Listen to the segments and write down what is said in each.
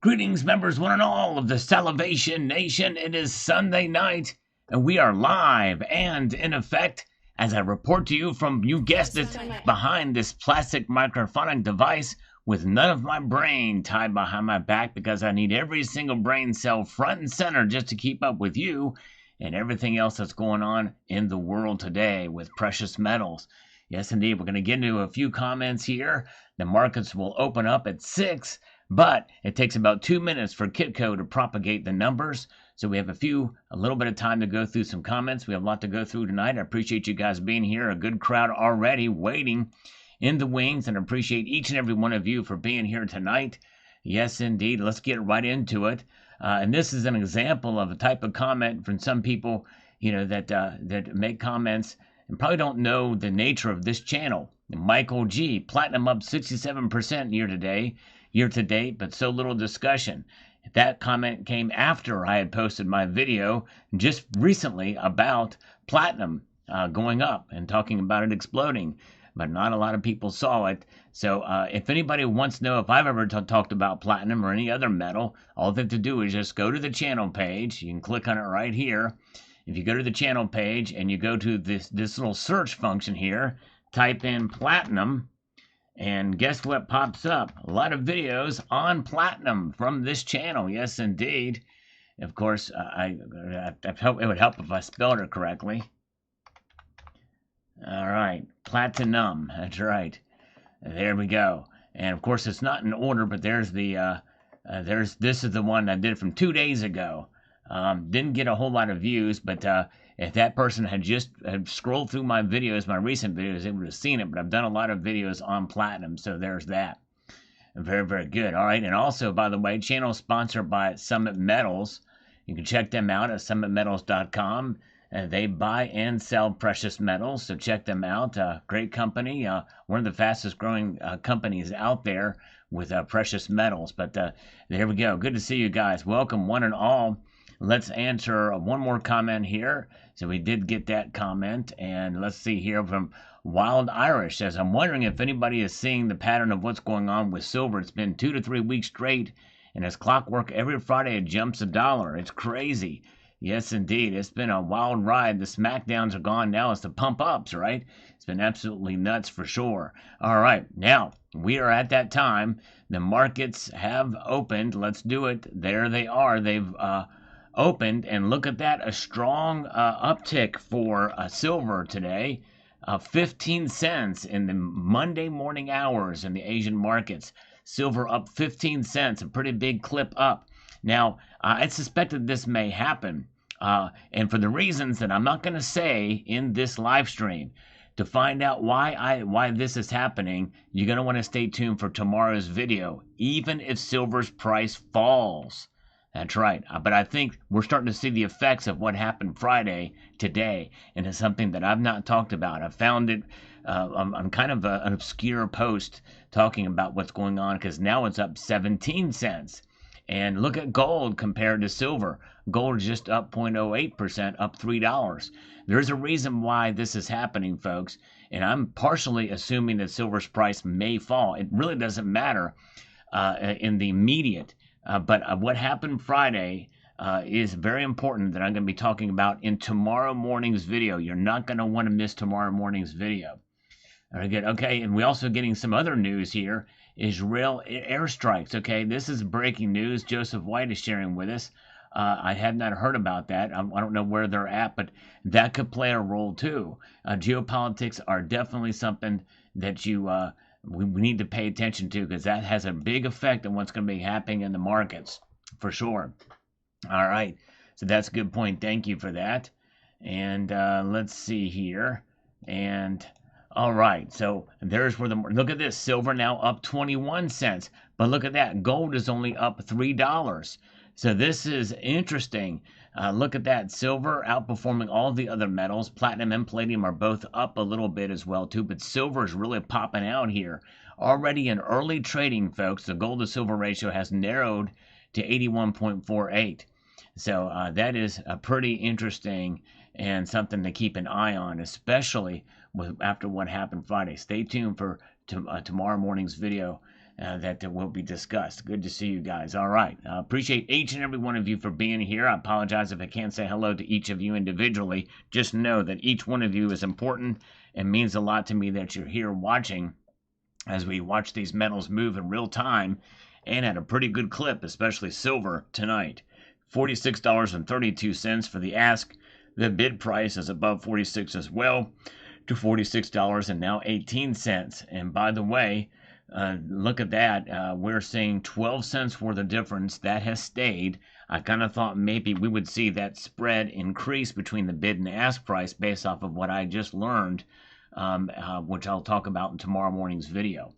Greetings, members, one and all of the Salivation Nation. It is Sunday night, and we are live and in effect as I report to you from, you guessed it, behind this plastic microphonic device with none of my brain tied behind my back because I need every single brain cell front and center just to keep up with you and everything else that's going on in the world today with precious metals. Yes, indeed. We're going to get into a few comments here. The markets will open up at 6. But it takes about 2 minutes for Kitco to propagate the numbers. So we have a little bit of time to go through some comments. We have a lot to go through tonight. I appreciate you guys being here. A good crowd already waiting in the wings, and appreciate each and every one of you for being here tonight. Yes, indeed. Let's get right into it. And this is an example of a type of comment from some people, that make comments and probably don't know the nature of this channel. Michael G. Platinum up 67% year to date, but so little discussion. That comment came after I had posted my video just recently about platinum going up and talking about it exploding, but not a lot of people saw it. So if anybody wants to know if I've ever talked about platinum or any other metal, all they have to do is just go to the channel page. You can click on it right here. If you go to the channel page and you go to this little search function here, type in platinum, and guess what pops up? A lot of videos on platinum from this channel. Yes, indeed. Of course, I hope it would help if I spelled it correctly. All right, platinum. That's right. There we go. And of course, it's not in order, but there's the this is the one I did from 2 days ago. Didn't get a whole lot of views, but if that person had scrolled through my videos, my recent videos, they would have seen it. But I've done a lot of videos on platinum, so there's that. Very, very good. All right, and also, by the way, channel sponsored by Summit Metals. You can check them out at summitmetals.com. They buy and sell precious metals, so check them out. Great company, one of the fastest growing companies out there with precious metals. But there we go. Good to see you guys. Welcome, one and all. Let's answer one more comment here. So we did get that comment, and let's see here from Wild Irish says, I'm wondering if anybody is seeing the pattern of what's going on with silver. It's been 2 to 3 weeks straight, and as clockwork, every Friday it jumps $1. It's crazy. Yes, indeed. It's been a wild ride. The smackdowns are gone. Now it's the pump ups, right? It's been absolutely nuts for sure. All right. Now we are at that time. The markets have opened. Let's do it. There they are. They've opened, and look at that, a strong uptick for silver today, 15 cents in the Monday morning hours in the Asian markets. Silver up 15 cents, a pretty big clip up. Now, I suspected this may happen, and for the reasons that I'm not going to say in this live stream. To find out why this is happening, you're going to want to stay tuned for tomorrow's video, even if silver's price falls. That's right. But I think we're starting to see the effects of what happened Friday today, and it's something that I've not talked about. I found it on kind of an obscure post talking about what's going on, because now it's up 17 cents. And look at gold compared to silver. Gold is just up 0.08%, up $3. There's a reason why this is happening, folks, and I'm partially assuming that silver's price may fall. It really doesn't matter in the immediate. But what happened Friday is very important that I'm going to be talking about in tomorrow morning's video. You're not going to want to miss tomorrow morning's video. Very good. Okay, and we're also getting some other news here. Israel airstrikes. Okay, this is breaking news. Joseph White is sharing with us. I had not heard about that. I don't know where they're at, but that could play a role too. Geopolitics are definitely something that we need to pay attention to, because that has a big effect on what's going to be happening in the markets, for sure. All right, so that's a good point. Thank you for that. And let's see here. And all right, so there's where look at this. Silver now up 21 cents. But look at that. Gold is only up $3. So this is interesting. Look at that. Silver outperforming all the other metals. Platinum and palladium are both up a little bit as well, too. But silver is really popping out here. Already in early trading, folks, the gold to silver ratio has narrowed to 81.48. So that is pretty interesting and something to keep an eye on, especially after what happened Friday. Stay tuned for tomorrow morning's video. that will be discussed. Good to see you guys. All right. Appreciate each and every one of you for being here. I apologize if I can't say hello to each of you individually. Just know that each one of you is important and means a lot to me that you're here watching as we watch these metals move in real time and at a pretty good clip, especially silver tonight. $46.32 for the ask. The bid price is above 46 as well, to $46 and now 18 cents. And by the way, look at that. We're seeing 12 cents worth of difference. That has stayed. I kind of thought maybe we would see that spread increase between the bid and ask price based off of what I just learned, which I'll talk about in tomorrow morning's video.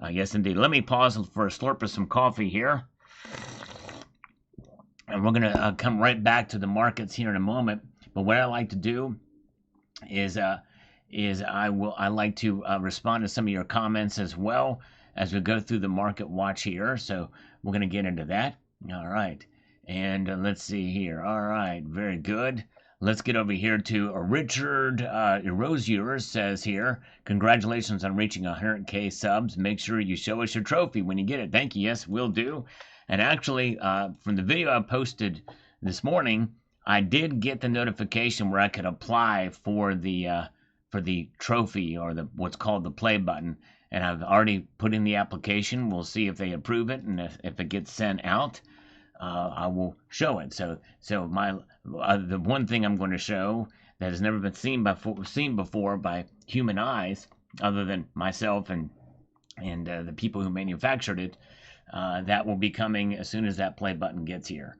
Yes, indeed. Let me pause for a slurp of some coffee here. And we're going to come right back to the markets here in a moment. But what I like to do is I like to respond to some of your comments as well as we go through the market watch here. So we're going to get into that. All right. And let's see here. All right. Very good. Let's get over here to Richard Rosier says here, congratulations on reaching 100K subs. Make sure you show us your trophy when you get it. Thank you. Yes, will do. And actually, from the video I posted this morning, I did get the notification where I could apply for the trophy, or what's called the play button. And I've already put in the application. We'll see if they approve it, and if it gets sent out, I will show it. So the one thing I'm going to show that has never been seen before by human eyes, other than myself and the people who manufactured it, that will be coming as soon as that play button gets here.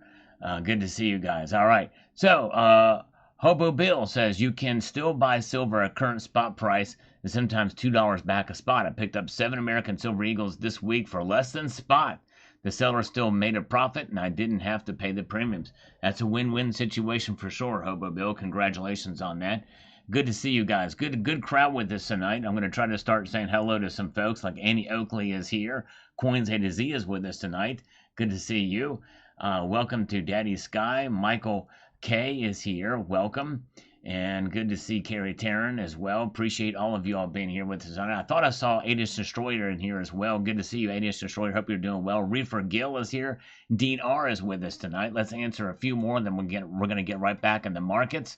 Good to see you guys. All right. So, Hobo Bill says you can still buy silver at current spot price and sometimes $2 back a spot. I picked up 7 American Silver Eagles this week for less than spot. The seller still made a profit, and I didn't have to pay the premiums. That's a win-win situation for sure, Hobo Bill. Congratulations on that. Good to see you guys. Good crowd with us tonight. I'm going to try to start saying hello to some folks, like Annie Oakley is here. Coins A to Z is with us tonight. Good to see you. Welcome to Daddy Sky. Michael K is here. Welcome. And good to see Carrie Taryn as well. Appreciate all of you all being here with us tonight. I thought I saw Adish Destroyer in here as well. Good to see you, Adish Destroyer. Hope you're doing well. Reefer Gill is here. Dean R is with us tonight. Let's answer a few more, then we're going to get right back in the markets.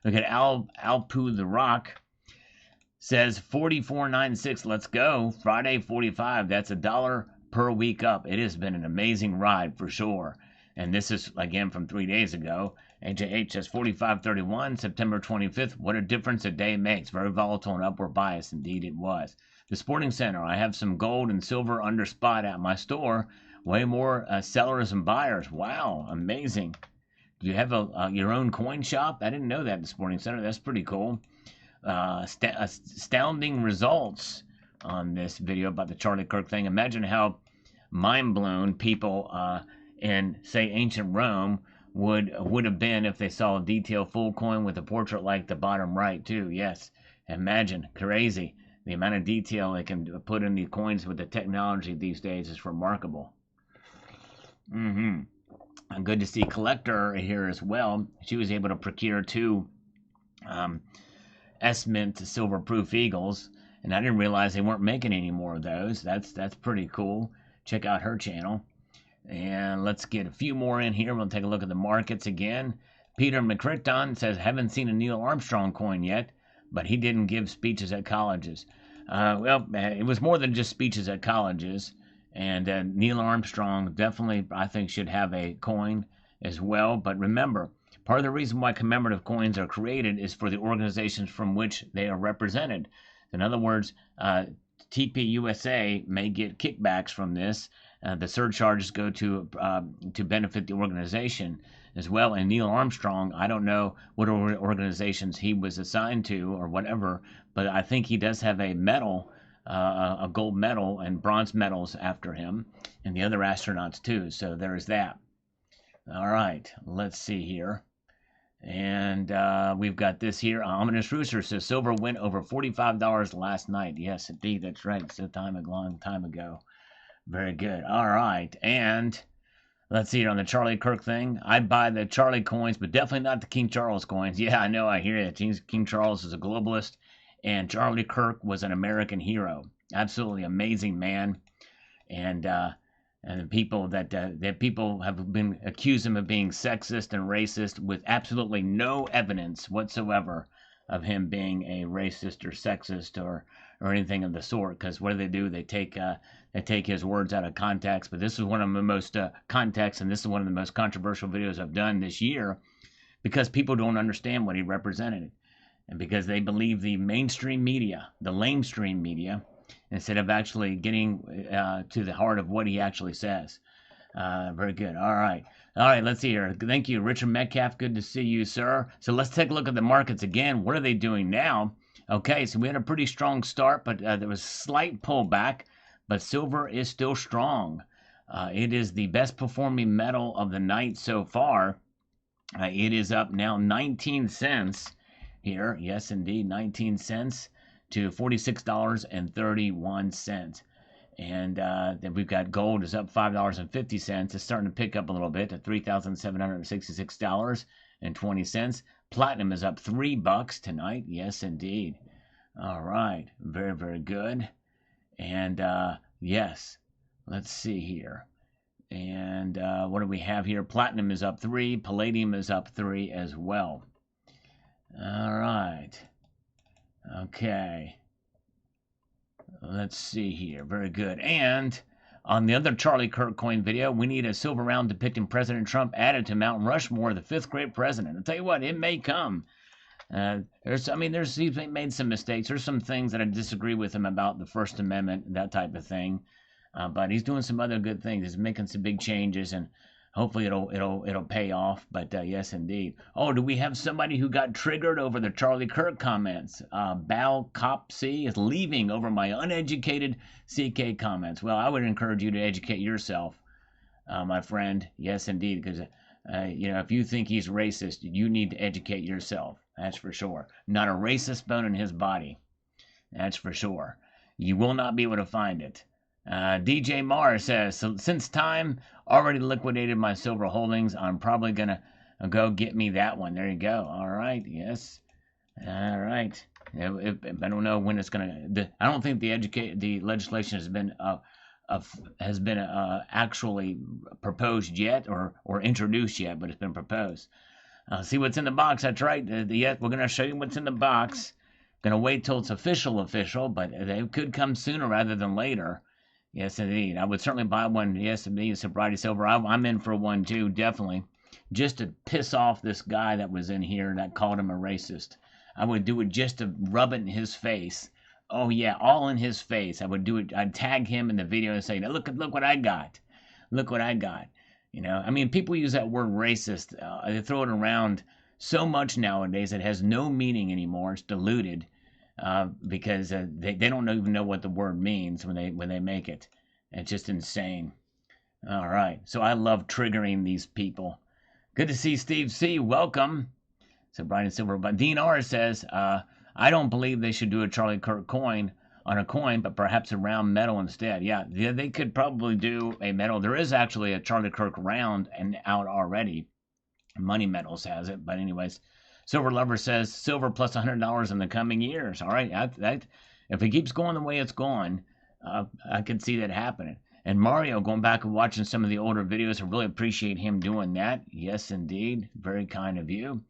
Look at Alpu the Rock. Says 44.96. Let's go. Friday 45. That's $1 per week up. It has been an amazing ride for sure. And this is again from 3 days ago. AJH says 45.31. September 25th. What a difference a day makes. Very volatile and upward bias. Indeed it was. The Sporting Center. I have some gold and silver under spot at my store. Way more sellers and buyers. Wow. Amazing. Do you have your own coin shop? I didn't know that at the Sporting Center. That's pretty cool. Astounding results on this video about the Charlie Kirk thing. Imagine how mind-blown people in, say, ancient Rome would have been if they saw a detailed full coin with a portrait like the bottom right, too. Yes, imagine. Crazy. The amount of detail they can put in the coins with the technology these days is remarkable. Good to see Collector here as well. She was able to procure 2 S-Mint silver-proof eagles, and I didn't realize they weren't making any more of those. That's pretty cool. Check out her channel. And let's get a few more in here. We'll take a look at the markets again. Peter McCrichton says, haven't seen a Neil Armstrong coin yet, but he didn't give speeches at colleges. Well, it was more than just speeches at colleges. And Neil Armstrong definitely, I think, should have a coin as well. But remember, part of the reason why commemorative coins are created is for the organizations from which they are represented. In other words, TPUSA may get kickbacks from this. The surcharges go to benefit the organization as well. And Neil Armstrong, I don't know what organizations he was assigned to or whatever, but I think he does have a medal, a gold medal and bronze medals after him, and the other astronauts too. So there's that. All right, let's see here. And we've got this here. Ominous Rooster says silver went over $45 last night. Yes, indeed, that's right. It's a long time ago. Very good. All right, and let's see here on the Charlie Kirk thing. I buy the Charlie coins, but definitely not the King Charles coins. Yeah, I know. I hear that. King Charles is a globalist, and Charlie Kirk was an American hero. Absolutely amazing man. and the people that people have been accused him of being sexist and racist with absolutely no evidence whatsoever of him being a racist or sexist or anything of the sort. Because what do? They take his words out of context. But this is one of the most context, and this is one of the most controversial videos I've done this year, because people don't understand what he represented, and because they believe the mainstream media, the lamestream media, instead of actually getting to the heart of what he actually says. Very good. All right, let's see here. Thank you, Richard Metcalf. Good to see you, sir. So let's take a look at the markets again. What are they doing now? Okay, so we had a pretty strong start, but there was slight pullback, but silver is still strong. It is the best performing metal of the night so far. It is up now 19 cents here. Yes, indeed, 19 cents to $46.31. And then we've got gold is up $5.50. It's starting to pick up a little bit to $3,766.20. Platinum is up $3 tonight. Yes, indeed. All right. Very, very good. And yes, let's see here. And what do we have here? Platinum is up 3. Palladium is up 3 as well. All right. Okay. Let's see here. Very good. And on the other Charlie Kirk coin video, we need a silver round depicting President Trump added to Mount Rushmore, the 5th great president. I'll tell you what, it may come. He's made some mistakes. There's some things that I disagree with him about, the First Amendment, that type of thing. But he's doing some other good things. He's making some big changes, and hopefully it'll pay off. But yes, indeed. Oh, do we have somebody who got triggered over the Charlie Kirk comments? Bal Copsey is leaving over my uneducated CK comments. Well, I would encourage you to educate yourself, my friend. Yes, indeed, because if you think he's racist, you need to educate yourself. That's for sure. Not a racist bone in his body. That's for sure. You will not be able to find it. DJ Mars says, so since time already liquidated my silver holdings, I'm probably going to go get me that one. There you go. All right. Yes. All right. I don't know when it's going to. I don't think the legislation has been actually proposed yet or introduced yet, but it's been proposed. See what's in the box. That's right. Yes, we're going to show you what's in the box. Going to wait till it's official, but they could come sooner rather than later. Yes, indeed. I would certainly buy one. Yes, indeed. Sobriety silver. I'm in for one too, definitely. Just to piss off this guy that was in here that called him a racist. I would do it just to rub it in his face. Oh yeah, all in his face. I would do it. I'd tag him in the video and say, "Look what I got. Look what I got." People use that word racist. They throw it around so much nowadays it has no meaning anymore. It's diluted. Because they don't even know what the word means when they make it. It's just insane. All right. So I love triggering these people. Good to see Steve C. Welcome. So Brian Silver. But Dean R. says, I don't believe they should do a Charlie Kirk coin on a coin, but perhaps a round metal instead. Yeah, they could probably do a metal. There is actually a Charlie Kirk round and out already. Money Metals has it. But anyways. Silver Lover says silver plus $100 in the coming years. All right, if it keeps going the way it's going, I could see that happening. And Mario, going back and watching some of the older videos, I really appreciate him doing that. Yes, indeed, very kind of you.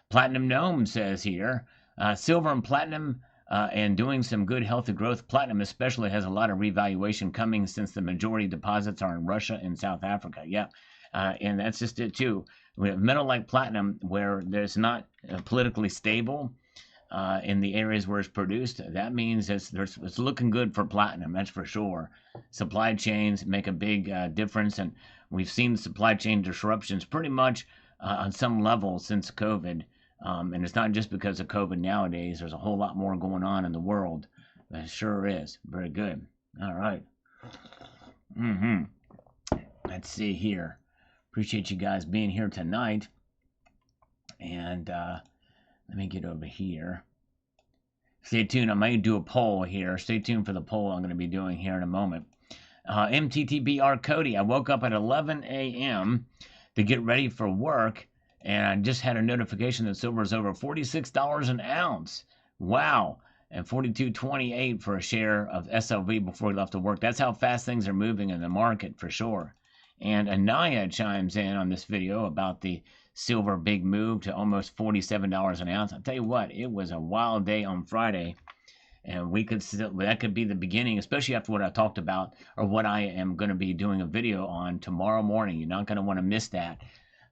Platinum Gnome says here, silver and platinum and doing some good healthy growth. Platinum especially has a lot of revaluation coming since the majority deposits are in Russia and South Africa. Yeah, and that's just it too. We have metal like platinum where there's not politically stable in the areas where it's produced. That means it's looking good for platinum, that's for sure. Supply chains make a big difference, and we've seen supply chain disruptions pretty much on some level since COVID. And it's not just because of COVID nowadays. There's a whole lot more going on in the world. It sure is. Very good. All right. Let's see here. Appreciate you guys being here tonight. And let me get over here. Stay tuned. I might do a poll here. Stay tuned for the poll I'm going to be doing here in a moment. MTTBR Cody. I woke up at 11 a.m. to get ready for work, and I just had a notification that silver is over $46 an ounce. Wow. and 42.28 for a share of SLV before he left to work. That's how fast things are moving in the market for sure. And Anaya chimes in on this video about the silver big move to almost $47 an ounce. I'll tell you what, it was a wild day on Friday, and that could be the beginning, especially after what I talked about, or what I am going to be doing a video on tomorrow morning. You're not going to want to miss that.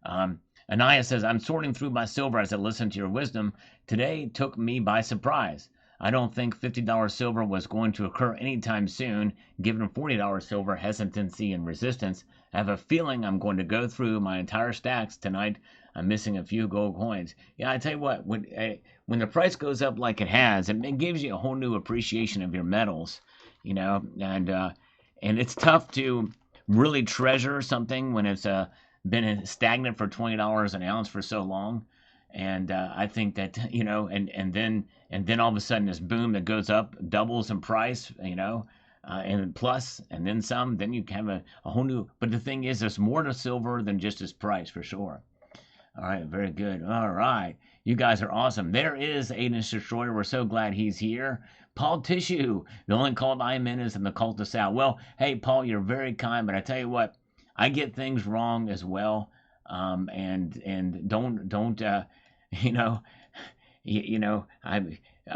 Anaya says, I'm sorting through my silver as I listen to your wisdom. Today took me by surprise. I don't think $50 silver was going to occur anytime soon, given $40 silver hesitancy and resistance. I have a feeling I'm going to go through my entire stacks tonight. I'm missing a few gold coins. Yeah, I tell you what, when the price goes up like it has, it gives you a whole new appreciation of your metals, you know, and it's tough to really treasure something when it's been stagnant for $20 an ounce for so long. And I think that, you know, and then all of a sudden this boom that goes up, doubles in price, you know, and plus, and then some, then you have a whole new, but the thing is, there's more to silver than just its price for sure. All right, very good. All right, you guys are awesome. There is Aiden's Destroyer. We're so glad he's here. Paul Tissue, the only cult I'm in is in the cult of Sal. Well, hey, Paul, you're very kind, but I tell you what, I get things wrong as well. And don't you know,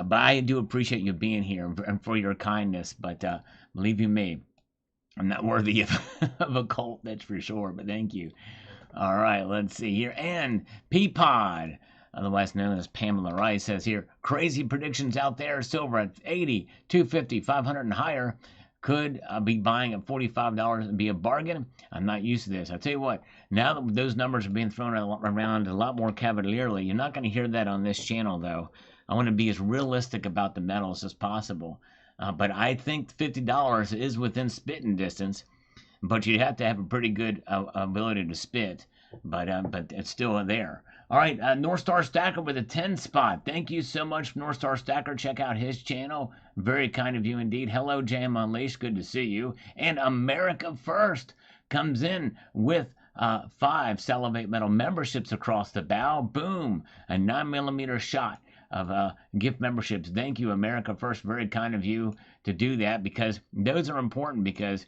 but I do appreciate you being here and for your kindness. But believe you me, I'm not worthy of a cult, that's for sure. But thank you. All right, let's see here. And Peapod, otherwise known as Pamela Rice, says here, crazy predictions out there. Silver at 80, 250, 500 and higher. Could be buying at $45 and be a bargain. I'm not used to this. I tell you what, now that those numbers are being thrown around a lot more cavalierly, you're not going to hear that on this channel, though. I want to be as realistic about the metals as possible. But I think $50 is within spitting distance, but you have to have a pretty good ability to spit. But it's still there. All right, North Star Stacker with a 10 spot. Thank you so much, North Star Stacker. Check out his channel. Very kind of you indeed. Hello, JM Unleashed. Good to see you. And America First comes in with 5 Salivate Metal memberships across the bow. Boom, a 9mm shot of gift memberships. Thank you, America First. Very kind of you to do that, because those are important, because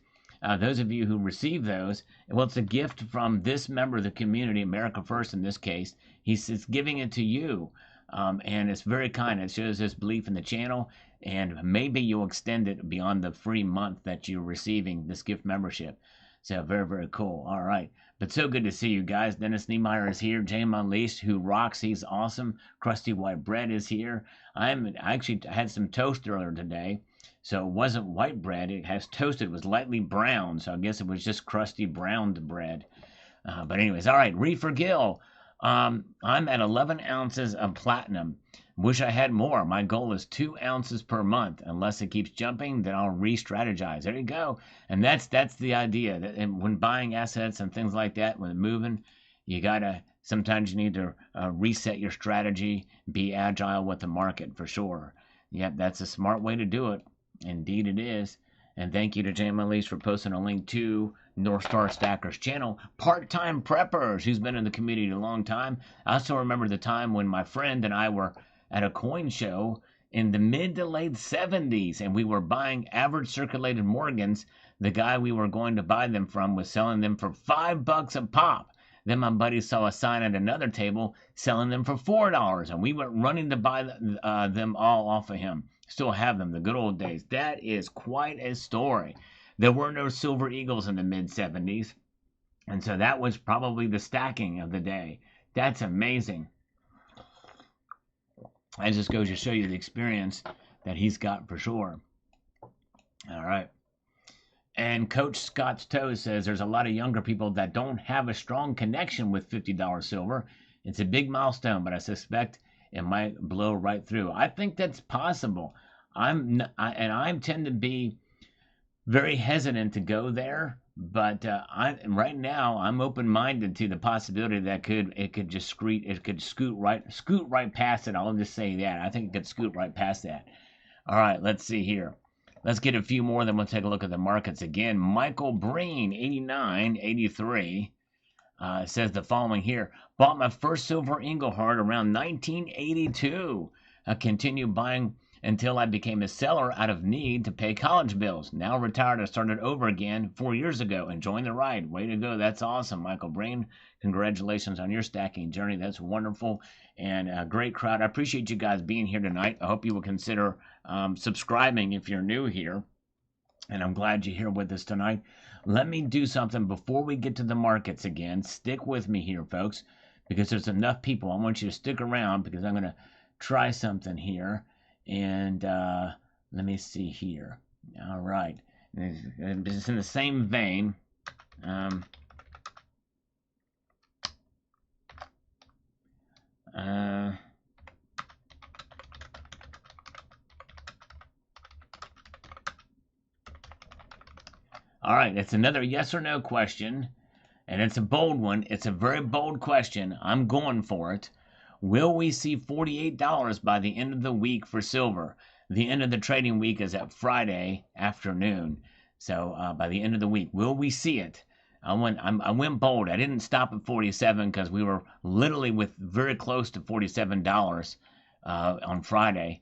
those of you who receive those, well, it's a gift from this member of the community, America First in this case. He's giving it to you, and it's very kind. It shows his belief in the channel, and maybe you'll extend it beyond the free month that you're receiving this gift membership. So very, very cool. All right. But so good to see you guys. Dennis Niemeyer is here. James Unleashed, who rocks. He's awesome. Crusty White Bread is here. I actually had some toast earlier today. So it wasn't white bread. It has toasted. It was lightly brown. So I guess it was just crusty browned bread. But anyways, all right. Reefer Gill. I'm at 11 ounces of platinum. Wish I had more. My goal is 2 ounces per month. Unless it keeps jumping, then I'll re-strategize. There you go. And that's the idea. And when buying assets and things like that, when moving, you gotta, sometimes you need to reset your strategy, be agile with the market for sure. Yep, that's a smart way to do it. Indeed it is. And thank you to James Unleashed for posting a link to North Star Stacker's channel. Part-time preppers, who's been in the community a long time. I also remember the time when my friend and I were at a coin show in the mid to late 70s, and we were buying average circulated Morgans. The guy we were going to buy them from was selling them for $5 a pop. Then my buddy saw a sign at another table selling them for $4, and we went running to buy them all off of him. Still have them, the good old days. That is quite a story. There were no Silver Eagles in the mid-70s, and so that was probably the stacking of the day. That's amazing. That just goes to show you the experience that he's got for sure. All right. And Coach Scott's Toe says there's a lot of younger people that don't have a strong connection with $50 silver. It's a big milestone, but I suspect it might blow right through. I think that's possible. I tend to be very hesitant to go there, but right now I'm open-minded to the possibility that it could scoot right past it. I'll just say that. I think it could scoot right past that. All right, let's see here. Let's get a few more, then we'll take a look at the markets again. Michael Breen, 89.83. Says the following here. Bought my first silver Engelhard around 1982. I continued buying until I became a seller out of need to pay college bills. Now retired, I started over again 4 years ago. Enjoying the ride. Way to go. That's awesome, Michael Breen. Congratulations on your stacking journey. That's wonderful, and a great crowd. I appreciate you guys being here tonight. I hope you will consider subscribing if you're new here, and I'm glad you're here with us tonight. Let me do something before we get to the markets again. Stick with me here, folks, because there's enough people. I want you to stick around because I'm going to try something here. And let me see here. All right. It's in the same vein. All right, it's another yes or no question, and it's a bold one. It's a very bold question. I'm going for it. Will we see $48 by the end of the week for silver? The end of the trading week is at Friday afternoon. So by the end of the week, will we see it? I went bold. I didn't stop at 47 because we were literally with very close to $47 on Friday.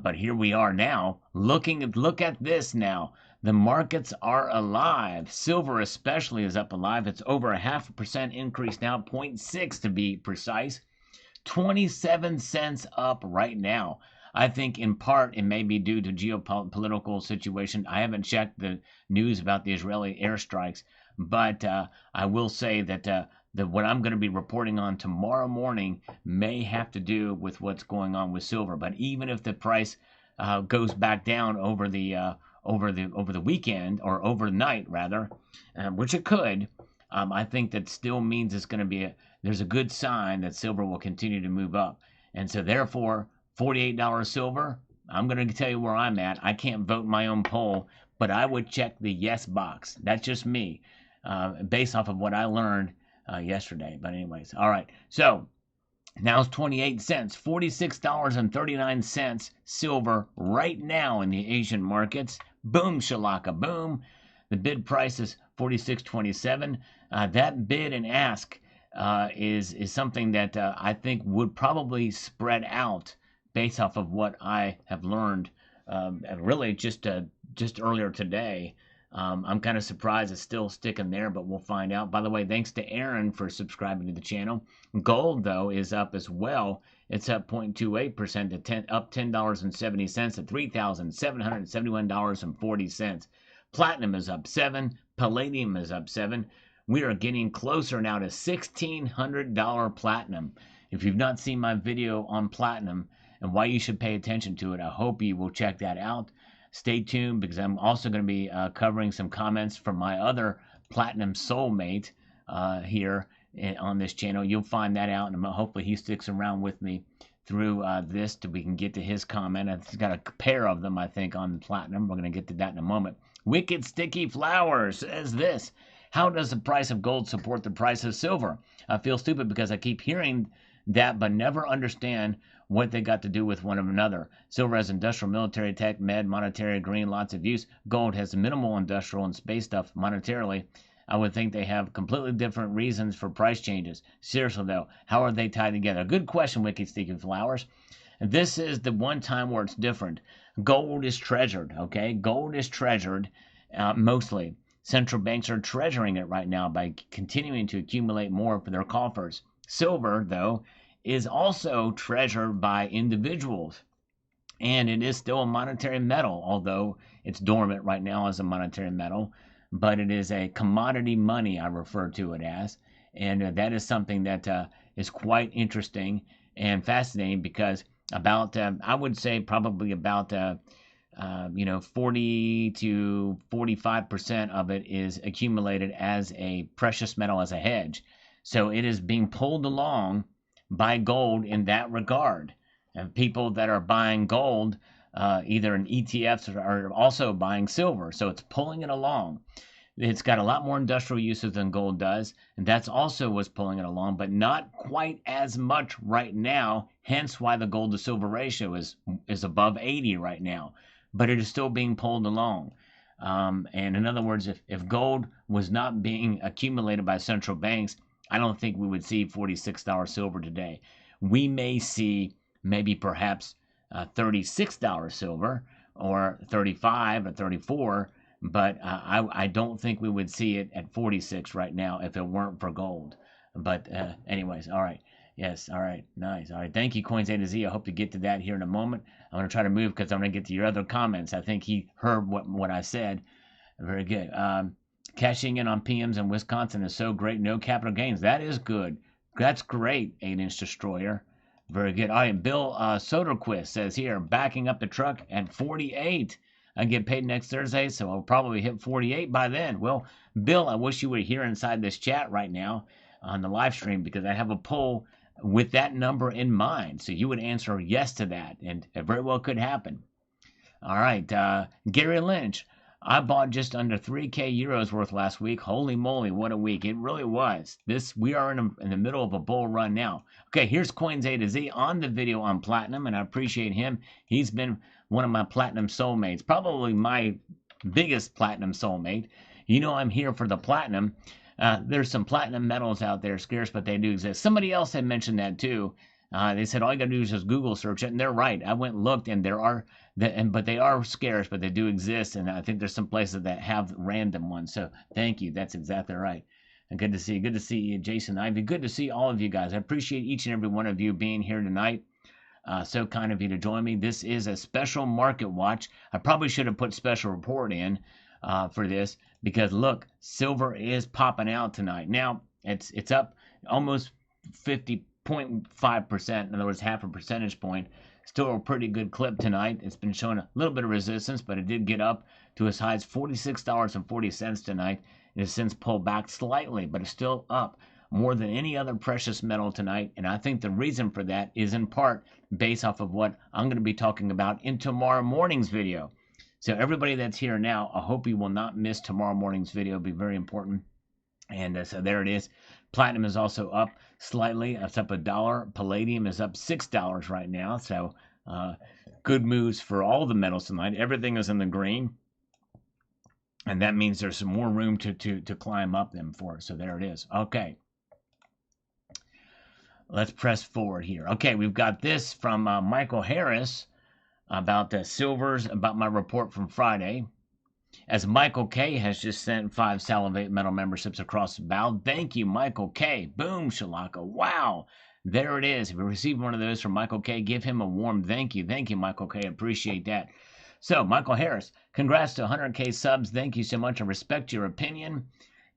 But here we are now. Look at this now. The markets are alive. Silver especially is up alive. It's over a 0.5% increase now, 0.6 to be precise. 27 cents up right now. I think in part it may be due to geopolitical situation. I haven't checked the news about the Israeli airstrikes, but I will say that what I'm going to be reporting on tomorrow morning may have to do with what's going on with silver. But even if the price goes back down over the weekend, or overnight rather, which it could, I think that still means it's going to be there's a good sign that silver will continue to move up. And so therefore, $48 silver, I'm going to tell you where I'm at. I can't vote my own poll, but I would check the yes box. That's just me, based off of what I learned yesterday. But anyways, all right. So now it's 28 cents, $46.39 silver right now in the Asian markets. Boom, shalaka, boom. The bid price is 46.27. That bid and ask is something that I think would probably spread out based off of what I have learned, really just earlier today. I'm kind of surprised it's still sticking there, but we'll find out. By the way, thanks to Aaron for subscribing to the channel. Gold, though, is up as well. It's up 0.28% to up $10.70 to $3,771.40. Platinum is up 7. Palladium is up 7. We are getting closer now to $1,600 platinum. If you've not seen my video on platinum and why you should pay attention to it, I hope you will check that out. Stay tuned, because I'm also going to be covering some comments from my other platinum soulmate here on this channel. You'll find that out, and hopefully he sticks around with me through this till we can get to his comment. I've got a pair of them, I think, on the platinum. We're going to get to that in a moment. Wicked Sticky Flowers says this: how does the price of gold support the price of silver? I feel stupid because I keep hearing that but never understand what they got to do with one another. Silver has industrial, military, tech, med, monetary, green, lots of use. Gold has minimal industrial and space stuff monetarily. I would think they have completely different reasons for price changes. Seriously though, how are they tied together? Good question, Wicked Sticky Flowers. This is the one time where it's different. Gold is treasured, okay? Gold is treasured mostly. Central banks are treasuring it right now by continuing to accumulate more for their coffers. Silver, though, is also treasured by individuals, and it is still a monetary metal, although it's dormant right now as a monetary metal, but it is a commodity money, I refer to it as, and that is something that is quite interesting and fascinating, because about, I would say probably about 40 to 45% of it is accumulated as a precious metal, as a hedge. So it is being pulled along by gold in that regard. And people that are buying gold, either in ETFs, are also buying silver. So it's pulling it along. It's got a lot more industrial uses than gold does, and that's also what's pulling it along, but not quite as much right now, hence why the gold to silver ratio is above 80 right now. But it is still being pulled along. And in other words, if gold was not being accumulated by central banks, I don't think we would see $46 silver today. We may see maybe perhaps $36 silver or 35 or 34, but I don't think we would see it at 46 right now if it weren't for gold. But anyways, all right. Yes, all right, nice. All right, thank you, Coins A to Z. I hope to get to that here in a moment. I'm going to try to move because I'm going to get to your other comments. I think he heard what I said. Very good. Cashing in on PMs in Wisconsin is so great. No capital gains. That is good. That's great, 8-inch destroyer. Very good. All right, Bill Soderquist says here, backing up the truck at 48. I get paid next Thursday, so I'll probably hit 48 by then. Well, Bill, I wish you were here inside this chat right now on the live stream because I have a poll with that number in mind. So you would answer yes to that, and it very well could happen. All right, Gary Lynch. I bought just under 3K euros worth last week. Holy moly, what a week. It really was. We are in the middle of a bull run now. Okay, here's Coins A to Z on the video on platinum, and I appreciate him. He's been one of my platinum soulmates, probably my biggest platinum soulmate. You know I'm here for the platinum. There's some platinum metals out there, scarce, but they do exist. Somebody else had mentioned that too. They said all you got to do is just Google search it, and they're right. I went and looked, and but they are scarce, but they do exist, and I think there's some places that have random ones. So thank you. That's exactly right. And good to see you. Good to see you, Jason Ivy. Good to see all of you guys. I appreciate each and every one of you being here tonight. So kind of you to join me. This is a special market watch. I probably should have put special report in for this because look, silver is popping out tonight. Now it's up almost 50.5%. In other words, half a percentage point. Still a pretty good clip tonight. It's been showing a little bit of resistance, but it did get up to as high as $46.40 tonight. It has since pulled back slightly, but it's still up more than any other precious metal tonight. And I think the reason for that is in part based off of what I'm going to be talking about in tomorrow morning's video. So everybody that's here now, I hope you will not miss tomorrow morning's video. It'll be very important. And so there it is. Platinum is also up slightly. It's up $1. Palladium is up $6 right now. So good moves for all the metals tonight. Everything is in the green. And that means there's some more room to climb up them for it. So there it is. Okay. Let's press forward here. Okay, we've got this from Michael Harris about the silvers, about my report from Friday. As Michael K has just sent 5 Salivate Metal memberships across the bow. Thank you, Michael K. Boom, Shalaka. Wow. There it is. If you received one of those from Michael K, give him a warm thank you. Thank you, Michael K. Appreciate that. So, Michael Harris, congrats to 100K subs. Thank you so much. I respect your opinion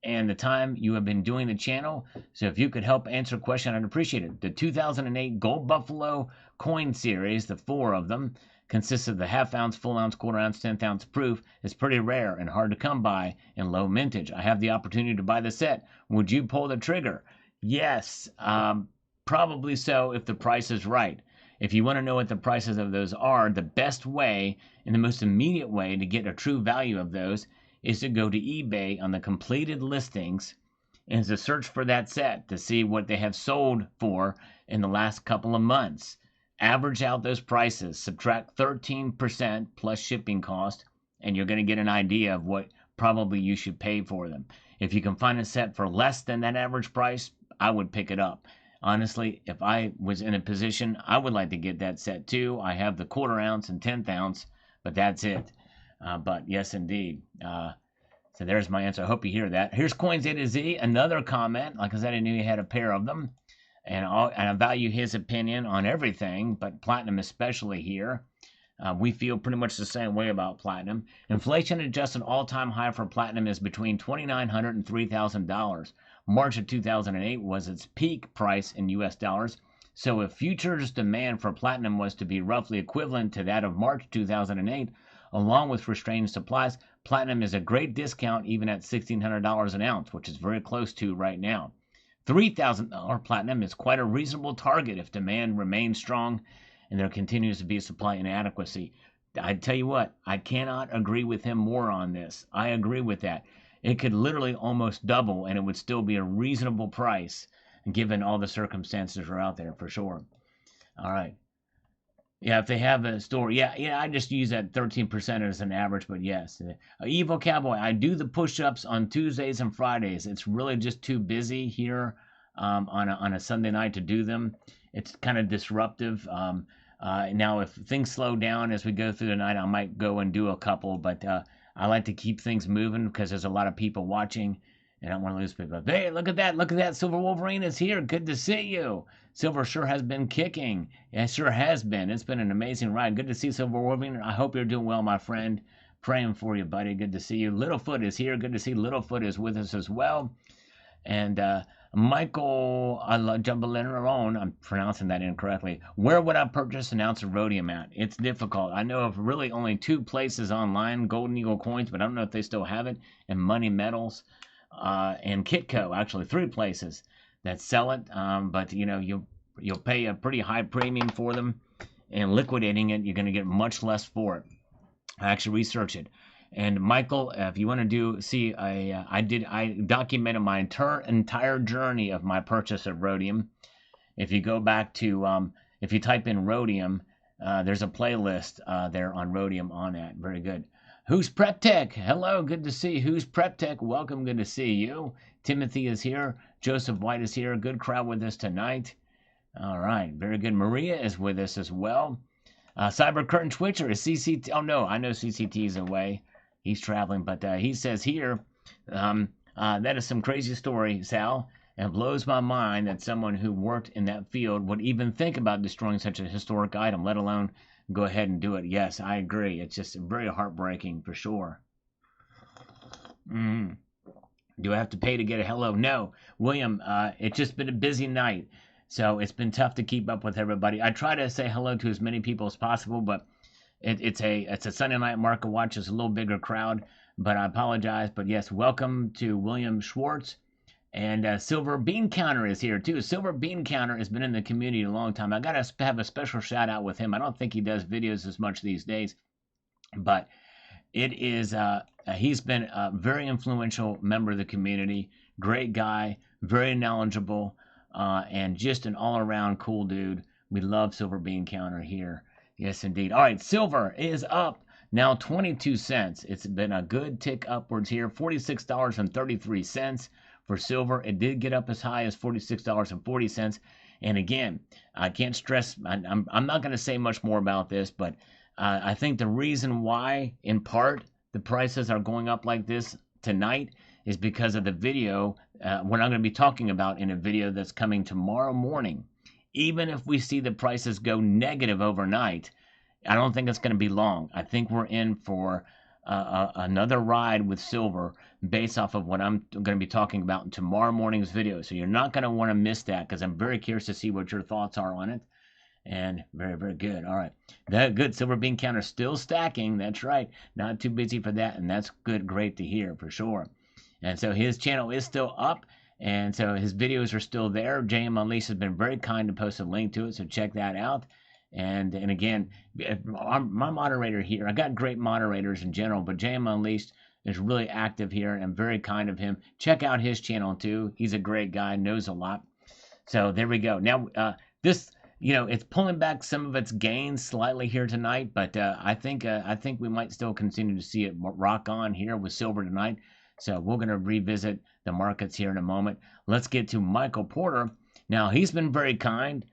and the time you have been doing the channel. So if you could help answer a question, I'd appreciate it. The 2008 Gold Buffalo coin series, the 4 of them, consists of the half ounce, full ounce, quarter ounce, 10th ounce proof. Is pretty rare and hard to come by in low mintage. I have the opportunity to buy the set. Would you pull the trigger? Yes, probably so if the price is right. If you want to know what the prices of those are, the best way and the most immediate way to get a true value of those is to go to eBay on the completed listings and to search for that set to see what they have sold for in the last couple of months. Average out those prices, subtract 13% plus shipping cost, and you're going to get an idea of what probably you should pay for them. If you can find a set for less than that average price, I would pick it up. Honestly, if I was in a position, I would like to get that set too. I have the quarter ounce and 10th ounce, but that's it. But yes, indeed. So there's my answer. I hope you hear that. Here's Coins A to Z, another comment. Like I said, I knew you had a pair of them. And I value his opinion on everything, but platinum especially here. We feel pretty much the same way about platinum. Inflation adjusted all-time high for platinum is between $2,900 and $3,000. March of 2008 was its peak price in U.S. dollars. So if futures demand for platinum was to be roughly equivalent to that of March 2008, along with restrained supplies, platinum is a great discount even at $1,600 an ounce, which is very close to right now. $3,000 platinum is quite a reasonable target if demand remains strong and there continues to be supply inadequacy. I tell you what, I cannot agree with him more on this. I agree with that. It could literally almost double and it would still be a reasonable price given all the circumstances are out there for sure. All right. Yeah, if they have a store, yeah, I just use that 13% as an average, but yes. Evo Cowboy, I do the push-ups on Tuesdays and Fridays. It's really just too busy here on a Sunday night to do them. It's kind of disruptive. Now, if things slow down as we go through the night, I might go and do a couple, but I like to keep things moving because there's a lot of people watching, and I don't want to lose people. Hey, look at that! Look at that! Silver Wolverine is here. Good to see you. Silver sure has been kicking. It sure has been. It's been an amazing ride. Good to see Silver Wolverine. I hope you're doing well, my friend. Praying for you, buddy. Good to see you. Littlefoot is here. Good to see Littlefoot is with us as well. And Michael Jumbalin, I'm pronouncing that incorrectly. Where would I purchase an ounce of rhodium at? It's difficult. I know of really only 2 places online, Golden Eagle Coins, but I don't know if they still have it, and Money Metals, and Kitco, actually 3 places that sell it. But you'll pay a pretty high premium for them, and liquidating it, you're going to get much less for it. I actually researched it. And Michael, if you want to I documented my entire journey of my purchase of rhodium. If you go back to, if you type in rhodium, there's a playlist there on rhodium on that. Very good. Who's Prep Tech? Hello, good to see you. Who's Prep Tech? Welcome, good to see you. Timothy is here. Joseph White is here. Good crowd with us tonight. All right, very good. Maria is with us as well. Cyber Curtain Twitcher is CCT. Oh no, I know CCT is away. He's traveling, but he says here, that is some crazy story, Sal, and it blows my mind that someone who worked in that field would even think about destroying such a historic item, let alone go ahead and do it. Yes, I agree. It's just very heartbreaking for sure. Do I have to pay to get a hello? No. William, it's just been a busy night, so it's been tough to keep up with everybody. I try to say hello to as many people as possible, but it's a Sunday night market watch. It's a little bigger crowd, but I apologize. But yes, welcome to William Schwartz. And Silver Bean Counter is here too. Silver Bean Counter has been in the community a long time. I got to have a special shout out with him. I don't think he does videos as much these days, but it is he's been a very influential member of the community. Great guy, very knowledgeable, and just an all-around cool dude. We love Silver Bean Counter here. Yes, indeed. All right, silver is up now 22 cents. It's been a good tick upwards here, $46.33 for silver. It did get up as high as $46.40. And again, I can't stress, I'm not going to say much more about this, but I think the reason why, in part, the prices are going up like this tonight is because of the video what I'm going to be talking about in a video that's coming tomorrow morning. Even if we see the prices go negative overnight, I don't think it's going to be long. I think we're in for another ride with silver based off of what I'm going to be talking about in tomorrow morning's video. So you're not going to want to miss that because I'm very curious to see what your thoughts are on it. And very, very good. All right. That good. Silver Bean Counter still stacking. That's right. Not too busy for that. And that's good. Great to hear for sure. And so his channel is still up. And so his videos are still there. JM Unleashed has been very kind to post a link to it. So check that out. And again, my moderator here, I got great moderators in general, but JM Unleashed is really active here and very kind of him. Check out his channel too. He's a great guy, knows a lot. So there we go. Now, this, it's pulling back some of its gains slightly here tonight, but I think we might still continue to see it rock on here with silver tonight. So we're going to revisit the markets here in a moment. Let's get to Michael Porter. Now, he's been very kind.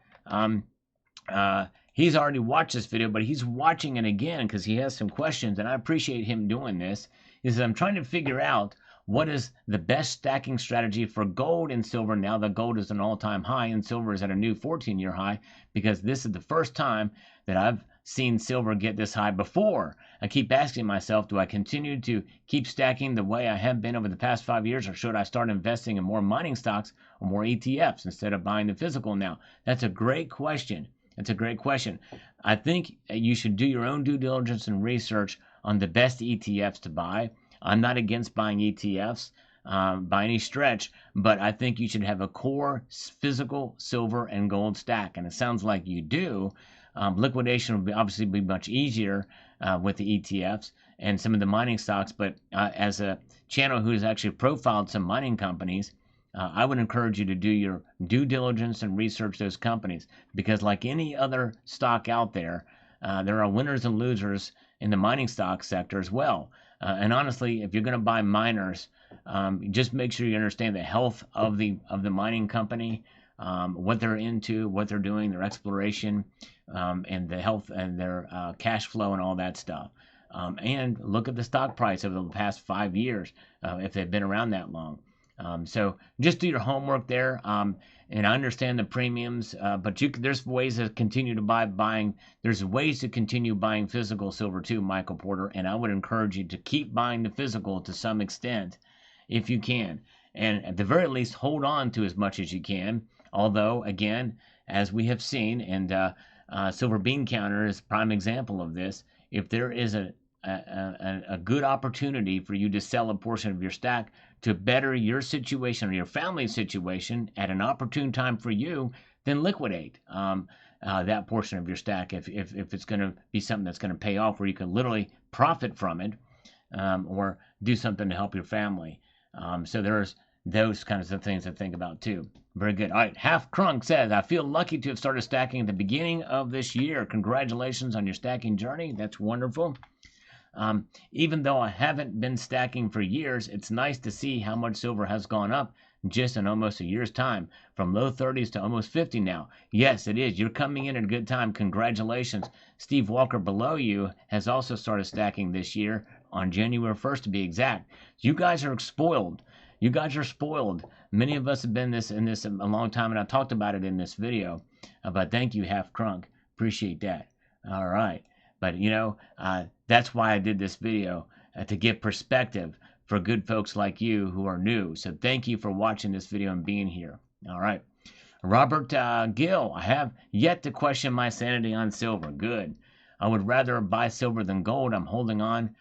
He's already watched this video, but he's watching it again because he has some questions, and I appreciate him doing this. He says, I'm trying to figure out what is the best stacking strategy for gold and silver now that gold is an all-time high and silver is at a new 14-year high, because this is the first time that I've seen silver get this high before. I keep asking myself, do I continue to keep stacking the way I have been over the past 5 years, or should I start investing in more mining stocks or more ETFs instead of buying the physical now? That's a great question. It's a great question. I think you should do your own due diligence and research on the best ETFs to buy. I'm not against buying ETFs by any stretch, but I think you should have a core physical silver and gold stack, and it sounds like you do. Liquidation would obviously be much easier with the ETFs and some of the mining stocks, but as a channel who's actually profiled some mining companies, I would encourage you to do your due diligence and research those companies, because like any other stock out there, there are winners and losers in the mining stock sector as well. And honestly, if you're going to buy miners, just make sure you understand the health of the mining company. what they're into, what they're doing, their exploration, and the health and their cash flow and all that stuff. And look at the stock price over the past 5 years, if they've been around that long. So just do your homework there. And I understand the premiums, but there's ways to continue to buying. There's ways to continue buying physical silver too, Michael Porter. And I would encourage you to keep buying the physical to some extent, if you can. And at the very least, hold on to as much as you can. Although, again, as we have seen, and Silver Bean Counter is a prime example of this, if there is a good opportunity for you to sell a portion of your stack to better your situation or your family's situation at an opportune time for you, then liquidate that portion of your stack if it's going to be something that's going to pay off where you can literally profit from it, or do something to help your family. So there's those kinds of things to think about too. Very good. All right. Half Crunk says, I feel lucky to have started stacking at the beginning of this year. Congratulations on your stacking journey. That's wonderful. Even though I haven't been stacking for years, it's nice to see how much silver has gone up just in almost a year's time, from low 30s to almost 50 now. Yes, it is. You're coming in at a good time. Congratulations. Steve Walker below you has also started stacking this year on January 1st to be exact. You guys are spoiled. You guys are spoiled. Many of us have been in this a long time, and I talked about it in this video. But thank you, Half Crunk. Appreciate that. All right. But, that's why I did this video, to give perspective for good folks like you who are new. So thank you for watching this video and being here. All right. Robert Gill, I have yet to question my sanity on silver. Good. I would rather buy silver than gold. I'm holding on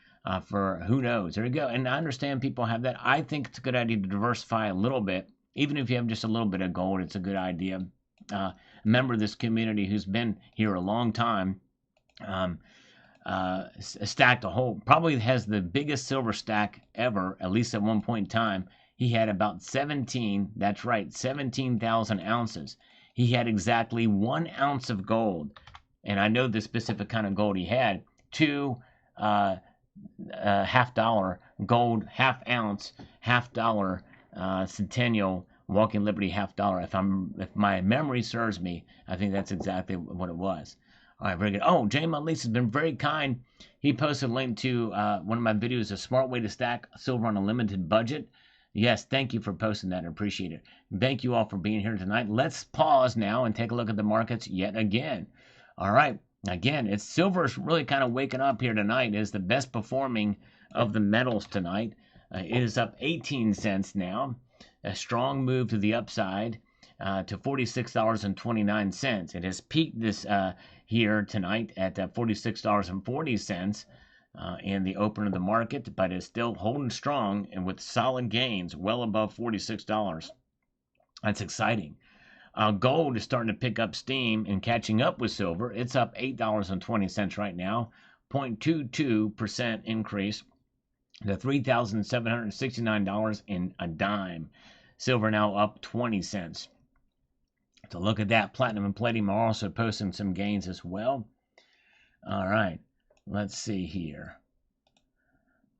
for who knows. There you go. And I understand people have that. I think it's a good idea to diversify a little bit. Even if you have just a little bit of gold, it's a good idea. A member of this community who's been here a long time, stacked a whole, probably has the biggest silver stack ever, at least at one point in time. He had about 17,000 ounces. He had exactly 1 ounce of gold. And I know the specific kind of gold he had. 2 $half gold, half ounce, $half Centennial Walking Liberty $half. If my memory serves me, I think that's exactly what it was. All right, very good. Oh, Jay Monlise has been very kind. He posted a link to one of my videos, A Smart Way to Stack Silver on a Limited Budget. Yes, thank you for posting that. I appreciate it. Thank you all for being here tonight. Let's pause now and take a look at the markets yet again. All right. Again, silver's really kind of waking up here tonight. It is the best performing of the metals tonight. It is up 18 cents now. A strong move to the upside to $46.29. It has peaked this here tonight at $46.40 in the open of the market, but is still holding strong and with solid gains well above $46. That's exciting. Gold is starting to pick up steam and catching up with silver. It's up $8.20 right now, 0.22% increase to $3,769 and a dime. Silver now up 20 cents. So look at that. Platinum and palladium are also posting some gains as well. All right, let's see here.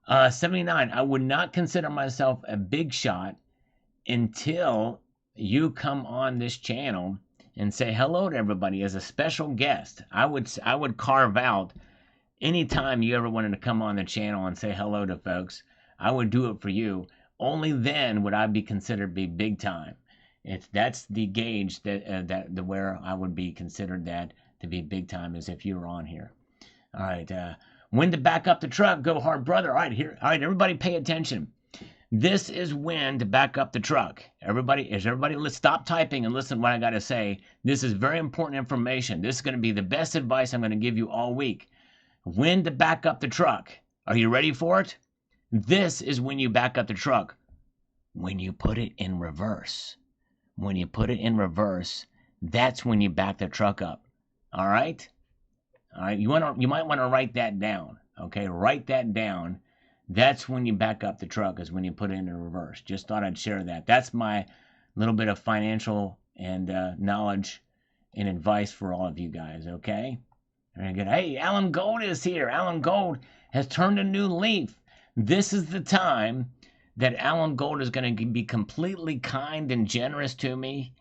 79. I would not consider myself a big shot until you come on this channel and say hello to everybody as a special guest. I would carve out any time you ever wanted to come on the channel and say hello to folks. I would do it for you. Only then would I be considered to be big time. That's the gauge that where I would be considered that to be big time, is if you were on here. All right, when to back up the truck? Go hard, brother. All right, here. All right, everybody, pay attention. This is when to back up the truck. Everybody, let's stop typing and listen to what I got to say. This is very important information. This is going to be the best advice I'm going to give you all week. When to back up the truck. Are you ready for it? This is when you back up the truck. When you put it in reverse. When you put it in reverse, that's when you back the truck up. All right? All right, you might want to write that down. Okay, write that down. That's when you back up the truck, is when you put it in reverse. Just thought I'd share that. That's my little bit of financial and knowledge and advice for all of you guys, okay? Very good. Hey, Alan Gold is here. Alan Gold has turned a new leaf. This is the time that Alan Gold is going to be completely kind and generous to me.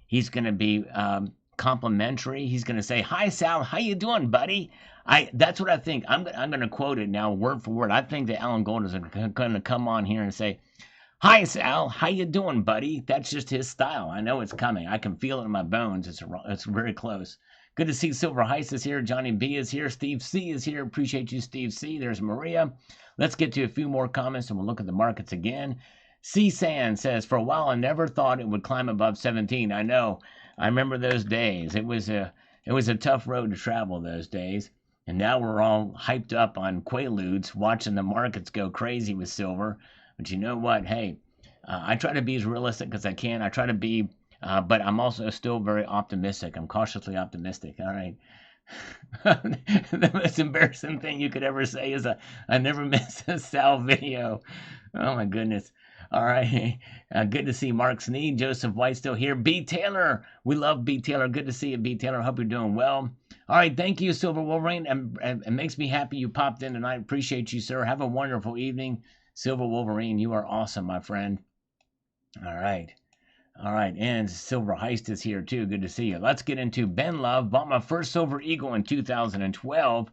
He's going to be complimentary. He's going to say, "Hi, Sal. How you doing, buddy?" That's what I think. I'm going to quote it now, word for word. I think that Alan Gold is going to come on here and say, "Hi, Sal. How you doing, buddy?" That's just his style. I know it's coming. I can feel it in my bones. It's very close. Good to see Silver Heist is here. Johnny B is here. Steve C is here. Appreciate you, Steve C. There's Maria. Let's get to a few more comments and we'll look at the markets again. C. Sand says, "For a while I never thought it would climb above 17. I know. I remember those days. It was a tough road to travel those days. And now we're all hyped up on Quaaludes, watching the markets go crazy with silver. But you know what? Hey, I try to be as realistic as I can. I try to be, but I'm also still very optimistic. I'm cautiously optimistic. All right." The most embarrassing thing you could ever say is I never miss a Sal video. Oh my goodness. All right. Good to see Mark Sneed, Joseph White still here. B. Taylor. We love B. Taylor. Good to see you, B. Taylor. Hope you're doing well. All right. Thank you, Silver Wolverine. It makes me happy you popped in tonight. Appreciate you, sir. Have a wonderful evening. Silver Wolverine, you are awesome, my friend. All right. All right. And Silver Heist is here, too. Good to see you. Let's get into Ben Love. Bought my first Silver Eagle in 2012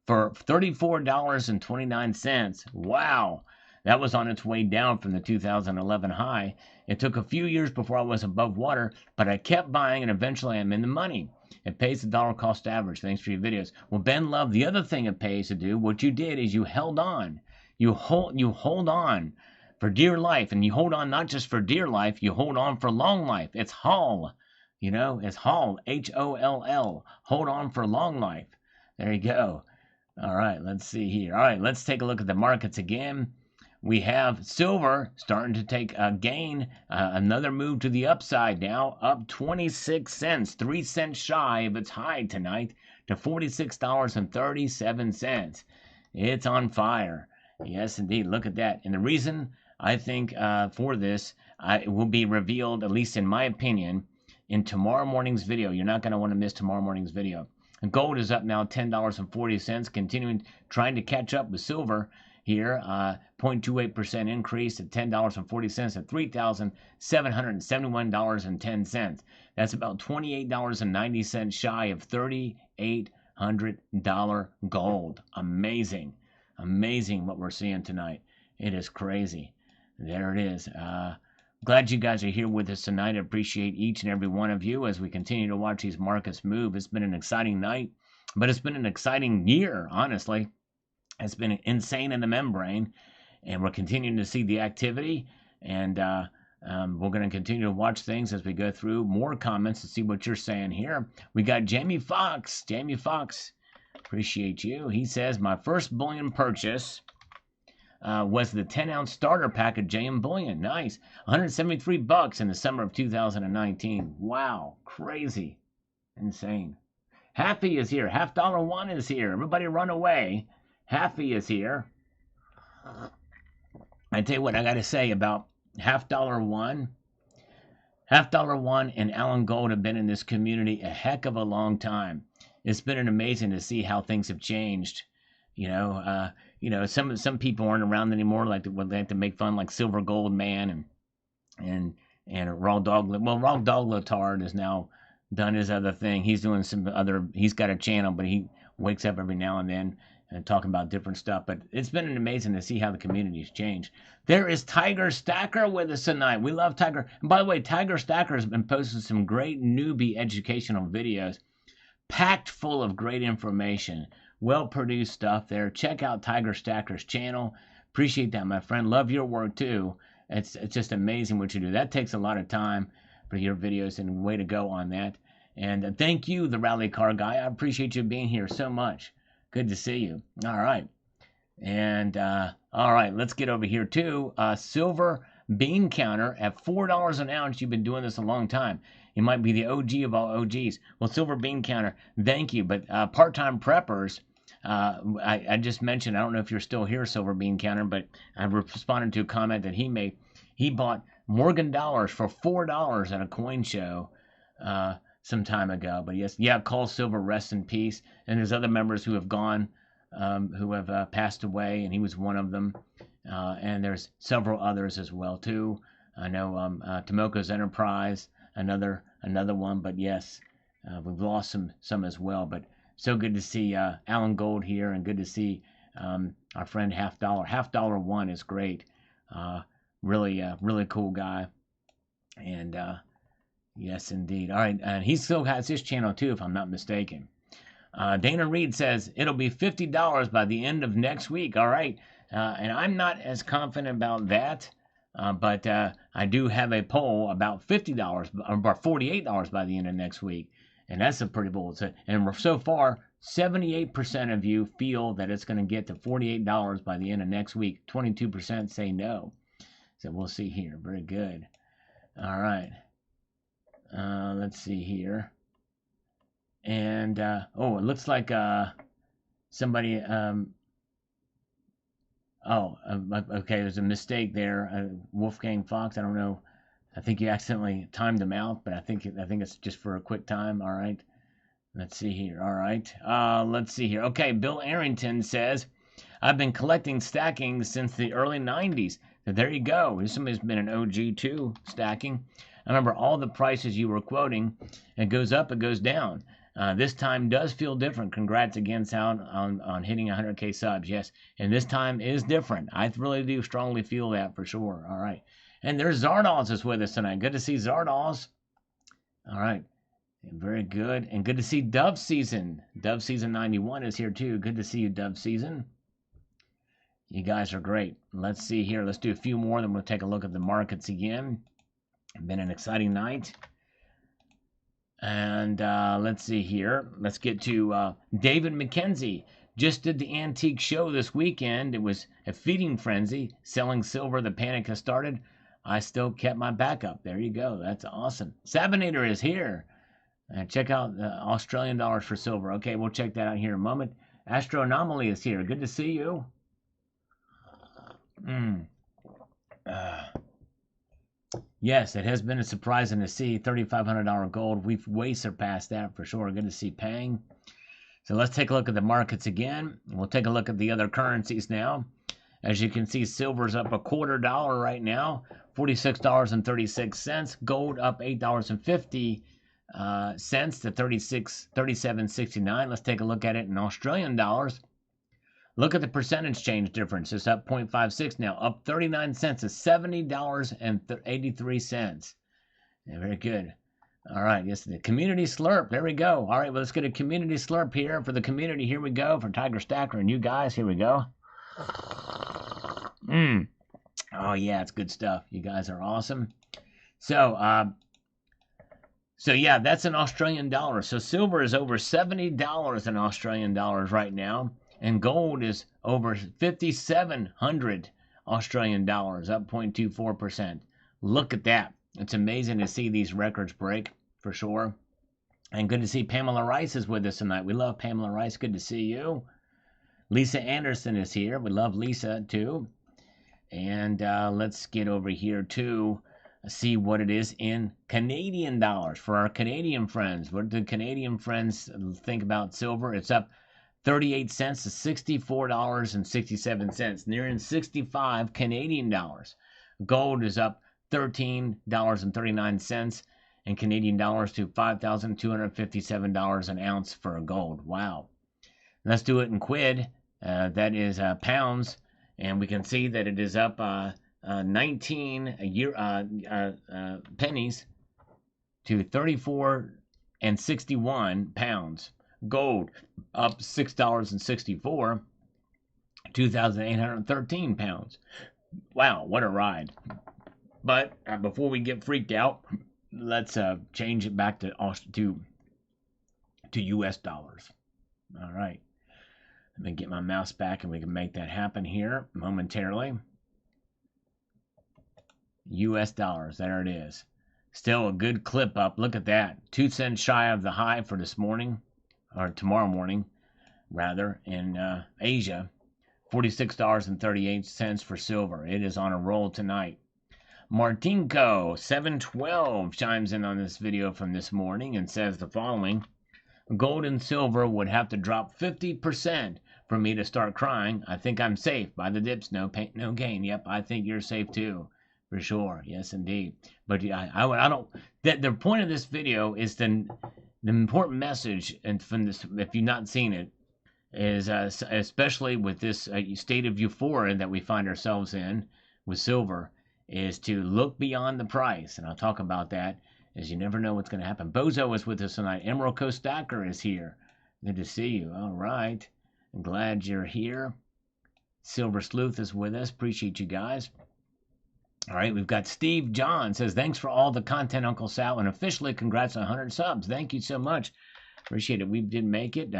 for $34.29. Wow. That was on its way down from the 2011 high. It took a few years before I was above water, but I kept buying and eventually I'm in the money. It pays the dollar cost average. Thanks for your videos. Well, Ben Love, the other thing it pays to do, what you did is you held on. You hold on for dear life, and you hold on not just for dear life, you hold on for long life. It's Hall. It's Hall, Holl. Hold on for long life. There you go. All right, let's see here. All right, let's take a look at the markets again. We have silver starting to take a gain, another move to the upside now, up 26 cents, 3 cents shy of its high tonight to $46.37. It's on fire. Yes, indeed. Look at that. And the reason I think for this will be revealed, at least in my opinion, in tomorrow morning's video. You're not going to want to miss tomorrow morning's video. And gold is up now $10.40, continuing trying to catch up with silver here, 0.28% increase at $10.40 at $3,771.10. That's about $28.90 shy of $3,800 gold. Amazing. Amazing what we're seeing tonight. It is crazy. There it is. Glad you guys are here with us tonight. I appreciate each and every one of you as we continue to watch these markets move. It's been an exciting night, but it's been an exciting year, honestly. It's been insane in the membrane, and we're continuing to see the activity, and we're going to continue to watch things as we go through more comments to see what you're saying here. We got Jamie Fox. Jamie Fox, appreciate you. He says, "My first bullion purchase was the 10-ounce starter pack of JM Bullion. Nice. $173 in the summer of 2019. Wow. Crazy. Insane. Happy is here. $1 is here. Everybody run away. Happy is here. I tell you what I got to say about $1. $1 and Alan Gold have been in this community a heck of a long time. It's been amazing to see how things have changed. Some people aren't around anymore. They like to make fun, like Silver Gold Man and Raw Dog. Well, Raw Dog Lotard has now done his other thing. He's doing some other. He's got a channel, but he wakes up every now and then and talking about different stuff. But it's been amazing to see how the community's changed. There is Tiger Stacker with us tonight. We love Tiger. And by the way, Tiger Stacker has been posting some great newbie educational videos, packed full of great information. Well-produced stuff there. Check out Tiger Stacker's channel. Appreciate that, my friend. Love your work, too. It's just amazing what you do. That takes a lot of time for your videos, and way to go on that. And thank you, the Rally Car Guy. I appreciate you being here so much. Good to see you. All right. And, all right, let's get over here, too. Silver Bean Counter at $4 an ounce. You've been doing this a long time. You might be the OG of all OGs. Well, Silver Bean Counter, thank you. But part-time preppers, I just mentioned, I don't know if you're still here, Silver Bean Counter, but I responded to a comment that he made. He bought Morgan dollars for $4 at a coin show some time ago. But yes, yeah, Call Silver, rest in peace. And there's other members who have gone, who have passed away, and he was one of them. And there's several others as well, too. I know Tomoko's Enterprise. another one. But yes, we've lost some as well. But so good to see Alan Gold here, and good to see our friend Half Dollar. Half Dollar One is great. Really cool guy. And yes, indeed. All right, and he still has his channel too, if I'm not mistaken. Dana Reed says it'll be $50 by the end of next week. All right, and I'm not as confident about that, but I do have a poll about $50 or about $48 by the end of next week, and that's a pretty bold. And so far, 78% of you feel that it's going to get to $48 by the end of next week. 22% say no. So we'll see here. Very good. All right. Let's see here. And, oh, it looks like, somebody, okay, there's a mistake there. Wolfgang Fox, I don't know. I think you accidentally timed them out, but I think it's just for a quick time. All right. Let's see here. All right. Let's see here. Okay, Bill Arrington says, I've been collecting stacking since the early 90s. So there you go. Somebody's been an OG too, stacking. I remember all the prices you were quoting. It goes up, it goes down. This time does feel different. Congrats again, Sound, on hitting 100K subs. Yes, and this time is different. I really do strongly feel that for sure. All right. And there's Zardoz is with us tonight. Good to see Zardoz. All right. Very good. And good to see Dove Season. Dove Season 91 is here too. Good to see you, Dove Season. You guys are great. Let's see here. Let's do a few more, then we'll take a look at the markets again. Been an exciting night. And let's see here. Let's get to David McKenzie. Just did the antique show this weekend. It was a feeding frenzy. Selling silver. The panic has started. I still kept my backup. There you go. That's awesome. Sabinator is here. Check out the Australian dollars for silver. Okay, we'll check that out here in a moment. Astro Anomaly is here. Good to see you. Yes, it has been a surprising to see $3,500 gold. We've way surpassed that for sure. Good to see Pang. So let's take a look at the markets again. We'll take a look at the other currencies now. As you can see, silver's up $0.25 right now, $46.36. Gold up $8.50 to 37.69. Let's take a look at it in Australian dollars. Look at the percentage change difference. It's up 0.56 now, up 39 cents to $70.83. Yeah, very good. All right, yes, the community slurp. There we go. All right, well, let's get a community slurp here for the community. Here we go for Tiger Stacker and you guys. Here we go. Oh yeah, it's good stuff. You guys are awesome. So yeah, that's an Australian dollar. So silver is over $70 in Australian dollars right now. And gold is over 5,700 Australian dollars, up 0.24%. Look at that. It's amazing to see these records break, for sure. And good to see Pamela Rice is with us tonight. We love Pamela Rice. Good to see you. Lisa Anderson is here. We love Lisa, too. And let's get over here, to see what it is in Canadian dollars for our Canadian friends. What do Canadian friends think about silver? It's up 38 cents to $64.67, nearing 65 Canadian dollars. Gold is up $13.39 in Canadian dollars to $5,257 an ounce for a gold. Wow. Let's do it in quid. That is pounds, and we can see that it is up 19 pennies to 34.61 pounds. Gold up $6.64, 2,813 pounds. Wow, what a ride. But before we get freaked out, let's change it back to US dollars. All right. Let me get my mouse back and we can make that happen here momentarily. US dollars, there it is. Still a good clip up. Look at that. 2 cents shy of the high for this morning. Or tomorrow morning, rather, in Asia. $46.38 for silver. It is on a roll tonight. Martinko 712 chimes in on this video from this morning and says the following: gold and silver would have to drop 50% for me to start crying. I think I'm safe. Buy the dips, no pain, no gain. Yep, I think you're safe too. for sure. Yes, indeed. But yeah, I don't. The point of this video is the important message, and from this, if you've not seen it, is especially with this state of euphoria that we find ourselves in with silver, is to look beyond the price, and I'll talk about that, as you never know what's going to happen. Bozo is with us tonight. Emerald Coast Stacker is here. Good to see you. All right, I'm glad you're here. Silver Sleuth is with us. Appreciate you guys. All right, we've got Steve John says, thanks for all the content, Uncle Sal, and officially congrats on 100 subs. Thank you so much. Appreciate it. We did make it.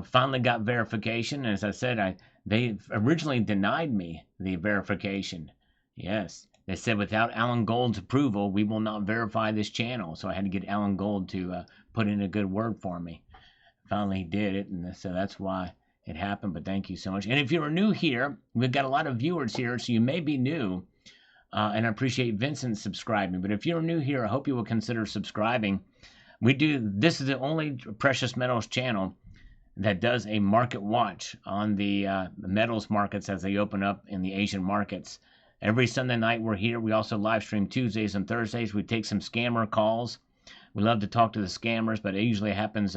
Finally got verification. As I said, they originally denied me the verification. Yes, they said without Alan Gold's approval, we will not verify this channel. So I had to get Alan Gold to put in a good word for me. Finally, he did it, and so that's why it happened. But thank you so much. And if you are new here, we've got a lot of viewers here, so you may be new. And I appreciate Vincent subscribing. But if you're new here, I hope you will consider subscribing. This is the only precious metals channel that does a market watch on the metals markets as they open up in the Asian markets. Every Sunday night we're here. We also live stream Tuesdays and Thursdays. We take some scammer calls. We love to talk to the scammers, but it usually happens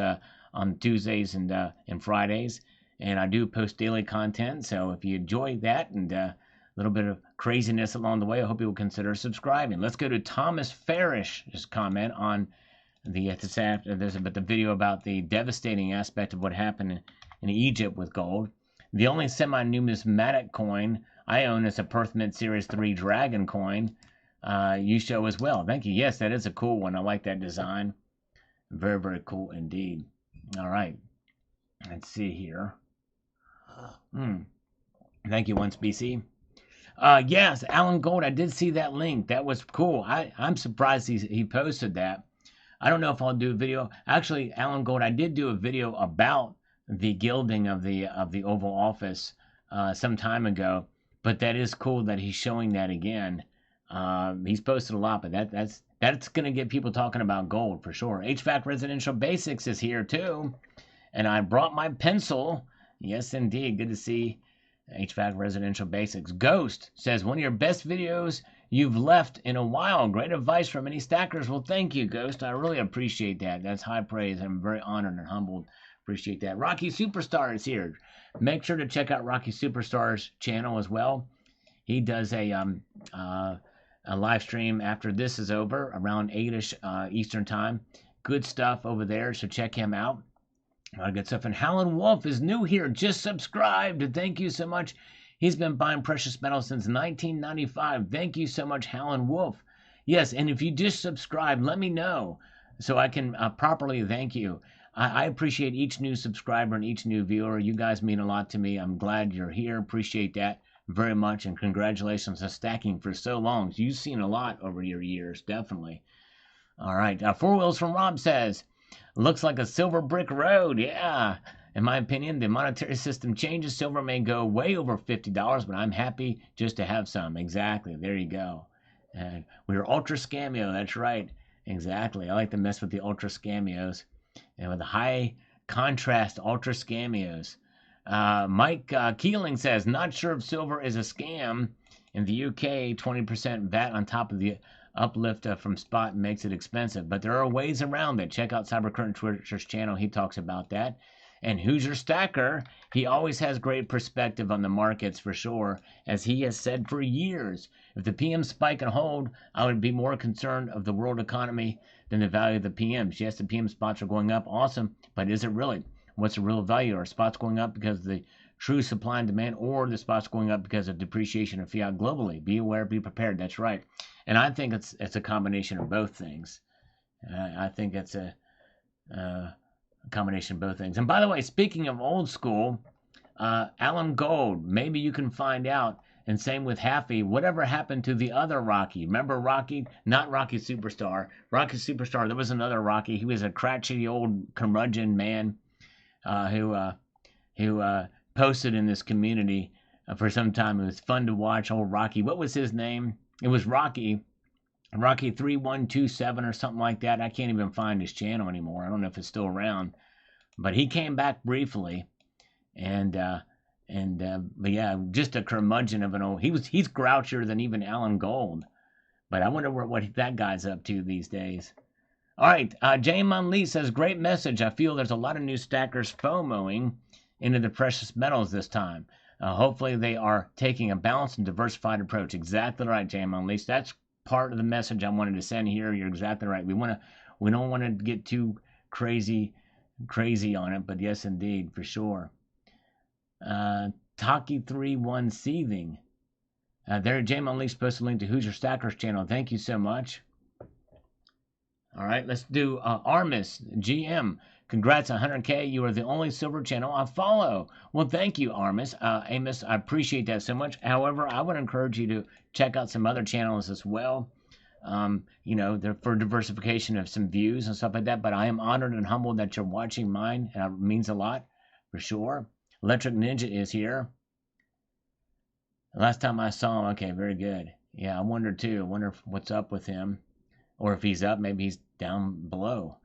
on Tuesdays and Fridays. And I do post daily content, so if you enjoy that and a little bit of craziness along the way, I hope you will consider subscribing. Let's go to Thomas Farish's comment on the video about the devastating aspect of what happened in Egypt with gold. The only semi-numismatic coin I own is a Perth Mint Series 3 Dragon coin. You show as well. Thank you. Yes, that is a cool one. I like that design. Very, very cool indeed. All right. Let's see here. Thank you, Once BC. Yes, Alan Gold, I did see that link. That was cool. I'm surprised he posted that. I don't know if I'll do a video. Actually, Alan Gold, I did do a video about the gilding of the Oval Office some time ago. But that is cool that he's showing that again. He's posted a lot, but that's going to get people talking about gold for sure. HVAC Residential Basics is here too. And I brought my pencil. Yes, indeed. Good to see HVAC Residential Basics. Ghost says, one of your best videos you've left in a while. Great advice from many stackers. Well, thank you, Ghost. I really appreciate that. That's high praise. I'm very honored and humbled. Appreciate that. Rocky Superstar is here. Make sure to check out Rocky Superstar's channel as well. He does a live stream after this is over, around 8-ish Eastern time. Good stuff over there, so check him out. A lot of good stuff. And Howlin' Wolf is new here, just subscribed. Thank you so much. He's been buying precious metals since 1995. Thank you so much, Howlin' Wolf. Yes, and if you just subscribe, let me know so I can properly thank you. I appreciate each new subscriber and each new viewer. You guys mean a lot to me. I'm glad you're here. Appreciate that very much. And congratulations on stacking for so long. You've seen a lot over your years, definitely. All right. Four Wheels from Rob says, looks like a silver brick road. Yeah. In my opinion, the monetary system changes. Silver may go way over $50, but I'm happy just to have some. Exactly. There you go. We're ultra scamio. That's right. Exactly. I like to mess with the ultra scamios. And with the high contrast ultra scamios. Mike Keeling says, not sure if silver is a scam. In the UK, 20% VAT on top of the uplift from spot makes it expensive. But there are ways around it. Check out Cybercurrent Twitter's channel. He talks about that. And Who's Your Stacker? He always has great perspective on the markets for sure. As he has said for years, if the PM spike and hold, I would be more concerned of the world economy than the value of the PMs. Yes, the PM spots are going up. Awesome. But is it really? What's the real value? Are spots going up because of the true supply and demand, or the spots going up because of depreciation of fiat globally? Be aware, be prepared. That's right. And I think it's a combination of both things. I think it's a combination of both things. And by the way, speaking of old school, Alan Gold, maybe you can find out. And same with Haffy. Whatever happened to the other Rocky? Remember Rocky? Not Rocky Superstar. Rocky Superstar, there was another Rocky. He was a crotchety old curmudgeon man who posted in this community for some time. It was fun to watch. Old Rocky. What was his name? It was Rocky 3127 or something like that. I can't even find his channel anymore. I don't know if it's still around. But he came back briefly. And And but yeah, just a curmudgeon of an old. He's grouchier than even Alan Gold. But I wonder what that guy's up to these days. All right, Jaymon Lee says, great message. I feel there's a lot of new stackers FOMOing into the precious metals this time. Hopefully they are taking a balanced and diversified approach. Exactly right, Jaymon Lee. That's part of the message I wanted to send here. You're exactly right. We don't want to get too crazy on it, but yes, indeed, for sure. Taki31 Seething. There, Jaymon Lee's posted a link to Hoosier Stackers channel. Thank you so much. All right, let's do Armis GM. Congrats, 100K. You are the only silver channel I follow. Well, thank you, Armis. Amos, I appreciate that so much. However, I would encourage you to check out some other channels as well. They're for diversification of some views and stuff like that. But I am honored and humbled that you're watching mine. And it means a lot, for sure. Electric Ninja is here. Last time I saw him, okay, very good. Yeah, I wonder too. I wonder what's up with him. Or if he's up, maybe he's down below.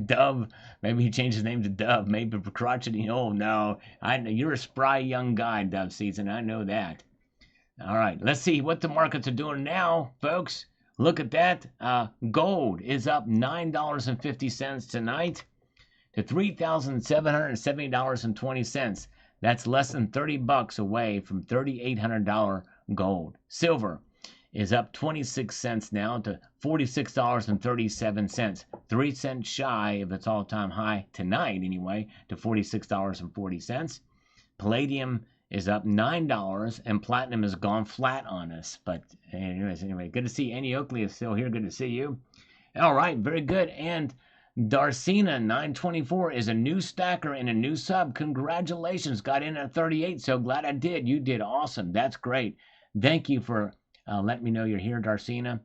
Dove, maybe he changed his name to Dove. Maybe for crotchety. Oh, no. You're a spry young guy, Dove Season. I know that. All right, let's see what the markets are doing now, folks. Look at that. Gold is up $9.50 tonight to $3,770.20. That's less than $30 away from $3,800 gold. Silver is up 26 cents now to $46.37. 3 cents shy of its all-time high tonight, anyway, to $46.40. Palladium is up $9, and platinum has gone flat on us. But anyway, good to see Annie Oakley is still here. Good to see you. All right, very good. And Darcina 924 is a new stacker and a new sub. Congratulations. Got in at 38. So glad I did. You did awesome. That's great. Thank you for letting me know you're here, Darcina.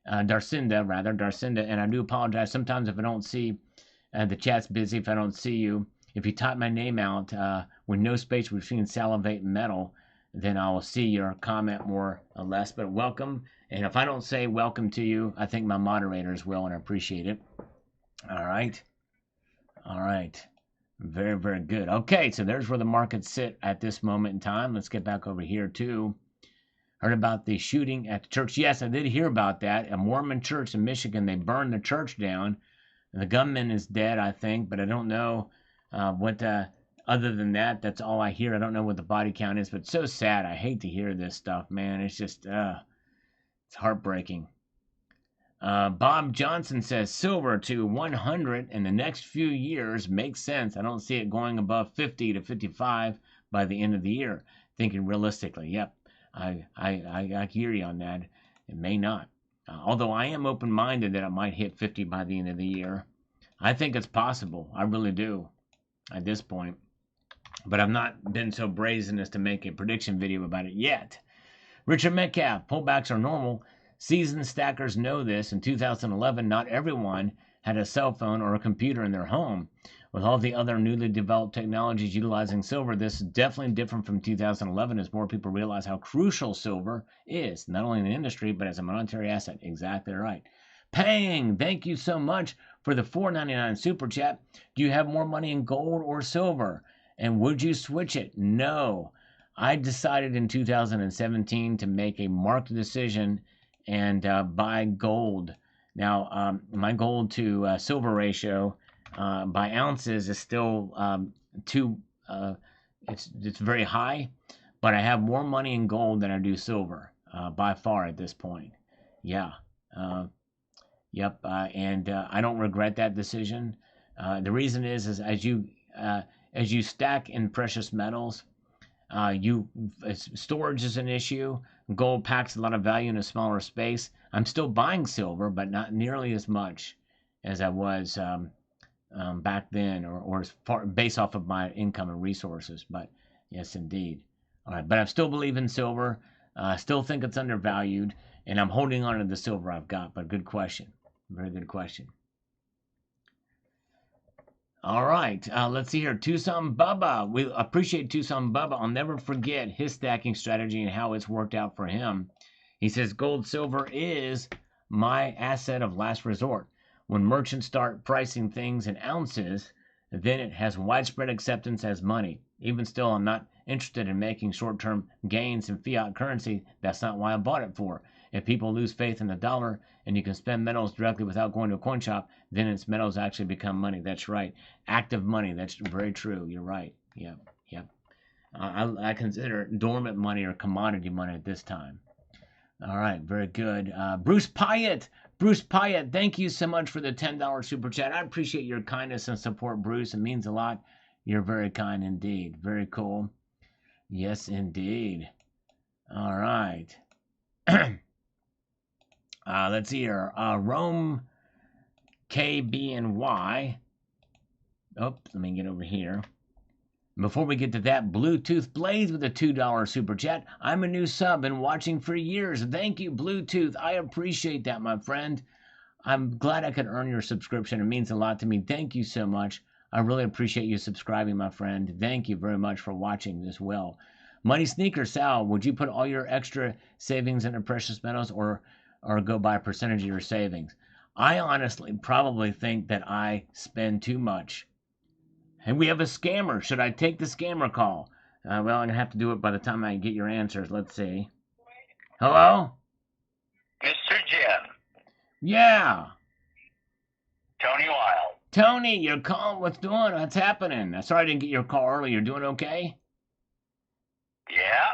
Darcinda. And I do apologize. Sometimes if I don't see the chat's busy, if I don't see you, if you type my name out with no space between salivate and metal, then I will see your comment more or less. But welcome. And if I don't say welcome to you, I think my moderators will, and I appreciate it. All right. Very, very good. Okay, so there's where the markets sit at this moment in time. Let's get back over here, too. Heard about the shooting at the church. Yes, I did hear about that. A Mormon church in Michigan, they burned the church down. The gunman is dead, I think, but I don't know what, other than that, that's all I hear. I don't know what the body count is, but it's so sad. I hate to hear this stuff, man. It's just, it's heartbreaking. Bob Johnson says silver to 100 in the next few years makes sense. I don't see it going above 50 to 55 by the end of the year. Thinking realistically, yep, I hear you on that. It may not. Although I am open-minded that it might hit 50 by the end of the year. I think it's possible. I really do at this point. But I've not been so brazen as to make a prediction video about it yet. Richard Metcalf, pullbacks are normal. Seasoned stackers know this. In 2011, not everyone had a cell phone or a computer in their home. With all the other newly developed technologies utilizing silver, this is definitely different from 2011 as more people realize how crucial silver is, not only in the industry, but as a monetary asset. Exactly right. Pang, thank you so much for the $4.99 super chat. Do you have more money in gold or silver? And would you switch it? No. I decided in 2017 to make a marked decision and buy gold. Now, my gold to silver ratio by ounces is still it's very high, but I have more money in gold than I do silver by far at this point. Yeah. Yep. And I don't regret that decision. The reason is as you stack in precious metals, storage is an issue. Gold packs a lot of value in a smaller space. I'm still buying silver, but not nearly as much as I was back then, or as far based off of my income and resources. But yes, indeed. All right, but I still believe in silver. I still think it's undervalued, and I'm holding on to the silver I've got. But good question, very good question. All right, let's see here. Tucson Bubba. We appreciate Tucson Bubba. I'll never forget his stacking strategy and how it's worked out for him. He says, gold, silver is my asset of last resort. When merchants start pricing things in ounces, then it has widespread acceptance as money. Even still, I'm not interested in making short-term gains in fiat currency. That's not why I bought it for. If people lose faith in the dollar and you can spend metals directly without going to a coin shop, then its metals actually become money. That's right. Active money. That's very true. You're right. Yep. Yep. I consider it dormant money or commodity money at this time. All right. Very good. Bruce Pyatt. Bruce Pyatt, thank you so much for the $10 super chat. I appreciate your kindness and support, Bruce. It means a lot. You're very kind indeed. Very cool. Yes, indeed. All right. Let's see here. Rome KBNY. Oh, let me get over here. Before we get to that, Bluetooth Blaze with a $2 super chat. I'm a new sub and watching for years. Thank you, Bluetooth. I appreciate that, my friend. I'm glad I could earn your subscription. It means a lot to me. Thank you so much. I really appreciate you subscribing, my friend. Thank you very much for watching as well. Money Sneaker Sal, would you put all your extra savings into precious metals or go by a percentage of your savings? I honestly probably think that I spend too much. And we have a scammer. Should I take the scammer call? Well, I'm going to have to do it by the time I get your answers. Let's see. Hello? Mr. Jim. Yeah. Tony Wild. Tony, you're calling. What's doing? What's happening? Sorry I didn't get your call earlier. You're doing okay? Yeah.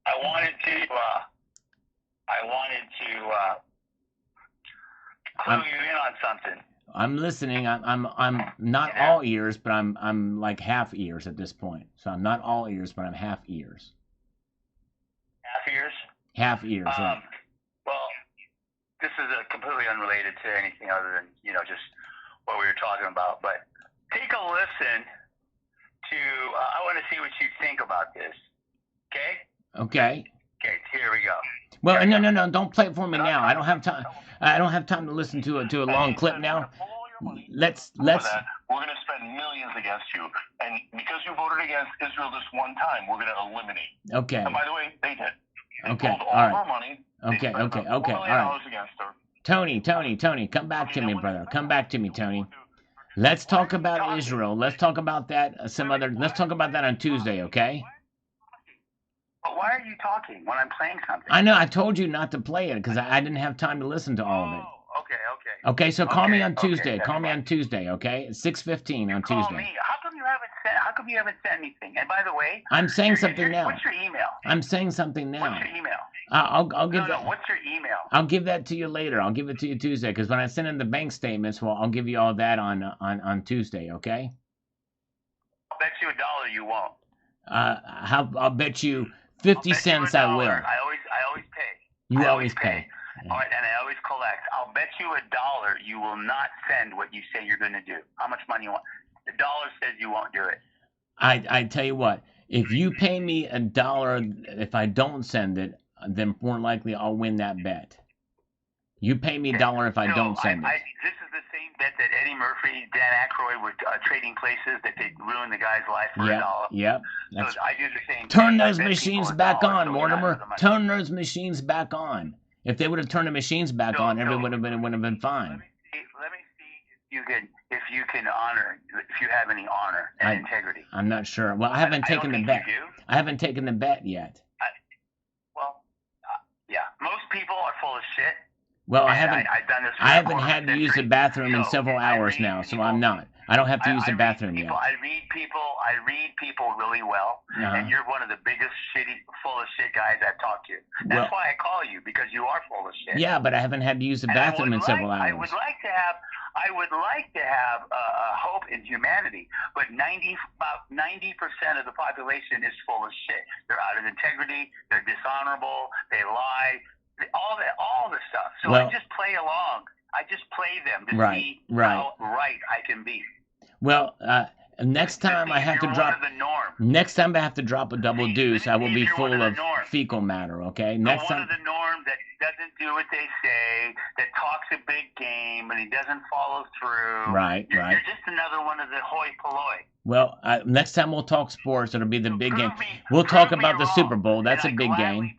I wanted to clue you in on something. I'm listening. I'm not all ears, but I'm like half ears at this point. So I'm not all ears, but I'm half ears. Half ears? Half ears, right. Well, this is completely unrelated to anything other than, just what we were talking about. But take a listen to, I want to see what you think about this. Okay? Okay. Okay, here we go. Well, no, don't play it for me now. I don't have time. I don't have time to listen to a long clip now. Let's. We're going to spend millions against you, and because you voted against Israel this one time, we're going to eliminate. Okay. And by the way, they did. They okay. pulled all of our money. Okay. All right. Tony, come back to me, brother. Come back to me, Tony. Let's talk about Israel. Let's talk about that. Let's talk about that on Tuesday, okay? But why are you talking when I'm playing something? I know. I told you not to play it because I didn't have time to listen to all of it. Okay. Okay, so call me on Tuesday. Call me on Tuesday, okay? It's 6:15 on Tuesday. Call me. How come you haven't sent anything? And by the way, I'm saying something now. What's your email? I'm saying something now. What's your email? I'll give that. What's your email? I'll give that to you later. I'll give it to you Tuesday because when I send in the bank statements, well, I'll give you all that on Tuesday, okay? I'll bet you $1 you won't. I'll bet you 50 cents I will. I always pay. You always pay. All right, and I always collect. I'll bet you $1 you will not send what you say you're going to do. How much money you want? The dollar says you won't do it. I tell you what, if you pay me $1, if I don't send it, then more likely I'll win that bet. You pay me $1 if I don't send it. This is the same bet that Eddie Murphy, Dan Aykroyd were trading places that they ruined the guy's life for $1. Yep. So I do the same thing. Turn those machines back on, Mortimer. Turn those machines back on. If they would have turned the machines back on, everyone would have been fine. Let me see if you can honor, if you have any honor and integrity. I'm not sure. Well, I haven't taken the bet. I haven't taken the bet yet. Yeah. Most people are full of shit. Well, I haven't had to use the bathroom in several hours now, so I'm not. I don't have to use the bathroom yet. I read people really well, and you're one of the biggest full of shit guys I've talked to. That's why I call you, because you are full of shit. Yeah, but I haven't had to use the bathroom in several hours. I would like to have hope in humanity, but about 90% of the population is full of shit. They're out of integrity. They're dishonorable. They lie. All the stuff. So I just play along. I just play them to see how right I can be. Well, next time I have to drop. Next time I have to drop a double deuce, I will be full of fecal matter. Okay. Next time. One of the norm that doesn't do what they say, that talks a big game, and he doesn't follow through. Right. You're just another one of the hoi polloi. Well, next time we'll talk sports. It'll be the big game. We'll talk about the Super Bowl. That's a big game.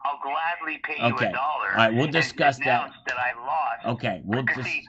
I'll gladly pay you $1. All right, we'll discuss that. That I lost. Okay, we'll just. See,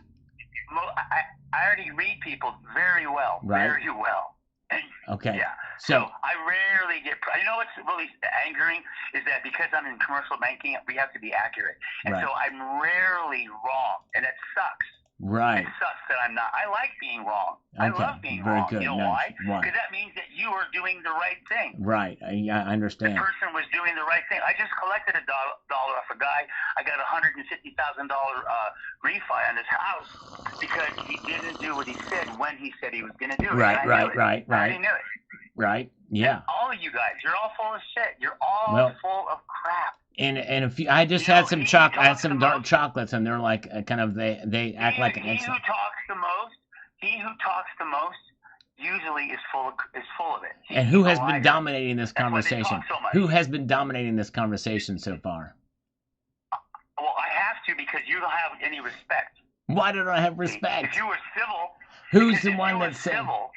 I already read people very well. Right. Very well. And, okay. Yeah. So I rarely get. You know what's really angering is that because I'm in commercial banking, we have to be accurate, and right. so I'm rarely wrong, and it sucks. Right. It sucks that I'm not. I like being wrong. Okay. I love being Very wrong. good. You know Nice. why? Because that means that you are doing the right thing. Right. I understand. The person was doing the right thing. I just collected $1 off a guy. I got $150,000 refi on his house because he didn't do what he said when he said he was going to do it. Right. Right. I already knew it. Right. Yeah. And all of you guys, you're all full of shit. You're all full of crap. And a few, I just had some chocolate. I had some dark chocolates, and they're like kind of they act like an excellent. He who talks the most usually is full of it. And who has been dominating this conversation? Who has been dominating this conversation so far? Well, I have to because you don't have any respect. Why don't I have respect? If you were civil, who's the one that's civil?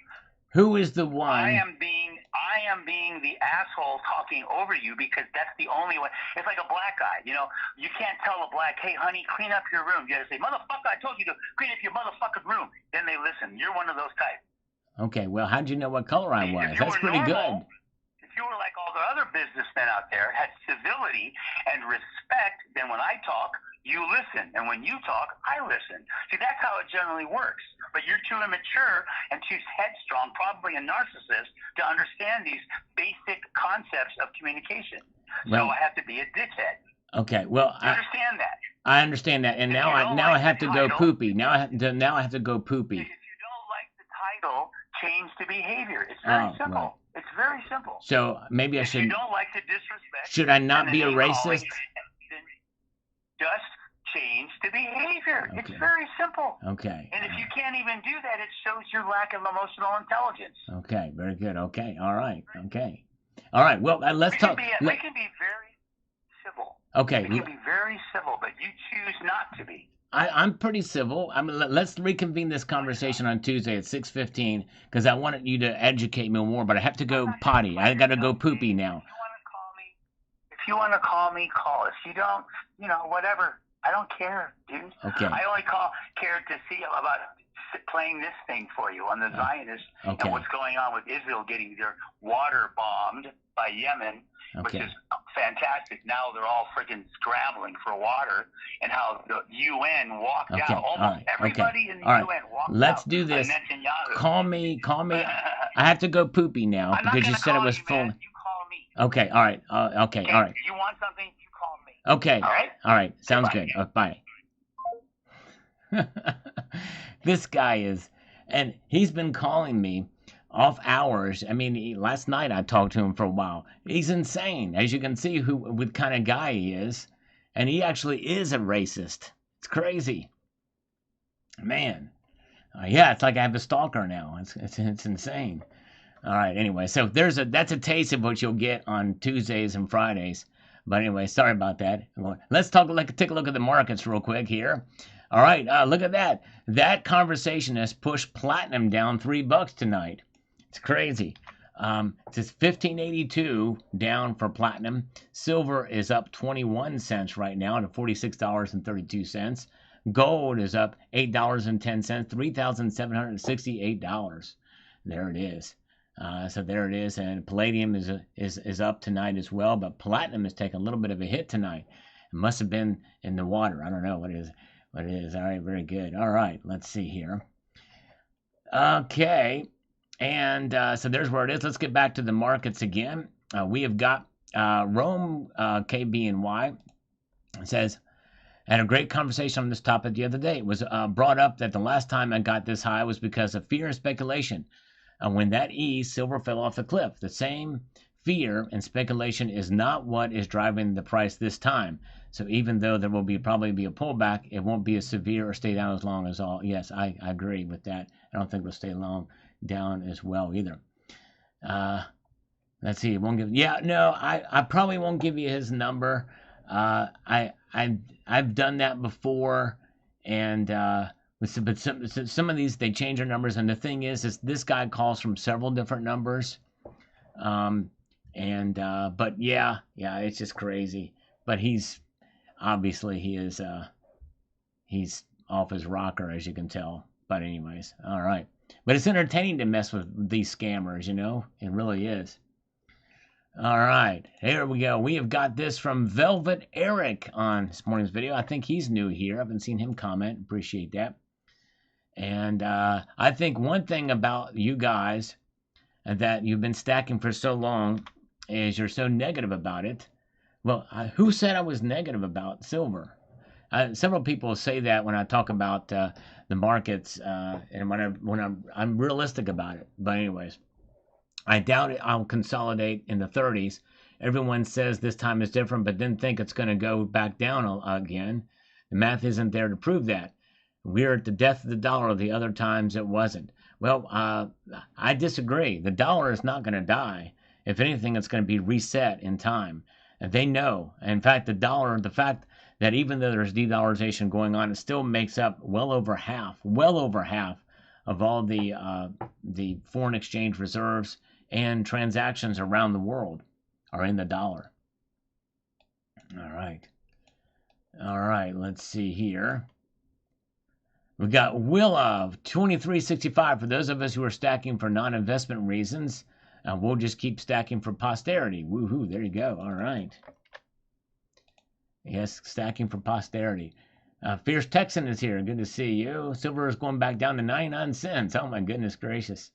Who is the one? I am being the asshole talking over you because that's the only way. It's like a black guy, you know. You can't tell a black, hey, honey, clean up your room. You got to say, motherfucker, I told you to clean up your motherfucking room. Then they listen. You're one of those types. Okay, well, how'd you know what color I was? That's pretty good. If you were like all the other businessmen out there, had civility and respect, then when I talk, you listen. And when you talk, I listen. See, that's how it generally works. But you're too immature and too headstrong, probably a narcissist, to understand these basic concepts of communication. So I have to be a dickhead. Okay, well, I understand that. I understand that, and now I have to go poopy. Now I have to go poopy. If you don't like the title, change the behavior. It's very simple. Right. It's very simple. So maybe I should. If you don't like the disrespect, should I not be a racist? Just change the behavior. Okay. It's very simple. Okay. And if you can't even do that, it shows your lack of emotional intelligence. Okay. Very good. Okay. All right. Okay. All right. Well, let's talk. We can be very civil. Okay. We can be very civil, but you choose not to be. I'm pretty civil. Let's reconvene this conversation on Tuesday at 6:15 because I wanted you to educate me more, but I have to go potty. I got to go poopy now. If you want to call me, call. If you don't, whatever. I don't care, dude. Okay. I only care to see about playing this thing for you on the Zionists and what's going on with Israel getting their water bombed by Yemen, which is fantastic. Now they're all freaking scrambling for water, and how the UN walked out. Almost everybody in the UN walked out. Let's do this. Call me. I have to go poopy now because you said it was full. You call me. Okay. All right. Okay. All right. If you want something, you call me. Okay. All right. Sounds good. Bye. This guy is, and he's been calling me off hours. I mean, last night I talked to him for a while. He's insane, as you can see what kind of guy he is, and he actually is a racist. It's crazy, man. Yeah, it's like I have a stalker now. It's insane. All right. Anyway, so that's a taste of what you'll get on Tuesdays and Fridays. But anyway, sorry about that. Let's take a look at the markets real quick here. All right, look at that. That conversation has pushed platinum down $3 tonight. It's crazy. It's 1582 down for platinum. Silver is up 21 cents right now to $46.32. Gold is up $8.10, $3,768. There it is. So there it is, and palladium is up tonight as well, but platinum is taking a little bit of a hit tonight. It must have been in the water. I don't know what it is. All right, very good. All right, let's see here. Okay, and so there's where it is. Let's get back to the markets again. We have got Rome KBNY. It says, I had a great conversation on this topic the other day. It was brought up that the last time I got this high was because of fear and speculation. When that eased, silver fell off the cliff. The same fear and speculation is not what is driving the price this time. So even though there will probably be a pullback, it won't be as severe or stay down as long as all. Yes, I agree with that. I don't think it'll stay long down as well either. Let's see. It won't give. Yeah, no, I probably won't give you his number. I've done that before, and but some of these they change their numbers. And the thing is this guy calls from several different numbers. But yeah, it's just crazy. But he's off his rocker, as you can tell. But anyways, all right. But it's entertaining to mess with these scammers, you know? It really is. All right, here we go. We have got this from Velvet Eric on this morning's video. I think he's new here. I haven't seen him comment. Appreciate that. And I think one thing about you guys that you've been stacking for so long is you're so negative about it. Well, who said I was negative about silver? Several people say that when I talk about the markets and when I'm realistic about it. But anyways, I doubt it. I'll consolidate in the 30s. Everyone says this time is different, but then think it's going to go back down again. The math isn't there to prove that. We're at the death of the dollar. The other times it wasn't. Well, I disagree. The dollar is not going to die. If anything, it's going to be reset in time. And they know. In fact, the dollar, the fact that even though there's de-dollarization going on, it still makes up well over half of all the foreign exchange reserves and transactions around the world are in the dollar. All right, let's see here. We got Willa 2365 for those of us who are stacking for non-investment reasons. We'll just keep stacking for posterity. Woohoo, there you go. All right. Yes, stacking for posterity. Fierce Texan is here. Good to see you. Silver is going back down to 99 cents. Oh, my goodness gracious.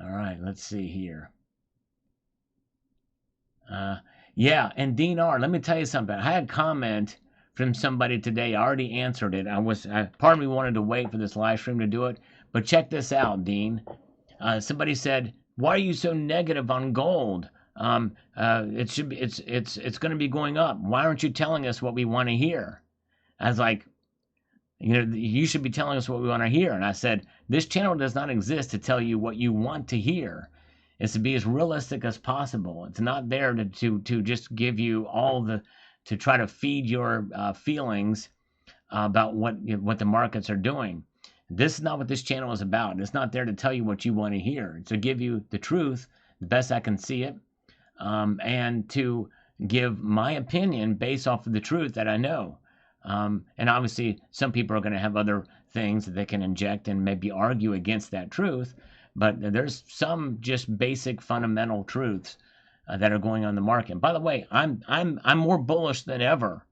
All right, let's see here. Yeah, and Dean R., let me tell you something. I had a comment from somebody today. I already answered it. Part of me wanted to wait for this live stream to do it, but check this out, Dean. Somebody said, "Why are you so negative on gold? It's going to be going up. Why aren't you telling us what we want to hear?" I was like, you should be telling us what we want to hear. And I said, this channel does not exist to tell you what you want to hear. It's to be as realistic as possible. It's not there to just give you to try to feed your feelings about what the markets are doing. This is not what this channel is about. It's not there to tell you what you want to hear. It's to give you the truth, the best I can see it, and to give my opinion based off of the truth that I know. And obviously, some people are going to have other things that they can inject and maybe argue against that truth. But there's some just basic fundamental truths that are going on in the market. And by the way, I'm more bullish than ever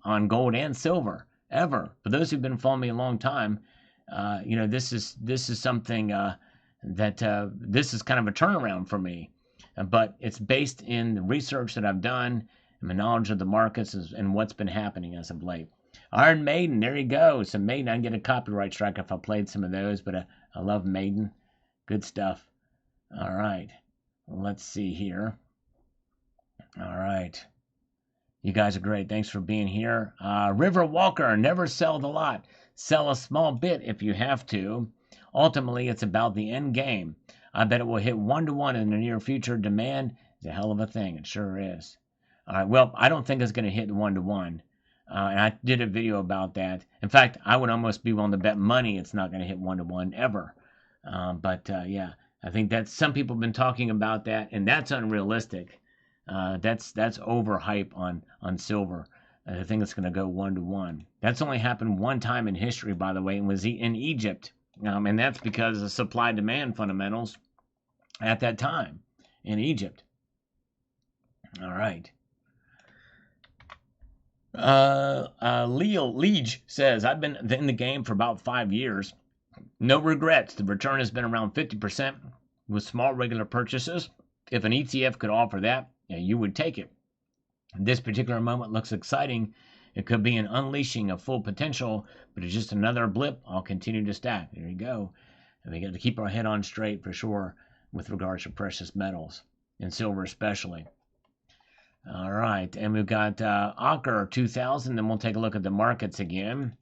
on gold and silver ever. For those who've been following me a long time, this is something that this is kind of a turnaround for me. But it's based in the research that I've done and my knowledge of the markets and what's been happening as of late. Iron Maiden, there you go. So Maiden, I can get a copyright strike if I played some of those, but I love Maiden. Good stuff. All right. Let's see here. All right. You guys are great. Thanks for being here. River Walker, never sell the lot. Sell a small bit if you have to. Ultimately, it's about the end game. I bet it will hit 1-to-1 in the near future. Demand is a hell of a thing. It sure is. All right. Well, I don't think it's going to hit 1-to-1. And I did a video about that. In fact, I would almost be willing to bet money it's not going to hit 1-to-1 ever. Yeah, I think that some people have been talking about that, and that's unrealistic. That's overhype on silver. I think it's going to go 1-to-1. That's only happened one time in history, by the way, and was in Egypt. And that's because of supply-demand fundamentals at that time in Egypt. All right. Leo Liege says, I've been in the game for about 5 years. No regrets. The return has been around 50% with small regular purchases. If an ETF could offer that, you would take it. This particular moment looks exciting. It could be an unleashing of full potential, but it's just another blip. I'll continue to stack. There you go. And we got to keep our head on straight for sure with regards to precious metals, and silver especially. All right, and we've got Ocker 2000. Then we'll take a look at the markets again.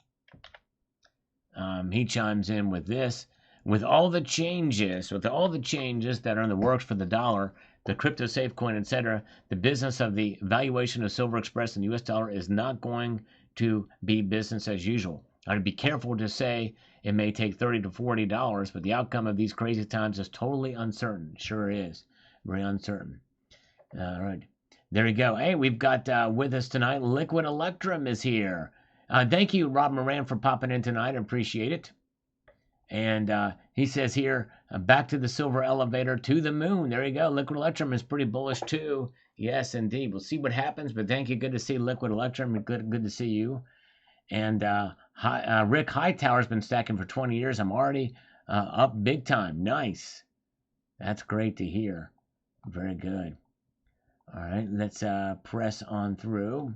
He chimes in with this. With all the changes that are in the works for the dollar, the crypto safe coin, etc., the business of the valuation of silver expressed in the U.S. dollar is not going to be business as usual. I'd be careful to say it may take $30 to $40, but the outcome of these crazy times is totally uncertain. Sure is. Very uncertain. All right. There you go. Hey, we've got with us tonight, Liquid Electrum is here. Thank you, Rob Moran, for popping in tonight. I appreciate it. And he says here, back to the silver elevator to the moon. There you go. Liquid Electrum is pretty bullish too. Yes, indeed. We'll see what happens, but thank you. Good to see Liquid Electrum. Good to see you. And Rick Hightower's been stacking for 20 years. I'm already up big time. Nice. That's great to hear. Very good. All right, let's press on through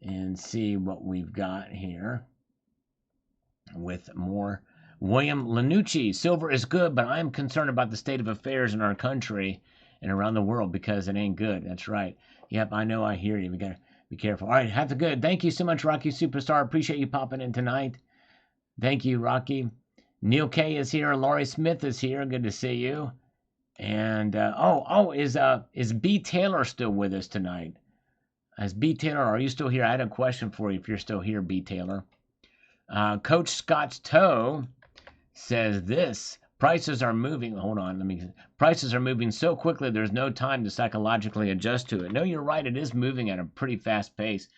and see what we've got here with more. William Lanucci, silver is good, but I am concerned about the state of affairs in our country and around the world because it ain't good. That's right. Yep, I know. I hear you. We got to be careful. All right, have a good. Thank you so much, Rocky Superstar. Appreciate you popping in tonight. Thank you, Rocky. Neil K is here. Laurie Smith is here. Good to see you. And is B Taylor still with us tonight? As B Taylor, are you still here? I had a question for you if you're still here, B Taylor. Coach Scott's Toe says this: prices are moving. Hold on, prices are moving so quickly. There's no time to psychologically adjust to it. No, you're right. It is moving at a pretty fast pace.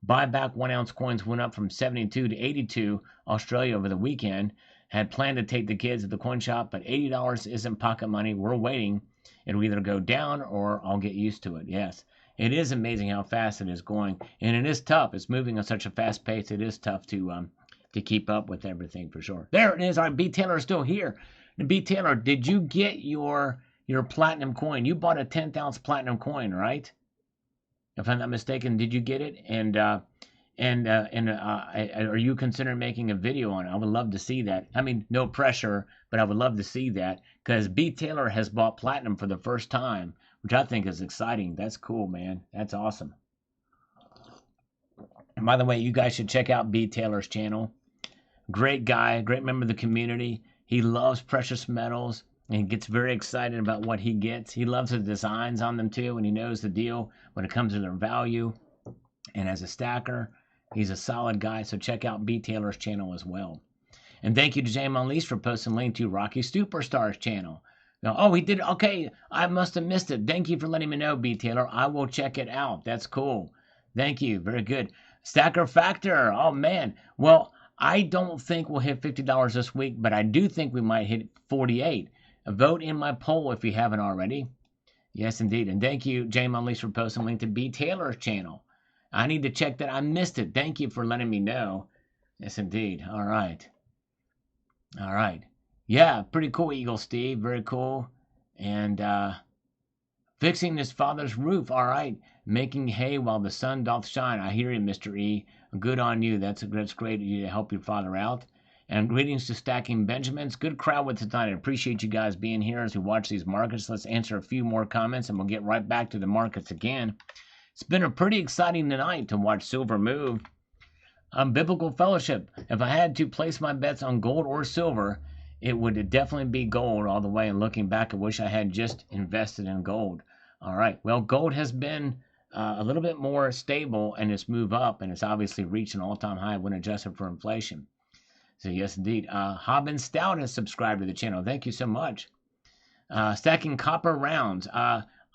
Buyback 1 ounce coins went up from 72 to 82 Australia over the weekend. Had planned to take the kids at the coin shop, but $80 isn't pocket money. We're waiting. It'll either go down or I'll get used to it. Yes, it is amazing how fast it is going, and it is tough. It's moving at such a fast pace. It is tough to keep up with everything for sure. There it is. Our B Taylor is still here. B Taylor, did you get your platinum coin? You bought a 10th ounce platinum coin, right? If I'm not mistaken, did you get it? And are you considering making a video on it? I would love to see that. I mean, no pressure, but I would love to see that because B Taylor has bought platinum for the first time, which I think is exciting. That's cool, man. That's awesome. And by the way, you guys should check out B Taylor's channel. Great guy, great member of the community. He loves precious metals and he gets very excited about what he gets. He loves the designs on them too, and he knows the deal when it comes to their value. And as a stacker, he's a solid guy, so check out B Taylor's channel as well. And thank you to James Unleashed for posting a link to Rocky Superstar's channel. Now, oh, he did. Okay, I must have missed it. Thank you for letting me know, B Taylor. I will check it out. That's cool. Thank you. Very good. Stacker Factor. Oh, man. Well, I don't think we'll hit $50 this week, but I do think we might hit 48. Vote in my poll if you haven't already. Yes, indeed. And thank you, James Unleashed, for posting a link to B Taylor's channel. I need to check that. I missed it. Thank you for letting me know. Yes, indeed. All right. All right. Yeah, pretty cool, Eagle Steve. Very cool. And fixing his father's roof. All right. Making hay while the sun doth shine. I hear you, Mr. E. Good on you. That's great of you to help your father out. And greetings to Stacking Benjamins. Good crowd with tonight. I appreciate you guys being here as we watch these markets. Let's answer a few more comments and we'll get right back to the markets again. It's been a pretty exciting night to watch silver move. Biblical Fellowship. If I had to place my bets on gold or silver, it would definitely be gold all the way. And looking back, I wish I had just invested in gold. All right. Well, gold has been a little bit more stable and it's moved up, and it's obviously reached an all-time high when adjusted for inflation. So yes, indeed. Hobbin Stout has subscribed to the channel. Thank you so much. Stacking copper rounds.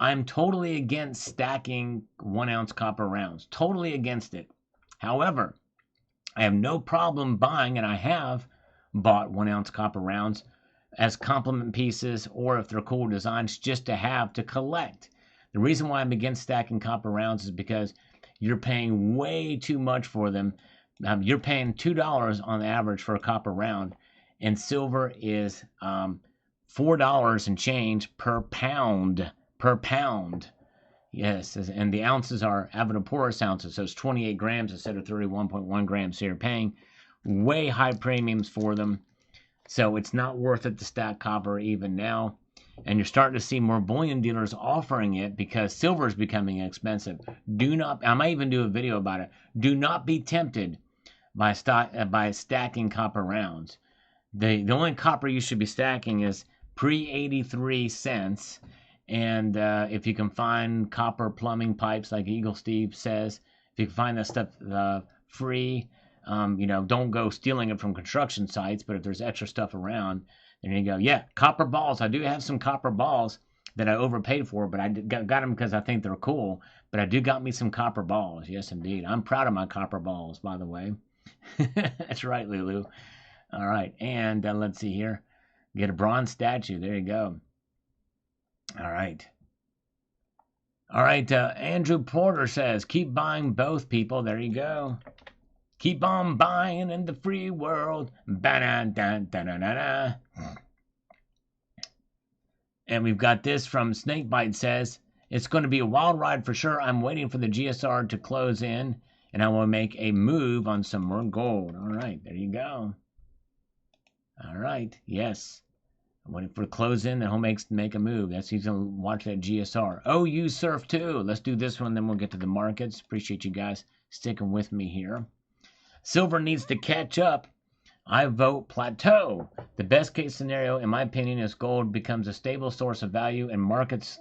I'm totally against stacking 1 ounce copper rounds. Totally against it. However, I have no problem buying, and I have bought 1 ounce copper rounds as complement pieces, or if they're cool designs, just to have to collect. The reason why I'm against stacking copper rounds is because you're paying way too much for them. You're paying $2 on average for a copper round, and silver is $4 and change per pound. Per pound. Yes, and the ounces are avodoporous ounces, so it's 28 grams instead of 31.1 grams. So you're paying way high premiums for them. So it's not worth it to stack copper even now. And you're starting to see more bullion dealers offering it because silver is becoming expensive. I might even do a video about it. Do not be tempted by stacking copper rounds. The only copper you should be stacking is pre-83 cents. And if you can find copper plumbing pipes, like Eagle Steve says, if you can find that stuff free, don't go stealing it from construction sites. But if there's extra stuff around, then you go, yeah, copper balls. I do have some copper balls that I overpaid for, but I got them because I think they're cool. But I do got me some copper balls. Yes, indeed. I'm proud of my copper balls, by the way. That's right, Lulu. All right, and let's see here. Get a bronze statue. There you go. All right. All right, Andrew Porter says, keep buying both, people. There you go. Keep on buying in the free world. Ba-da-da-da-da-da. And we've got this from Snakebite says, it's going to be a wild ride for sure. I'm waiting for the GSR to close in, and I will make a move on some more gold. All right, there you go. All right, yes. Waiting for close in, then he'll make a move. That's he's gonna watch that GSR. Oh, you surf too. Let's do this one, then we'll get to the markets. Appreciate you guys sticking with me here. Silver needs to catch up. I vote plateau. The best case scenario, in my opinion, is gold becomes a stable source of value and markets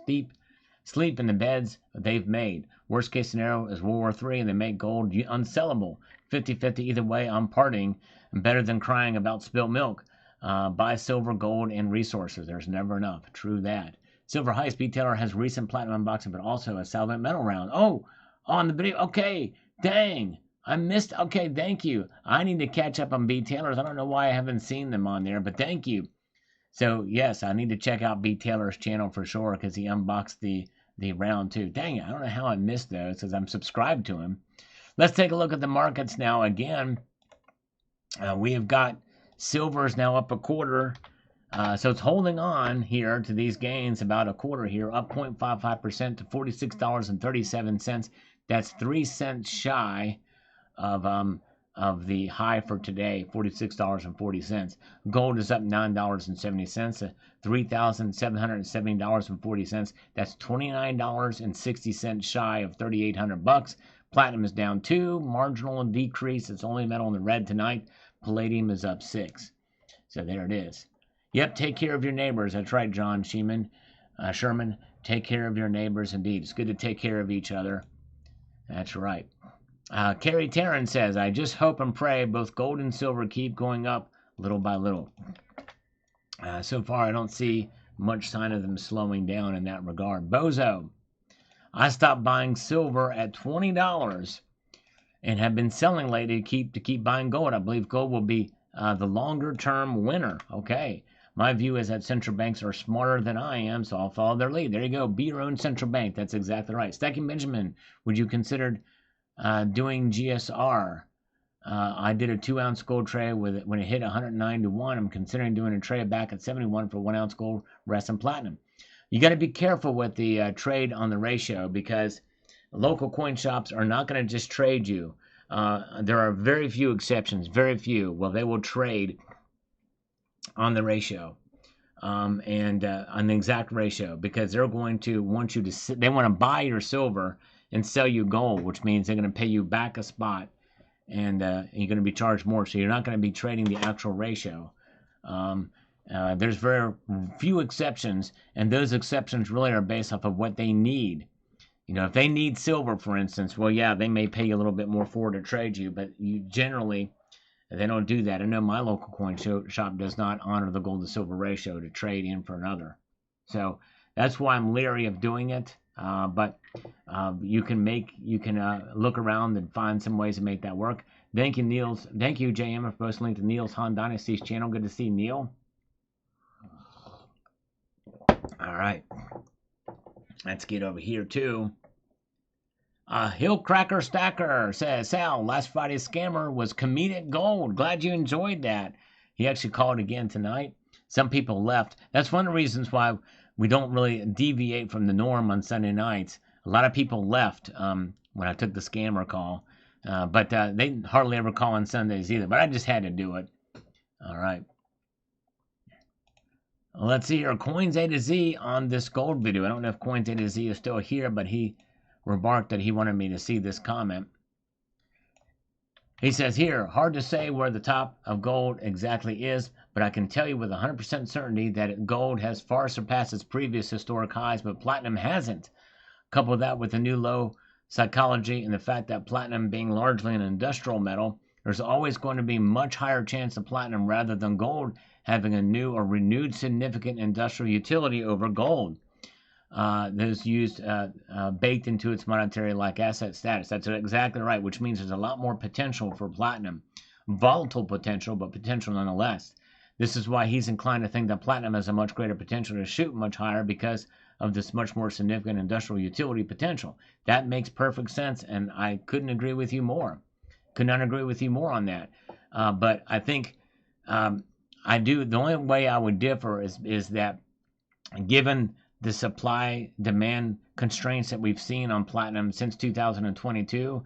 sleep in the beds they've made. Worst case scenario is World War III and they make gold unsellable. 50-50 either way, I'm partying. Better than crying about spilled milk. Buy silver, gold, and resources. There's never enough. True that. Silver Heist Retailer has recent platinum unboxing, but also a Salvant Metal round. Oh, on the video. Okay, dang. I missed. Okay, thank you. I need to catch up on B Taylor's. I don't know why I haven't seen them on there, but thank you. So, yes, I need to check out B Taylor's channel for sure because he unboxed the round too. Dang it. I don't know how I missed those because I'm subscribed to him. Let's take a look at the markets now again. We have got silver is now up a quarter. So it's holding on here to these gains about a quarter here, up 0.55% to $46.37. That's 3 cents shy of the high for today, $46.40. Gold is up $9.70 to $3,770.40. That's $29.60 shy of $3,800. Platinum is down 2, marginal decrease. It's only metal in the red tonight. Palladium is up 6. So there it is. Yep, take care of your neighbors. That's right, John Sherman. Take care of your neighbors indeed. It's good to take care of each other. That's right. Carrie Taryn says, I just hope and pray both gold and silver keep going up little by little. So far, I don't see much sign of them slowing down in that regard. Bozo, I stopped buying silver at $20 and have been selling lately to keep buying gold. I believe gold will be the longer-term winner. Okay. My view is that central banks are smarter than I am, so I'll follow their lead. There you go. Be your own central bank. That's exactly right. Stacking Benjamin, would you consider doing GSR? I did a 2-ounce gold trade when it hit 109 to 1. I'm considering doing a trade back at 71 for 1 ounce gold, rest and platinum. You got to be careful with the trade on the ratio because local coin shops are not going to just trade you. There are very few exceptions, very few. Well, they will trade on the ratio and on the exact ratio because they're going to want you to they want to buy your silver and sell you gold, which means they're going to pay you back a spot and you're going to be charged more. So you're not going to be trading the actual ratio. There's very few exceptions, and those exceptions really are based off of what they need. You know, if they need silver, for instance, well, yeah, they may pay you a little bit more for it to trade you, but you generally, they don't do that. I know my local coin shop does not honor the gold to silver ratio to trade in for another. So that's why I'm leery of doing it. But you can look around and find some ways to make that work. Thank you, Niels. Thank you, JM, for posting link to Niels Han Dynasty's channel. Good to see Neil. All right. Let's get over here, too. Hillcracker Stacker says, Sal, last Friday's scammer was comedic gold. Glad you enjoyed that. He actually called again tonight. Some people left. That's one of the reasons why we don't really deviate from the norm on Sunday nights. A lot of people left when I took the scammer call. But they hardly ever call on Sundays either. But I just had to do it. All right. Let's see here. Coins A to Z on this gold video. I don't know if Coins A to Z is still here, but he remarked that he wanted me to see this comment. He says here, hard to say where the top of gold exactly is, but I can tell you with 100% certainty that gold has far surpassed its previous historic highs, but platinum hasn't. Couple that with the new low psychology and the fact that platinum being largely an industrial metal, there's always going to be much higher chance of platinum rather than gold having a new or renewed significant industrial utility over gold. That is used, baked into its monetary like asset status. That's exactly right, which means there's a lot more potential for platinum. volatile potential, but potential nonetheless. This is why he's inclined to think that platinum has a much greater potential to shoot much higher because of this much more significant industrial utility potential. That makes perfect sense, and I couldn't agree with you more. Could not agree with you more on that. But I think I do. The only way I would differ is that given the supply demand constraints that we've seen on platinum since 2022,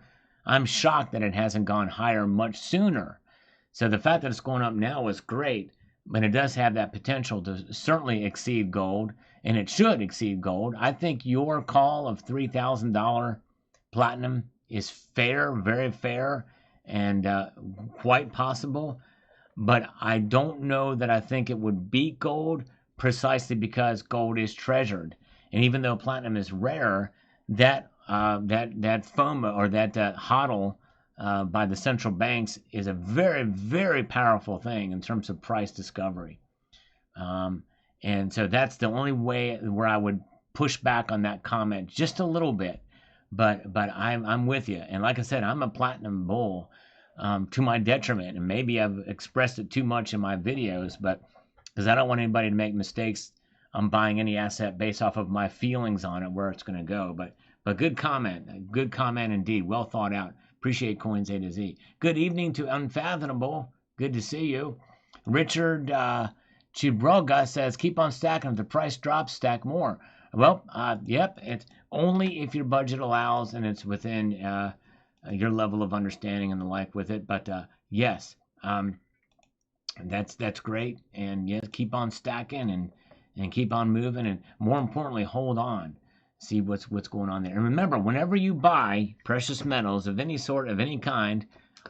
I'm shocked that it hasn't gone higher much sooner. So the fact that it's going up now is great, but it does have that potential to certainly exceed gold, and it should exceed gold. I think your call of $3,000 platinum is fair, very fair, and quite possible. But I don't know that I think it would beat gold precisely because gold is treasured, and even though platinum is rare, that FOMO or that HODL by the central banks is a very, very powerful thing in terms of price discovery. And so that's the only way where I would push back on that comment just a little bit. But I'm with you. And like I said, I'm a platinum bull to my detriment. And maybe I've expressed it too much in my videos, but because I don't want anybody to make mistakes on buying any asset based off of my feelings on it, where it's going to go. But good comment indeed. Well thought out. Appreciate Coins A to Z. Good evening to Unfathomable. Good to see you. Richard Chibroga says, keep on stacking. If the price drops, stack more. Well, yep, it's only if your budget allows and it's within your level of understanding and the like with it. But yes, that's great. And yes, keep on stacking and keep on moving. And more importantly, hold on. See what's going on there. And remember, whenever you buy precious metals of any sort, of any kind,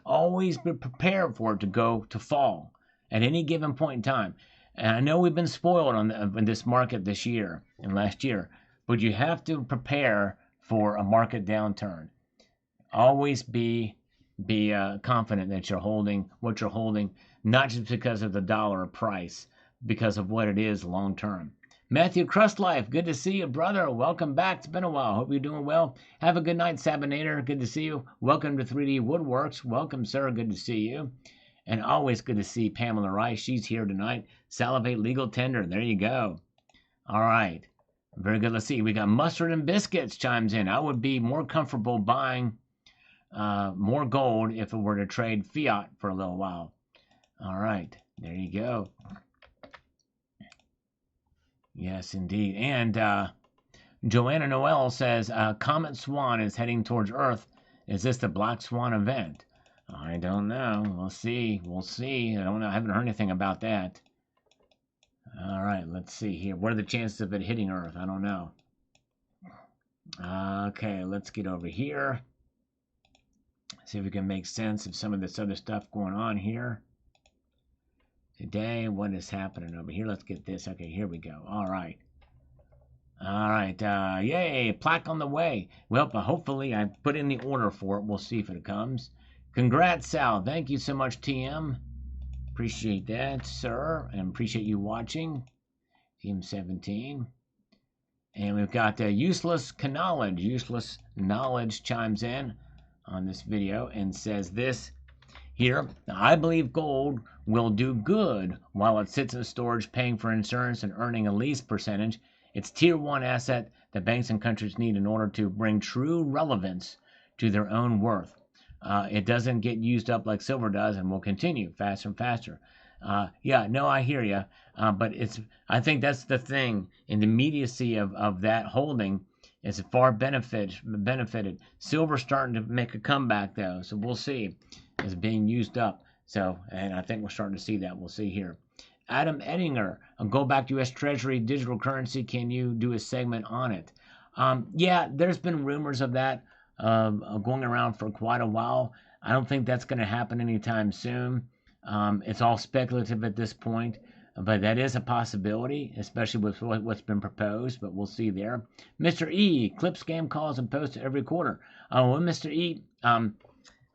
always be prepared for it to fall at any given point in time. And I know we've been spoiled in this market this year and last year, but you have to prepare for a market downturn. Always be confident that you're holding what you're holding, not just because of the dollar price, because of what it is long term. Matthew Crustlife, good to see you, brother. Welcome back. It's been a while. Hope you're doing well. Have a good night, Sabinator. Good to see you. Welcome to 3D Woodworks. Welcome, sir. Good to see you. And always good to see Pamela Rice. She's here tonight. Salivate Legal Tender. There you go. All right. Very good. Let's see. We got Mustard and Biscuits chimes in. I would be more comfortable buying more gold if it were to trade fiat for a little while. All right. There you go. Yes, indeed. And Joanna Noel says, Comet Swan is heading towards Earth. Is this the Black Swan event? I don't know. We'll see. We'll see. I don't know. I haven't heard anything about that. All right, let's see here. What are the chances of it hitting Earth? I don't know. Okay, let's get over here. See if we can make sense of some of this other stuff going on here. Today, what is happening over here? Let's get this. Okay, here we go. All right. All right. Yay, plaque on the way. Well, hopefully I put in the order for it. We'll see if it comes. Congrats, Sal. Thank you so much, TM. Appreciate that, sir, and appreciate you watching. Team 17. And we've got Useless Knowledge. Useless Knowledge chimes in on this video and says this here. I believe gold will do good while it sits in storage paying for insurance and earning a lease percentage. It's tier 1 asset that banks and countries need in order to bring true relevance to their own worth. It doesn't get used up like silver does and will continue faster and faster. Yeah, no, I hear you. But I think that's the thing. In the immediacy of that holding, it's far benefited. Silver's starting to make a comeback, though. So we'll see. It's being used up. So, and I think we're starting to see that. We'll see here. Adam Ettinger, go back to U.S. Treasury digital currency. Can you do a segment on it? Yeah, there's been rumors of that going around for quite a while. I don't think that's going to happen anytime soon. It's all speculative at this point, but that is a possibility, especially with what's been proposed, but we'll see there. Mr. E, clip scam calls and post every quarter. Well, Mr. E,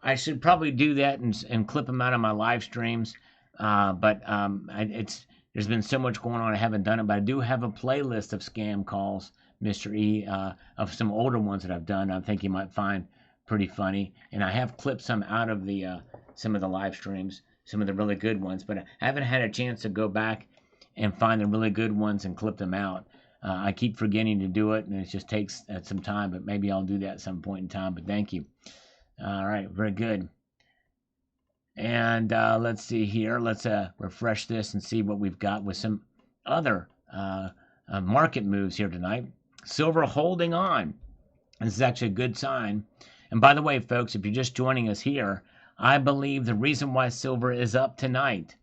I should probably do that and clip them out of my live streams, but there's been so much going on, I haven't done it, but I do have a playlist of scam calls, Mr. E, of some older ones that I've done. I think you might find pretty funny, and I have clipped some out of the some of the live streams, some of the really good ones, but I haven't had a chance to go back and find the really good ones and clip them out. I keep forgetting to do it, and it just takes some time, but maybe I'll do that at some point in time. But thank you. All right, very good. And let's see here. Let's refresh this and see what we've got with some other market moves here tonight. Silver holding on. This is actually a good sign. And by the way, folks, if you're just joining us here, I believe the reason why silver is up tonight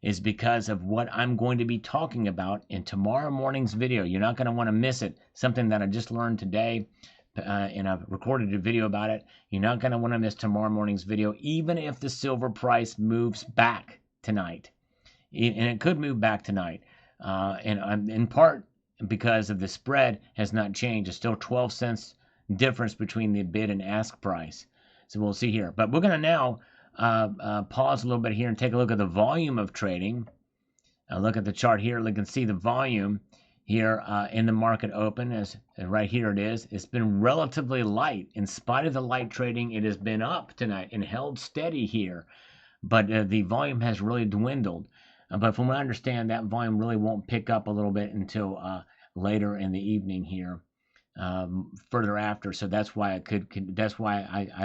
is because of what I'm going to be talking about in tomorrow morning's video. You're not going to want to miss it. Something that I just learned today, and I've recorded a video about it. You're not going to want to miss tomorrow morning's video, even if the silver price moves back tonight. And it could move back tonight. And in part because of the spread has not changed. It's still 12 cents difference between the bid and ask price. So we'll see here. But we're going to now pause a little bit here and take a look at the volume of trading. Look at the chart here. You can see the volume here in the market open. As right here it is. It's been relatively light. In spite of the light trading, it has been up tonight and held steady here. But the volume has really dwindled. But from what I understand, that volume really won't pick up a little bit until later in the evening here, further after. So that's why it could that's why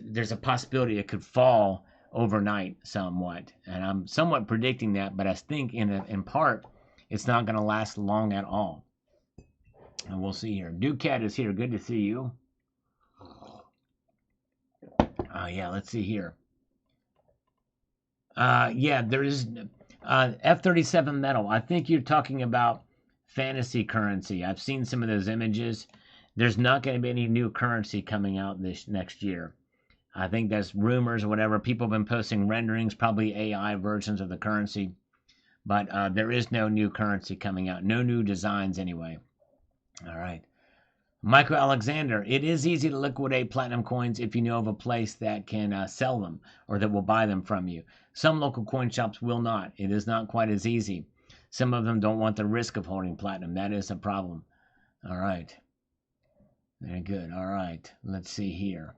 there's a possibility it could fall overnight somewhat, and I'm somewhat predicting that. But I think in part it's not going to last long at all. And we'll see here. Ducat is here. Good to see you. Yeah, let's see here. Yeah, there is F-37 metal. I think you're talking about fantasy currency. I've seen some of those images. There's not going to be any new currency coming out this next year. I think that's rumors or whatever. People have been posting renderings, probably AI versions of the currency. But there is no new currency coming out. No new designs anyway. All right. Michael Alexander, it is easy to liquidate platinum coins if you know of a place that can sell them or that will buy them from you. Some local coin shops will not. It is not quite as easy. Some of them don't want the risk of holding platinum. That is a problem. All right. Very good. All right. Let's see here.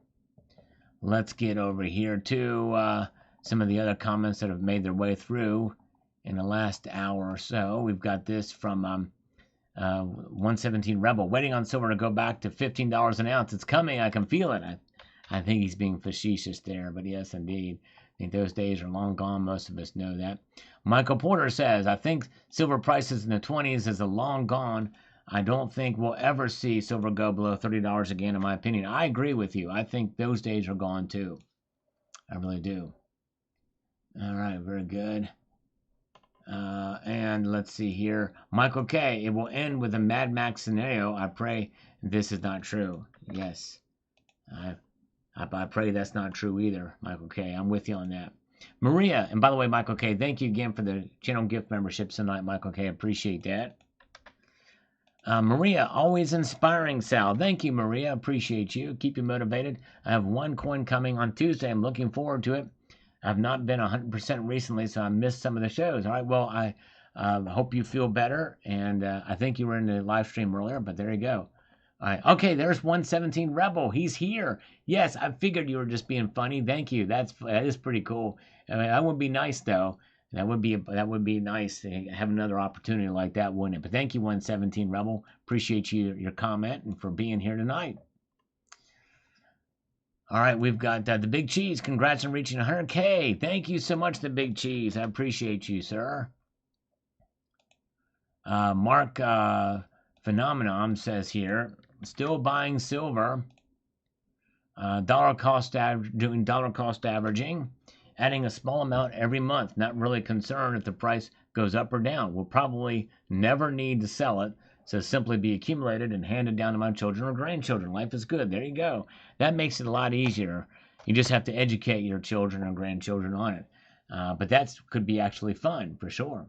Let's get over here to some of the other comments that have made their way through in the last hour or so. We've got this from 117 Rebel. Waiting on silver to go back to $15 an ounce. It's coming. I can feel it. I think he's being facetious there, but yes, indeed. I think those days are long gone. Most of us know that. Michael Porter says, I think silver prices in the 20s is a long gone. I don't think we'll ever see silver go below $30 again, in my opinion. I agree with you. I think those days are gone too. I really do. All right, very good. And let's see here. Michael K. It will end with a Mad Max scenario. I pray this is not true. Yes. I pray that's not true either, Michael K. I'm with you on that. Maria, and by the way, Michael K., thank you again for the channel gift memberships tonight, Michael K. Appreciate that. Maria, always inspiring, Sal. Thank you, Maria. Appreciate you. Keep you motivated. I have one coin coming on Tuesday. I'm looking forward to it. I've not been 100% recently, so I missed some of the shows. All right, well, I hope you feel better, and I think you were in the live stream earlier, but there you go. All right, okay, there's 117 Rebel. He's here. Yes, I figured you were just being funny. Thank you. That is pretty cool. I mean, that would be nice, though. That would be nice to have another opportunity like that, wouldn't it? But thank you, 117 Rebel. Appreciate your comment and for being here tonight. All right, we've got the Big Cheese. Congrats on reaching 100K. Thank you so much, the Big Cheese. I appreciate you, sir. Mark Phenomenon says here, still buying silver. Doing dollar cost averaging, adding a small amount every month. Not really concerned if the price goes up or down. We'll probably never need to sell it. So simply be accumulated and handed down to my children or grandchildren. Life is good. There you go. That makes it a lot easier. You just have to educate your children or grandchildren on it. But that could be actually fun for sure.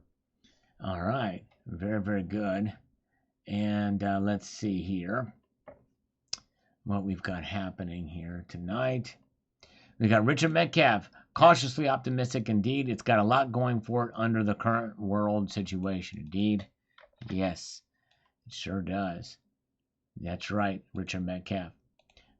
All right. Very, very good. And let's see here what we've got happening here tonight. We got Richard Metcalf, cautiously optimistic indeed. It's got a lot going for it under the current world situation. Indeed. Yes. It sure does. That's right, Richard Metcalf.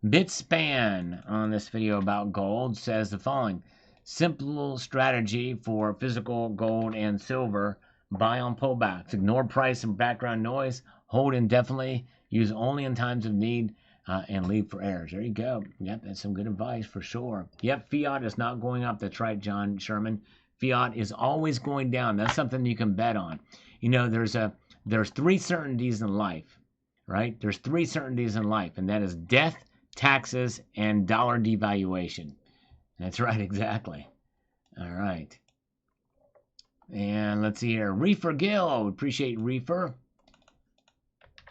Bitspan on this video about gold says the following. Simple strategy for physical gold and silver. Buy on pullbacks. Ignore price and background noise. Hold indefinitely. Use only in times of need. And leave for errors. There you go. Yep, that's some good advice for sure. Yep, fiat is not going up. That's right, John Sherman. Fiat is always going down. That's something you can bet on. You know, there's three certainties in life, right? There's three certainties in life, and that is death, taxes, and dollar devaluation. That's right, exactly. All right. And let's see here. Reefer Gill, appreciate Reefer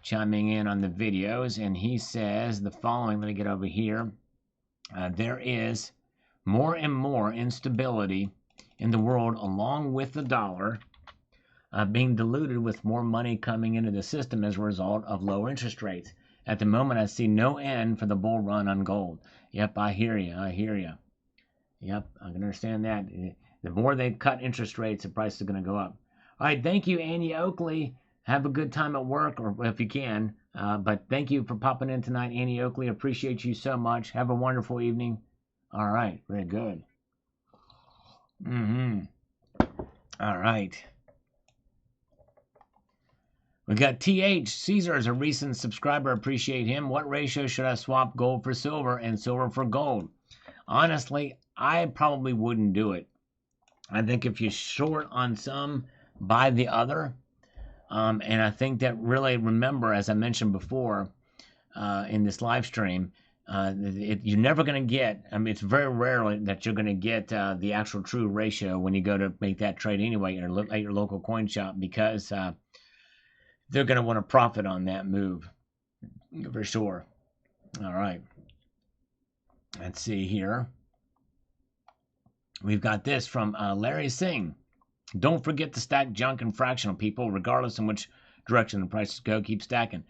chiming in on the videos, and he says the following. Let me get over here. There is more and more instability in the world, along with the dollar being diluted with more money coming into the system as a result of low interest rates. At the moment, I see no end for the bull run on gold. Yep, I hear you. I hear you. Yep, I can understand that. The more they cut interest rates, the price is going to go up. All right, thank you, Annie Oakley. Have a good time at work, or if you can. But thank you for popping in tonight, Annie Oakley. Appreciate you so much. Have a wonderful evening. All right, very good. All right. We got TH. Caesar is a recent subscriber. Appreciate him. What ratio should I swap gold for silver and silver for gold? Honestly, I probably wouldn't do it. I think if you're short on some, buy the other. And I think that really, remember, as I mentioned before in this live stream, you're never going to get, I mean, it's very rarely that you're going to get the actual true ratio when you go to make that trade anyway at your local coin shop, because they're going to want to profit on that move for sure. All right. Let's see here. We've got this from Larry Singh. Don't forget to stack junk and fractional, people. Regardless in which direction the prices go, keep stacking.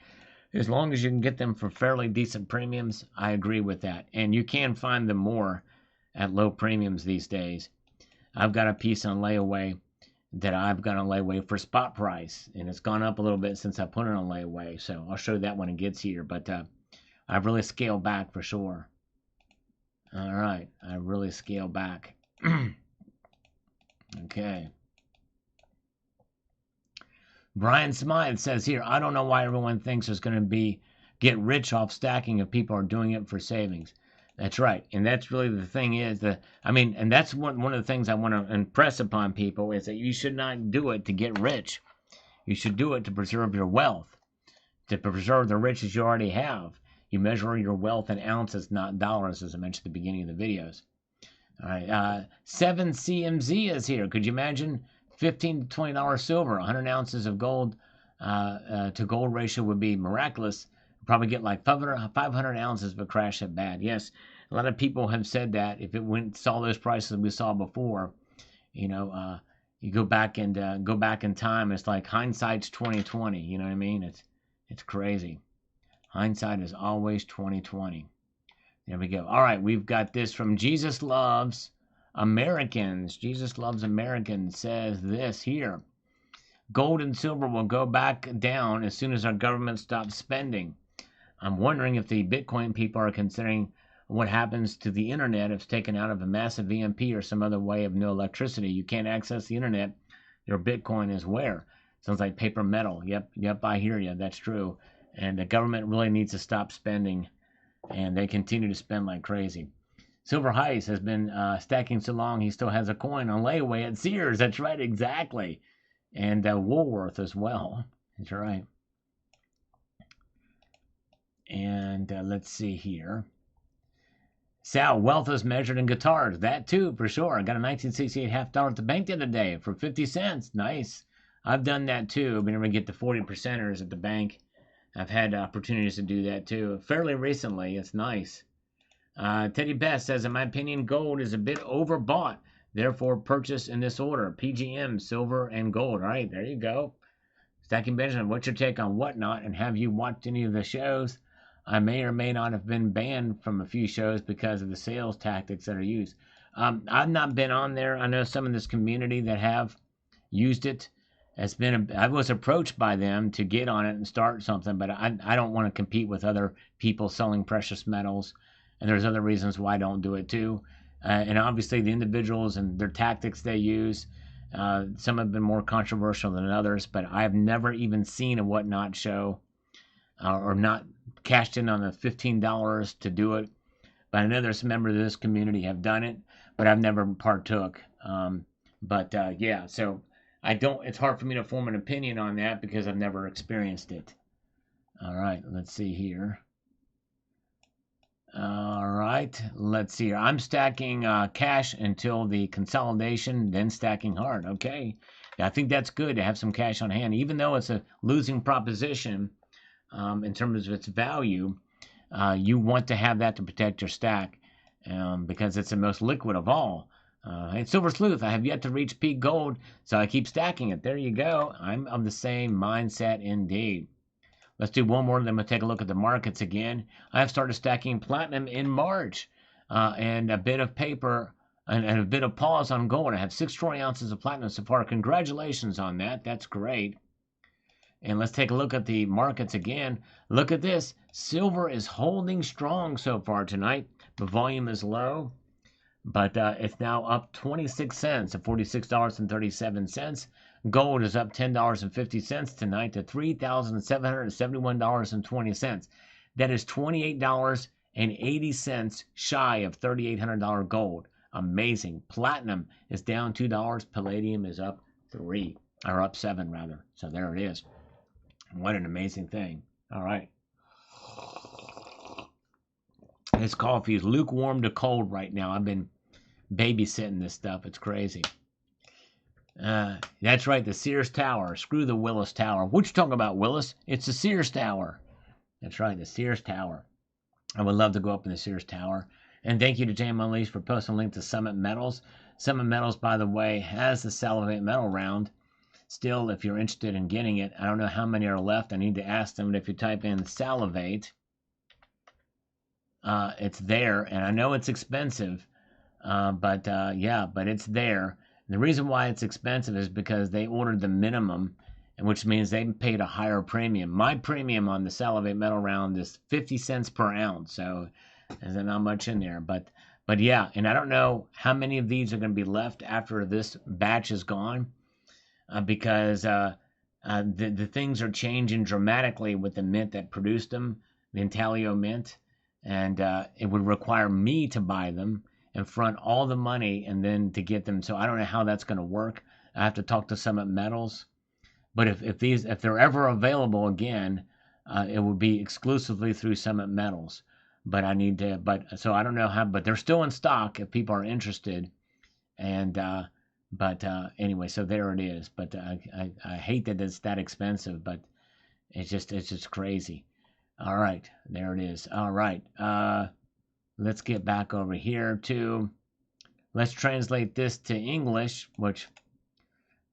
As long as you can get them for fairly decent premiums, I agree with that. And you can find them more at low premiums these days. I've got a piece on layaway that I've got on layaway for spot price, and it's gone up a little bit since I put it on layaway. So I'll show that when it gets here. But I've really scaled back for sure. All right, I really scaled back. Okay. Brian Smythe says here, I don't know why everyone thinks there's going to get rich off stacking if people are doing it for savings. That's right. And that's really the thing is and that's one of the things I want to impress upon people is that you should not do it to get rich. You should do it to preserve your wealth, to preserve the riches you already have. You measure your wealth in ounces, not dollars, as I mentioned at the beginning of the videos. All right. 7CMZ is here. Could you imagine $15 to $20 silver, 100 ounces of gold to gold ratio would be miraculous. Probably get like 500 ounces if it crashed that bad. Yes, a lot of people have said that if it saw those prices we saw before, you go back in time. It's like hindsight's 2020. You know what I mean? It's crazy. Hindsight is always 2020. There we go. All right, we've got this from Jesus Loves Americans. Jesus Loves Americans says this here. Gold and silver will go back down as soon as our government stops spending. I'm wondering if the Bitcoin people are considering what happens to the internet if it's taken out of a massive EMP or some other way of no electricity. You can't access the internet. Your Bitcoin is where? Sounds like paper metal. Yep, I hear you. That's true. And the government really needs to stop spending, and they continue to spend like crazy. Silver Heist has been stacking so long he still has a coin on layaway at Sears. That's right, exactly. And Woolworth as well. That's right. And let's see here. Sal, wealth is measured in guitars. That too, for sure. I got a 1968 $half at the bank the other day for 50 cents. Nice. I've done that too. I've been able to get the 40%ers at the bank. I've had opportunities to do that too. Fairly recently. It's nice. Teddy Best says, in my opinion, gold is a bit overbought. Therefore, purchase in this order. PGM, silver, and gold. All right, there you go. Stacking Benjamin, what's your take on Whatnot? And have you watched any of the shows? I may or may not have been banned from a few shows because of the sales tactics that are used. I've not been on there. I know some in this community that have used it. I was approached by them to get on it and start something, but I don't want to compete with other people selling precious metals, and there's other reasons why I don't do it too. And obviously the individuals and their tactics they use, some have been more controversial than others, but I've never even seen a whatnot show or not cashed in on the $15 to do it. But I know there's some members of this community have done it, but I've never partook. Yeah, so I don't. It's hard for me to form an opinion on that because I've never experienced it. All right, let's see here. All right, let's see here. I'm stacking cash until the consolidation, then stacking hard. Okay, I think that's good to have some cash on hand, even though it's a losing proposition in terms of its value. You want to have that to protect your stack because it's the most liquid of all. And Silver Sleuth, I have yet to reach peak gold, so I keep stacking it. There you go. I'm of the same mindset indeed. Let's do one more, then we'll take a look at the markets again. I have started stacking platinum in March and a bit of paper and a bit of pause on gold. I have 6 troy ounces of platinum so far. Congratulations on that. That's great. And let's take a look at the markets again. Look at this. Silver is holding strong so far tonight. The volume is low, but it's now up 26 cents at $46.37. Gold is up $10.50 tonight to $3,771.20. That is $28.80 shy of $3,800 gold. Amazing. Platinum is down $2. Palladium is up 3, or up 7 rather. So there it is. What an amazing thing. All right. This coffee is lukewarm to cold right now. I've been babysitting this stuff. It's crazy. That's right, the Sears Tower. Screw the Willis Tower. What you talking about, Willis? It's the Sears Tower. That's right, the Sears Tower. I would love to go up in the Sears Tower. And thank you to Jam Unleashed for posting a link to Summit Metals. Summit Metals, by the way, has the Salivate Metal Round. Still, if you're interested in getting it, I don't know how many are left. I need to ask them. But if you type in Salivate, it's there. And I know it's expensive, but it's there. And the reason why it's expensive is because they ordered the minimum, which means they paid a higher premium. My premium on the Salivate Metal Round is 50 cents per ounce, so there's not much in there. But yeah, and I don't know how many of these are going to be left after this batch is gone. Because the things are changing dramatically with the mint that produced them, the Intalio mint, and it would require me to buy them and front all the money and then to get them. So I don't know how that's going to work. I have to talk to Summit Metals. But if they're ever available again, it would be exclusively through Summit Metals. But I need to. So I don't know how. But they're still in stock if people are interested. And anyway, so there it is. But I hate that it's that expensive, but it's just crazy. All right, there it is. All right, let's get back over here to. Let's translate this to English, which,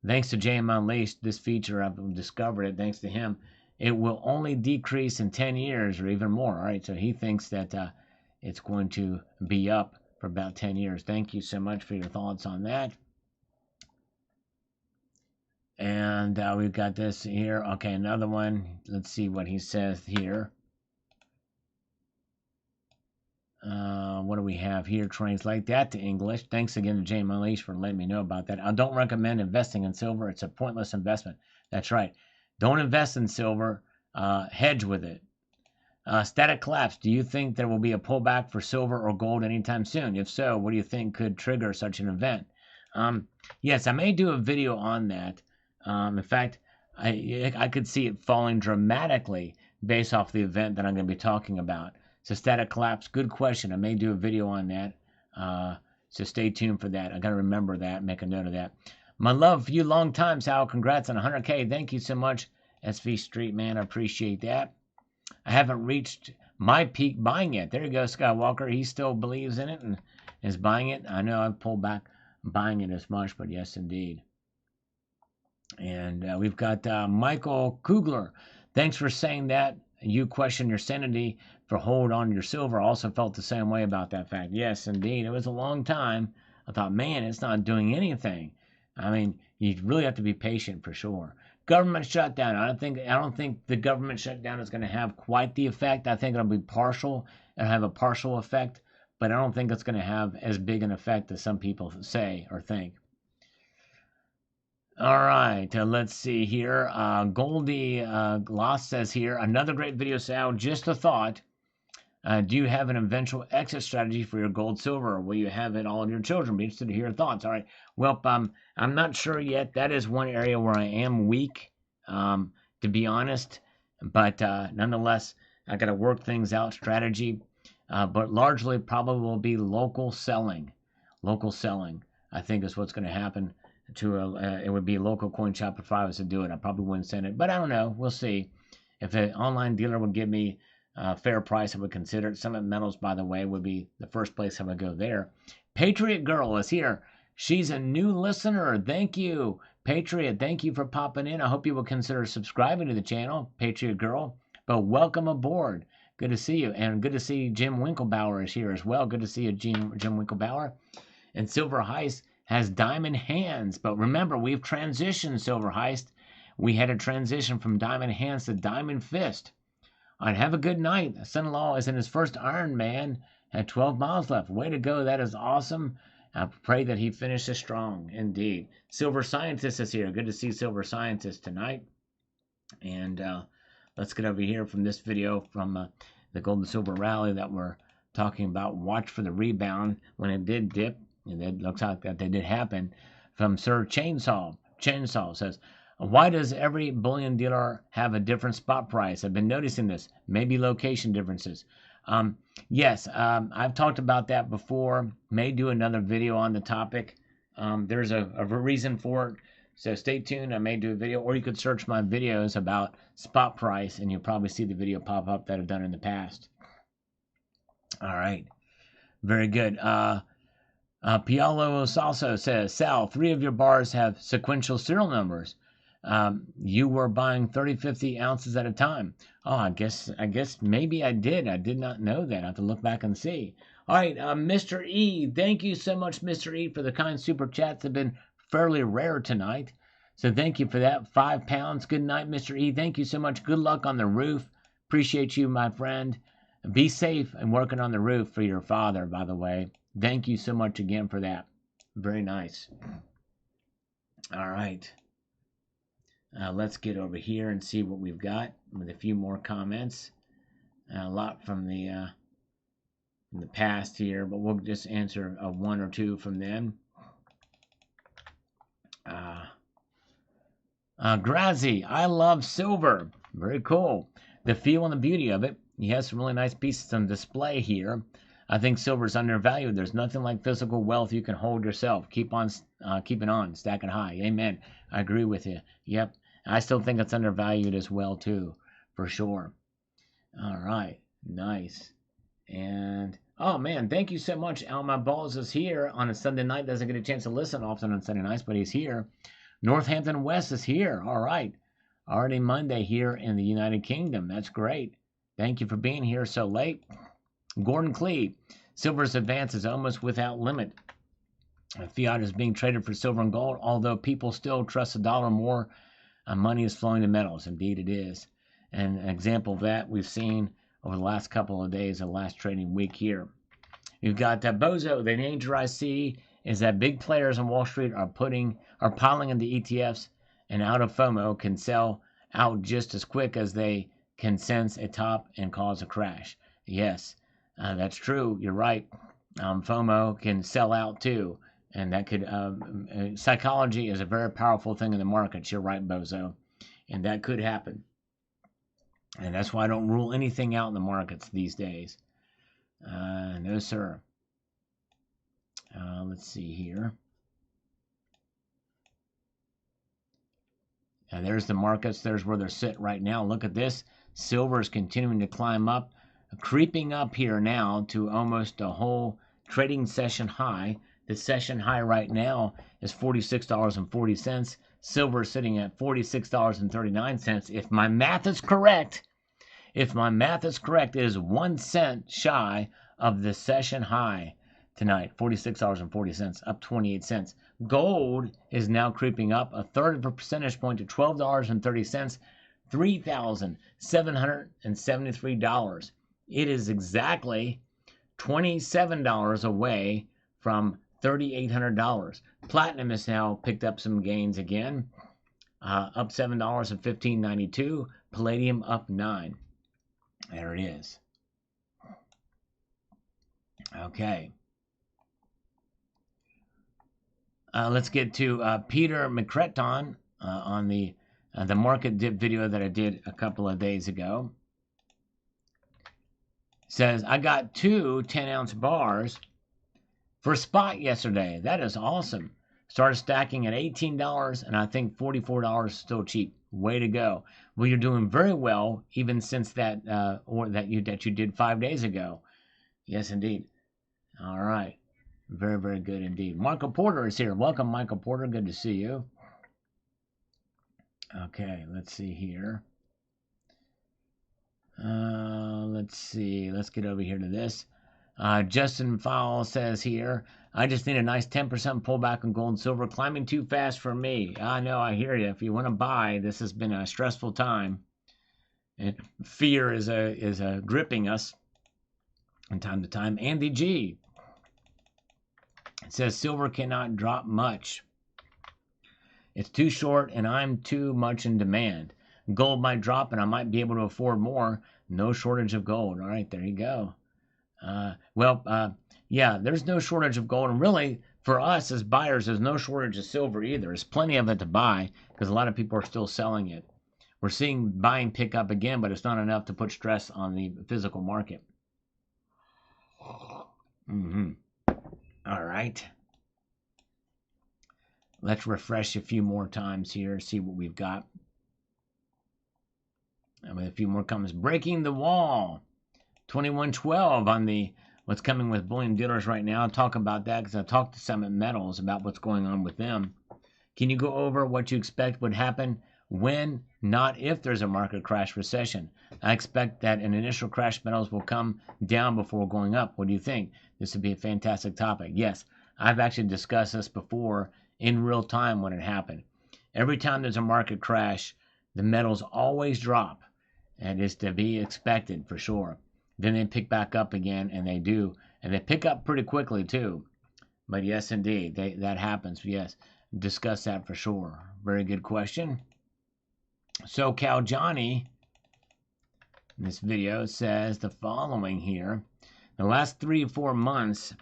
thanks to JM Unleashed, this feature I've discovered it. Thanks to him, it will only decrease in 10 years or even more. All right, so he thinks that it's going to be up for about 10 years. Thank you so much for your thoughts on that. And we've got this here. Okay, another one. Let's see what he says here. What do we have here? Translate that to English. Thanks again to James Unleashed for letting me know about that. I don't recommend investing in silver. It's a pointless investment. That's right. Don't invest in silver. Hedge with it. Static collapse. Do you think there will be a pullback for silver or gold anytime soon? If so, what do you think could trigger such an event? Yes, I may do a video on that. In fact, I could see it falling dramatically based off the event that I'm going to be talking about. So static collapse, good question. I may do a video on that. So stay tuned for that. I got to remember that, make a note of that. My love for you, long time, Sal. Congrats on 100K. Thank you so much, SV Street, man. I appreciate that. I haven't reached my peak buying yet. There you go, Skywalker. He still believes in it and is buying it. I know I've pulled back buying it as much, but yes, indeed. And we've got Michael Kugler. Thanks for saying that. You question your sanity for hold on your silver. I also felt the same way about that fact. Yes, indeed. It was a long time. I thought, man, it's not doing anything. I mean, you really have to be patient for sure. Government shutdown. I don't think the government shutdown is going to have quite the effect. I think it'll be partial and have a partial effect, but I don't think it's going to have as big an effect as some people say or think. All right, let's see here. Goldie Gloss says here, another great video, Sal. Just a thought. Do you have an eventual exit strategy for your gold, silver, or will you have it all in your children? Be interested to hear your thoughts. All right. Well, I'm not sure yet. That is one area where I am weak, to be honest. But nonetheless, I got to work things out, strategy. But largely, probably will be local selling. Local selling, I think, is what's going to happen. It would be a local coin shop if I was to do it. I probably wouldn't send it, but I don't know. We'll see. If an online dealer would give me fair price, I would consider it. Summit Metals, by the way, would be the first place I would go there. Patriot Girl is here. She's a new listener. Thank you, Patriot. Thank you for popping in. I hope you will consider subscribing to the channel, Patriot Girl. But welcome aboard. Good to see you. And good to see Jim Winklebauer is here as well. Good to see you, Jim Winklebauer. And Silver Heist has diamond hands. But remember, we've transitioned, Silver Heist. We had a transition from diamond hands to diamond fist. All right, have a good night. Son-in-law is in his first Ironman, had 12 miles left. Way to go. That is awesome. I pray that he finishes strong, indeed. Silver Scientist is here. Good to see Silver Scientist tonight. And let's get over here from this video from the Gold and Silver Rally that we're talking about. Watch for the rebound when it did dip. And it looks like that did happen. From Sir Chainsaw. Chainsaw says, why does every bullion dealer have a different spot price? I've been noticing this. Maybe location differences. Yes, I've talked about that before. May do another video on the topic. There's a reason for it. So stay tuned. I may do a video. Or you could search my videos about spot price, and you'll probably see the video pop up that I've done in the past. All right. Very good. Pialo Salso says, Sal, 3 of your bars have sequential serial numbers. You were buying 30, 50 ounces at a time. Oh, I guess maybe I did. I did not know that. I have to look back and see. All right, Mr. E, thank you so much, Mr. E, for the kind super chats. Have been fairly rare tonight. So thank you for that. 5 pounds. Good night, Mr. E. Thank you so much. Good luck on the roof. Appreciate you, my friend. Be safe and working on the roof for your father, by the way. Thank you so much again for that. Very nice. All right. Let's get over here and see what we've got with a few more comments. A lot from the past here, but we'll just answer 1 or 2 from them. Grazi, I love silver. Very cool. The feel and the beauty of it. He has some really nice pieces on display here. I think silver is undervalued. There's nothing like physical wealth you can hold yourself. Keep on keeping on, stacking high. Amen. I agree with you. Yep. I still think it's undervalued as well, too, for sure. All right. Nice. And, oh, man, thank you so much. Alma Balls is here on a Sunday night. Doesn't get a chance to listen often on Sunday nights, but he's here. Northampton West is here. All right. Already Monday here in the United Kingdom. That's great. Thank you for being here so late. Gordon Clee, silver's advance is almost without limit. Fiat is being traded for silver and gold, although people still trust the dollar more. Money is flowing to metals. Indeed, it is. And an example of that we've seen over the last couple of days, the last trading week here. You've got Bozo. The danger I see is that big players on Wall Street are piling into ETFs, and out of FOMO can sell out just as quick as they can sense a top and cause a crash. Yes, that's true. You're right. FOMO can sell out too. And that could, psychology is a very powerful thing in the markets. You're right, Bozo. And that could happen. And that's why I don't rule anything out in the markets these days. No, sir. Let's see here. There's the markets. There's where they're sitting right now. Look at this. Silver is continuing to climb up, creeping up here now to almost a whole trading session high. The session high right now is $46.40. Silver is sitting at $46.39. If my math is correct, it is 1 cent shy of the session high tonight. $46.40, up 28 cents. Gold is now creeping up a third of a percentage point to $12.30, $3,773. It is exactly $27 away from $3,800. Platinum has now picked up some gains again, up $7 at $15.92. Palladium up 9. There it is. Okay. Let's get to Peter McCreton on the market dip video that I did a couple of days ago. Says, I got two 10-ounce bars for spot yesterday. That is awesome. Started stacking at $18, and I think $44 is still cheap. Way to go. Well, you're doing very well, even since that that you did 5 days ago. Yes, indeed. All right. Very, very good indeed. Michael Porter is here. Welcome, Michael Porter. Good to see you. Okay, let's see here. Let's see. Let's get over here to this. Justin Fowle says here, I just need a nice 10% pullback on gold and silver. Climbing too fast for me. I know, I hear you. If you want to buy, this has been a stressful time. And fear is gripping us from time to time. Andy G. It says silver cannot drop much. It's too short and I'm too much in demand. Gold might drop and I might be able to afford more. No shortage of gold. All right, there you go. Yeah, there's no shortage of gold. And really, for us as buyers, there's no shortage of silver either. There's plenty of it to buy because a lot of people are still selling it. We're seeing buying pick up again, but it's not enough to put stress on the physical market. All right. Let's refresh a few more times here, see what we've got. And with a few more comments. Breaking the wall. 2112 on the what's coming with bullion dealers right now. I'll talk about that because I talked to Summit Metals about what's going on with them. Can you go over what you expect would happen when, not if, there's a market crash recession? I expect that an initial crash metals will come down before going up. What do you think? This would be a fantastic topic. Yes, I've actually discussed this before in real time when it happened. Every time there's a market crash, the metals always drop. And it's to be expected for sure. Then they pick back up again, and they do. And they pick up pretty quickly, too. But yes, indeed, that happens. Yes, discuss that for sure. Very good question. SoCal Johnny, in this video, says the following here. The last 3 or 4 months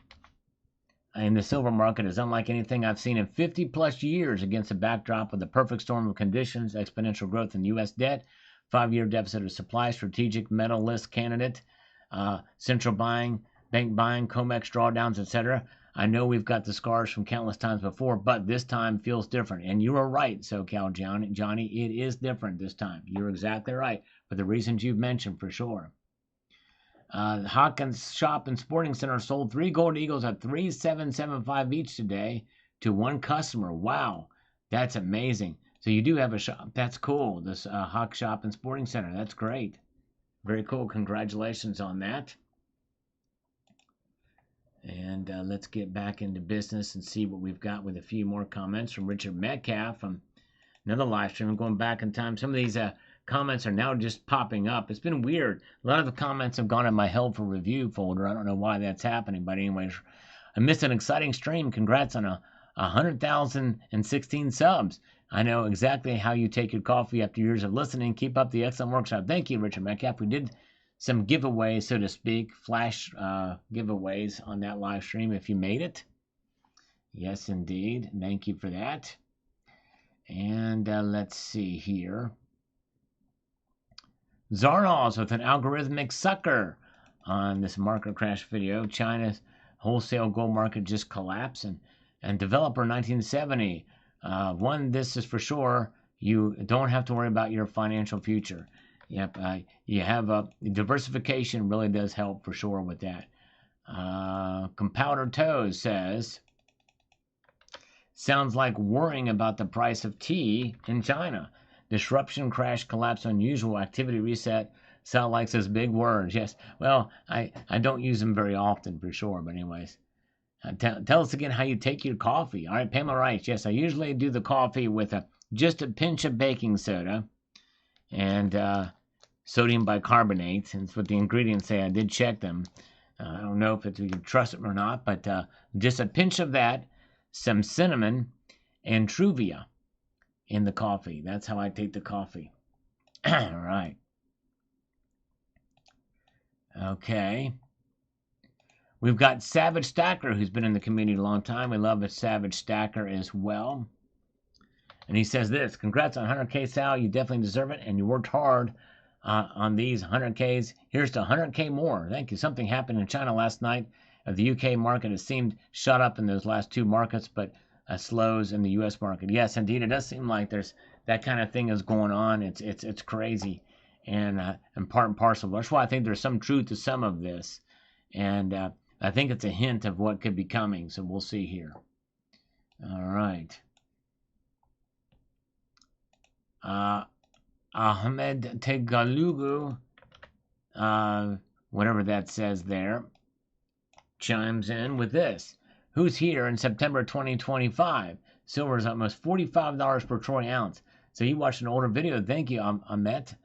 in the silver market is unlike anything I've seen in 50-plus years against the backdrop of the perfect storm of conditions, exponential growth in U.S. debt, 5-year deficit of supply, strategic metal list candidate, central buying, bank buying, COMEX drawdowns, etc. I know we've got the scars from countless times before, but this time feels different. And you are right, SoCal Johnny. It is different this time. You're exactly right for the reasons you've mentioned for sure. Hawkins Shop and Sporting Center sold 3 gold eagles at $3,775 each today to one customer. Wow, that's amazing. So you do have a shop. That's cool. This Hawk Shop and Sporting Center. That's great. Very cool. Congratulations on that. And let's get back into business and see what we've got with a few more comments from Richard Metcalf from another live stream. I'm going back in time. Some of these comments are now just popping up. It's been weird. A lot of the comments have gone in my held for review folder. I don't know why that's happening, but anyways, I missed an exciting stream. Congrats on 100,016 subs. I know exactly how you take your coffee after years of listening. Keep up the excellent workshop. Thank you, Richard Metcalf. We did some giveaways, so to speak, flash giveaways on that live stream if you made it. Yes, indeed. Thank you for that. And let's see here. Zarnals with an algorithmic sucker on this market crash video. China's wholesale gold market just collapsed. And developer 1970. One, this is for sure. You don't have to worry about your financial future. Yep, you have a diversification really does help for sure with that. Compounder Toes says, sounds like worrying about the price of tea in China. Disruption, crash, collapse, unusual activity, reset. Sound like says big words. Yes, well, I don't use them very often for sure, but anyways. Tell us again how you take your coffee. All right, Pamela writes, yes, I usually do the coffee with just a pinch of baking soda and sodium bicarbonate. And that's what the ingredients say. I did check them. I don't know if you can trust them or not, but just a pinch of that, some cinnamon, and Truvia in the coffee. That's how I take the coffee. All right. Okay. We've got Savage Stacker, who's been in the community a long time. We love a Savage Stacker as well. And he says this, congrats on 100K, Sal. You definitely deserve it, and you worked hard on these 100Ks. Here's to 100K more. Thank you. Something happened in China last night. The UK market, it seemed shut up in those last two markets, but slows in the US market. Yes, indeed, it does seem like there's that kind of thing is going on. It's crazy and part and parcel. That's why I think there's some truth to some of this. And I think it's a hint of what could be coming, so we'll see here. All right. Ahmed Tegalugu, whatever that says there, chimes in with this. Who's here in September 2025? Silver is almost $45 per troy ounce. So you watched an older video. Thank you, Ahmed.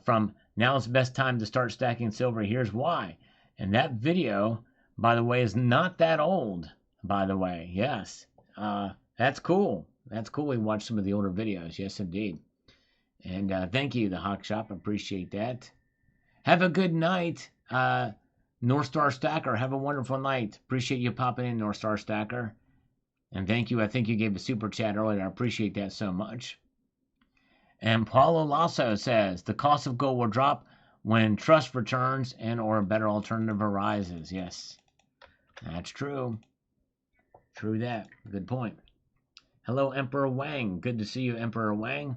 From Now's the Best Time to Start Stacking Silver. Here's why. And that video, by the way, is not that old, by the way. Yes. That's cool. That's cool. We watched some of the older videos. Yes, indeed. And thank you, the Hawk Shop. Appreciate that. Have a good night, North Star Stacker. Have a wonderful night. Appreciate you popping in, North Star Stacker. And thank you. I think you gave a super chat earlier. I appreciate that so much. And Paulo Lasso says, the cost of gold will drop when trust returns and or a better alternative arises. Yes, that's true. True that. Good point. Hello, Emperor Wang. Good to see you, Emperor Wang.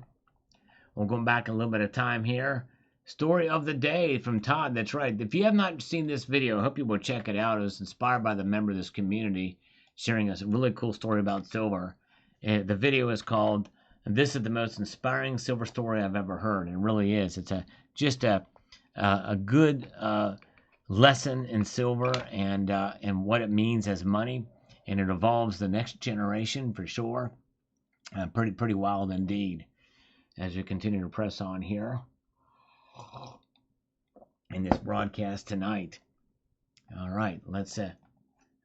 We'll go back a little bit of time here. Story of the day from Todd. That's right. If you have not seen this video, I hope you will check it out. It was inspired by the member of this community sharing us a really cool story about silver. The video is called "This is the most inspiring silver story I've ever heard." It really is. It's just a good lesson in silver and what it means as money, and it evolves the next generation for sure. Pretty wild indeed. As we continue to press on here in this broadcast tonight. All right, let's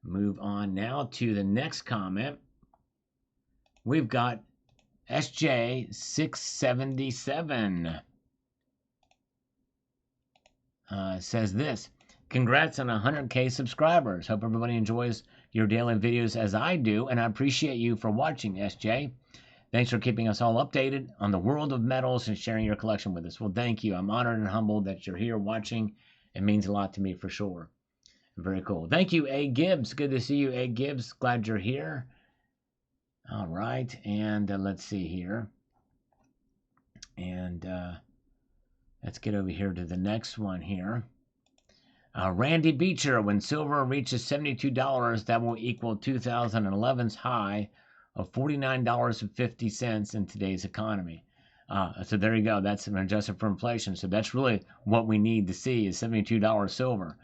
move on now to the next comment. We've got SJ677 says this. Congrats on 100K subscribers. Hope everybody enjoys your daily videos as I do, and I appreciate you for watching, SJ. Thanks for keeping us all updated on the world of metals and sharing your collection with us. Well, thank you. I'm honored and humbled that you're here watching. It means a lot to me for sure. Very cool. Thank you, A. Gibbs. Good to see you, A. Gibbs. Glad you're here. All right. And let's see here. And let's get over here to the next one here. Randy Beecher, when silver reaches $72, that will equal 2011's high of $49.50 in today's economy. So there you go. That's adjusted for inflation. So that's really what we need to see is $72 silver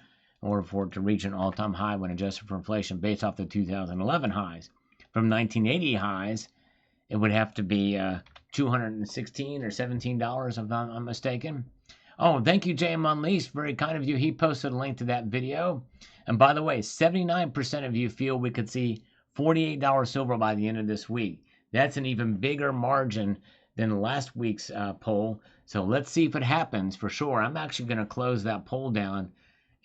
in order for it to reach an all-time high when adjusted for inflation based off the 2011 highs. From 1980 highs, it would have to be $216 or $17 if I'm not mistaken. Oh, thank you, JM Unleashed. Very kind of you. He posted a link to that video. And by the way, 79% of you feel we could see $48 silver by the end of this week. That's an even bigger margin than last week's poll. So let's see if it happens for sure. I'm actually going to close that poll down,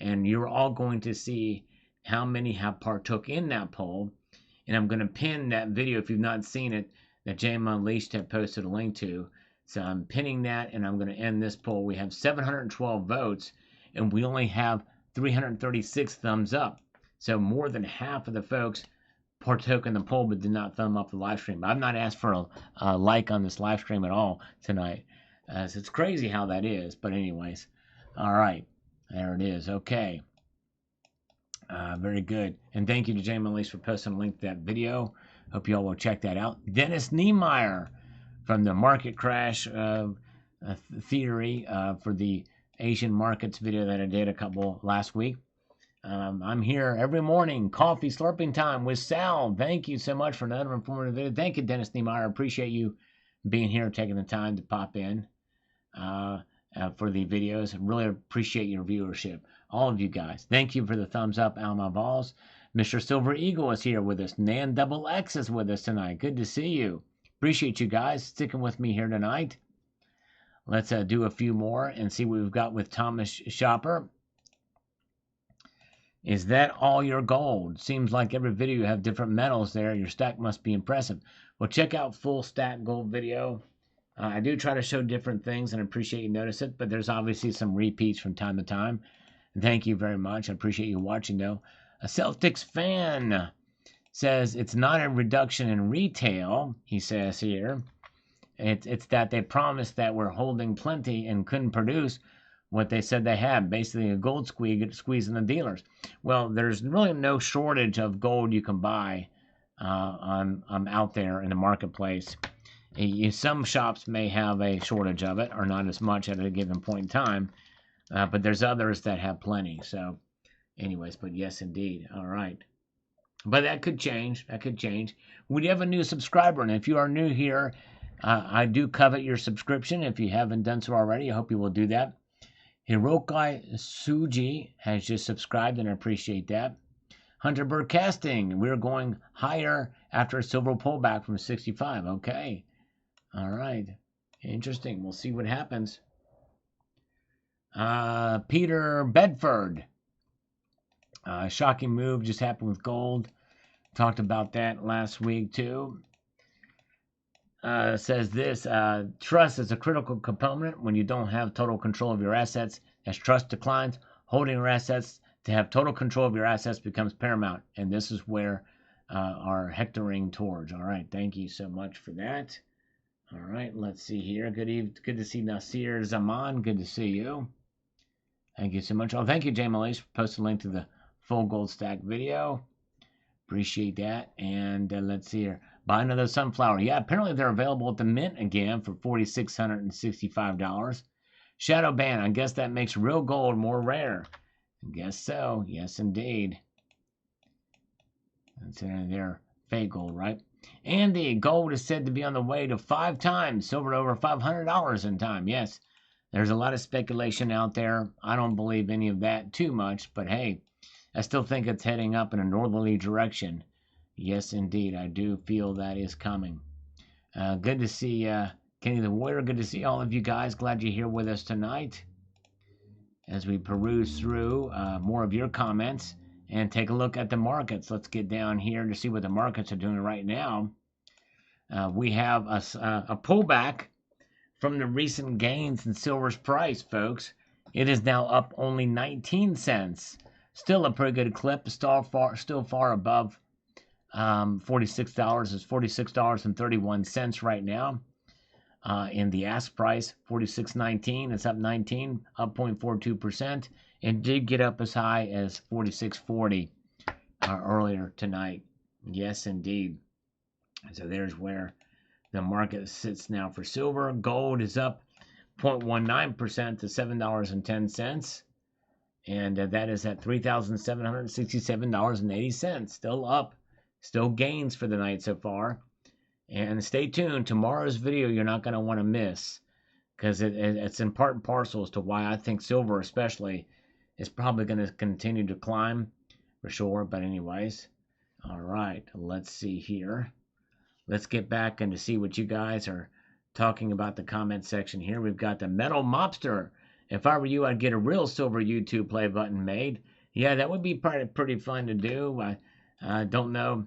and you're all going to see how many have partook in that poll. And I'm going to pin that video, if you've not seen it, that JM Unleashed had posted a link to. So I'm pinning that, and I'm going to end this poll. We have 712 votes, and we only have 336 thumbs up. So more than half of the folks partook in the poll but did not thumb up the live stream. I've not asked for a like on this live stream at all tonight. So it's crazy how that is. But anyways, all right. There it is. Okay. Very good. And thank you to Jamie Elise for posting a link to that video. Hope you all will check that out. Dennis Niemeyer from the market crash theory for the Asian markets video that I did last week. I'm here every morning, coffee slurping time with Sal. Thank you so much for another informative video. Thank you, Dennis Niemeyer. I appreciate you being here, taking the time to pop in for the videos. I really appreciate your viewership. All of you guys. Thank you for the thumbs up, Alma Balls. Mr. Silver Eagle is here with us. Nan Double X is with us tonight. Good to see you. Appreciate you guys sticking with me here tonight. Let's do a few more and see what we've got with Thomas Shopper. Is that all your gold? Seems like every video you have different metals there. Your stack must be impressive. Well, check out full stack gold video. I do try to show different things and I appreciate you notice it, but there's obviously some repeats from time to time. Thank you very much. I appreciate you watching though. A Celtics fan says it's not a reduction in retail, he says here. It's that they promised that we're holding plenty and couldn't produce what they said they had, basically a gold squeeze in the dealers. Well, there's really no shortage of gold you can buy out there in the marketplace. Some shops may have a shortage of it, or not as much at a given point in time, but there's others that have plenty. So, anyways, but yes, indeed. All right. But that could change. That could change. We have a new subscriber, and if you are new here, I do covet your subscription. If you haven't done so already, I hope you will do that. Hirokai Suji has just subscribed, and I appreciate that. Hunter Bird Casting, we're going higher after a silver pullback from 65. Okay. All right. Interesting. We'll see what happens. Peter Bedford. Shocking move just happened with gold. Talked about that last week, too. Says this, trust is a critical component when you don't have total control of your assets. As trust declines, holding your assets to have total control of your assets becomes paramount. And this is where our hectoring towards. All right, thank you so much for that. All right, let's see here. Good to see Nasir Zaman. Good to see you. Thank you so much. Oh, thank you, Jay Malise, for posting a link to the full gold stack video. Appreciate that. And let's see here. Buy another sunflower. Yeah, apparently they're available at the Mint again for $4,665. Shadow ban. I guess that makes real gold more rare. I guess so. Yes, indeed. That's their fake gold, right? Andy, gold is said to be on the way to 5 times, silver to over $500 in time. Yes, there's a lot of speculation out there. I don't believe any of that too much, but hey, I still think it's heading up in a northerly direction. Yes, indeed. I do feel that is coming. Good to see Kenny the Warrior. Good to see all of you guys. Glad you're here with us tonight as we peruse through more of your comments and take a look at the markets. Let's get down here to see what the markets are doing right now. We have a pullback from the recent gains in silver's price, folks. It is now up only 19 cents. Still a pretty good clip. Still far above $46 is $46.31 right now. In the ask price, $46.19. It's up 19, up 0.42%. It did get up as high as $46.40 earlier tonight. Yes, indeed. So there's where the market sits now for silver. Gold is up 0.19% to $7.10. And that is at $3,767.80. Still up. Still gains for the night so far. And stay tuned. Tomorrow's video you're not going to want to miss. Because it's in part and parcel as to why I think silver especially is probably going to continue to climb. For sure. But anyways. Alright. Let's see here. Let's get back and to see what you guys are talking about the comment section here. We've got the Metal Mobster. If I were you, I'd get a real silver YouTube play button made. Yeah, that would be pretty fun to do. I don't know.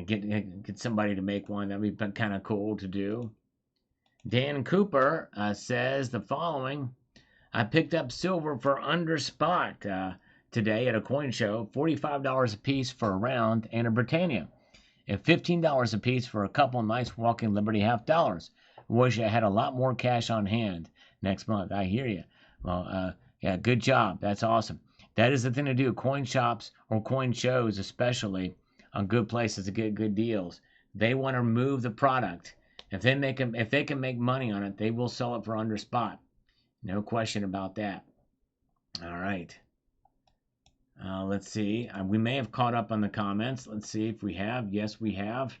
Get somebody to make one. That would be kind of cool to do. Dan Cooper says the following. I picked up silver for under spot today at a coin show. $45 a piece for a round and a Britannia. And $15 a piece for a couple nice walking Liberty half dollars. Wish I had a lot more cash on hand next month. I hear you. Well, yeah, good job. That's awesome. That is the thing to do. Coin shops or coin shows, especially on good places to get good deals. They want to move the product. If they can make money on it, they will sell it for under spot. No question about that. All right. Let's see. We may have caught up on the comments. Let's see if we have. Yes, we have.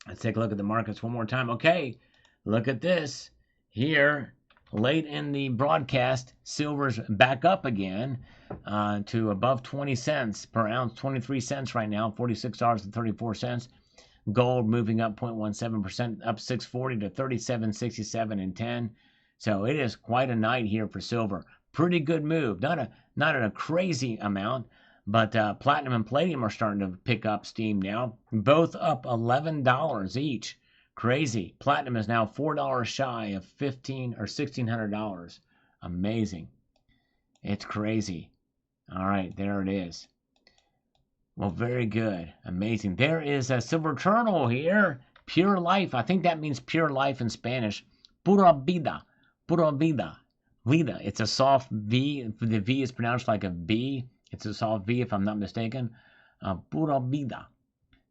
Let's take a look at the markets one more time. Okay, look at this. Here, late in the broadcast, silver's back up again to above 20 cents per ounce, 23 cents right now, $46.34. Gold moving up 0.17%, up 640 to 37.67 and 10. So it is quite a night here for silver. Pretty good move. Not a crazy amount, but platinum and palladium are starting to pick up steam now. Both up $11 each. Crazy. Platinum is now $4 shy of $1,500 or $1,600. Amazing. It's crazy. All right, there it is. Well, very good. Amazing. There is a silver turtle here. Pure life. I think that means pure life in Spanish. Pura vida. Pura vida. Vida. It's a soft V. The V is pronounced like a B. It's a soft V if I'm not mistaken. Pura vida.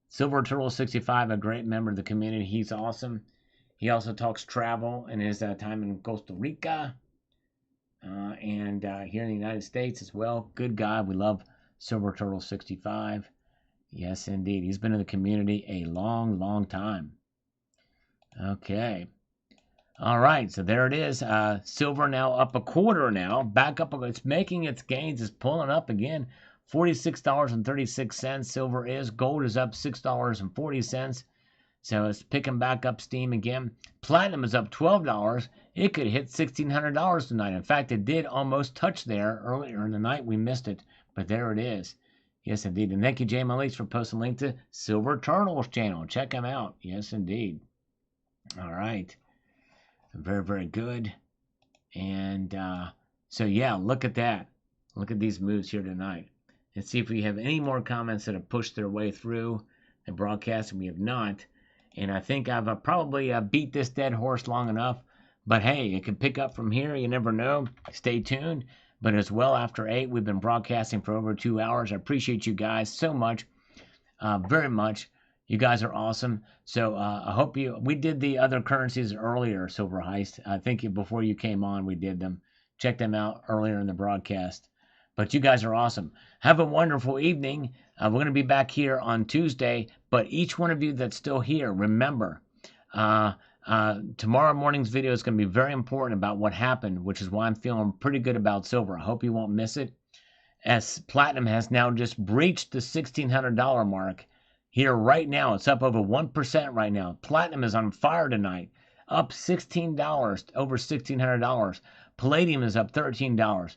Silver Turtle 65, a great member of the community. He's awesome. He also talks travel and his time in Costa Rica and here in the United States as well. Good guy. We love Silver Turtle 65. Yes, indeed. He's been in the community a long, long time. Okay. All right. So there it is. Silver now up a quarter now. Back up. It's making its gains. It's pulling up again. $46.36 silver is. Gold is up $6.40. So it's picking back up steam again. Platinum is up $12. It could hit $1,600 tonight. In fact, it did almost touch there earlier in the night. We missed it, but there it is. Yes, indeed. And thank you, Jay Malise, for posting a link to Silver Turtles channel. Check him out. Yes, indeed. All right. Very, very good. And so, yeah, look at that. Look at these moves here tonight. Let's see if we have any more comments that have pushed their way through the broadcast. We have not. And I think I've probably beat this dead horse long enough. But hey, it could pick up from here. You never know. Stay tuned. But as well after 8, we've been broadcasting for over 2 hours. I appreciate you guys so much. Very much. You guys are awesome. So I hope we did the other currencies earlier, Silver Heist. I think before you came on, we did them. Check them out earlier in the broadcast. But you guys are awesome. Have a wonderful evening. We're going to be back here on Tuesday. But each one of you that's still here, remember, tomorrow morning's video is going to be very important about what happened, which is why I'm feeling pretty good about silver. I hope you won't miss it. As platinum has now just breached the $1,600 mark. Here right now, it's up over 1% right now. Platinum is on fire tonight, up $16, over $1,600. Palladium is up $13.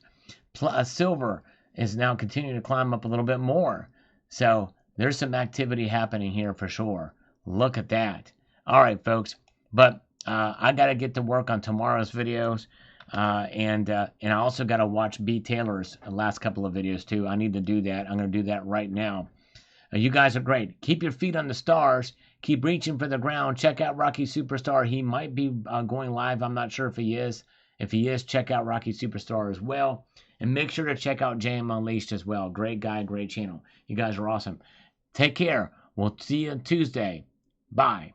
Silver is now continuing to climb up a little bit more. So there's some activity happening here for sure. Look at that. All right, folks. But I got to get to work on tomorrow's videos. And I also got to watch B. Taylor's last couple of videos too. I need to do that. I'm going to do that right now. You guys are great. Keep your feet on the stars. Keep reaching for the ground. Check out Rocky Superstar. He might be going live. I'm not sure if he is. If he is, check out Rocky Superstar as well. And make sure to check out JM Unleashed as well. Great guy, great channel. You guys are awesome. Take care. We'll see you on Tuesday. Bye.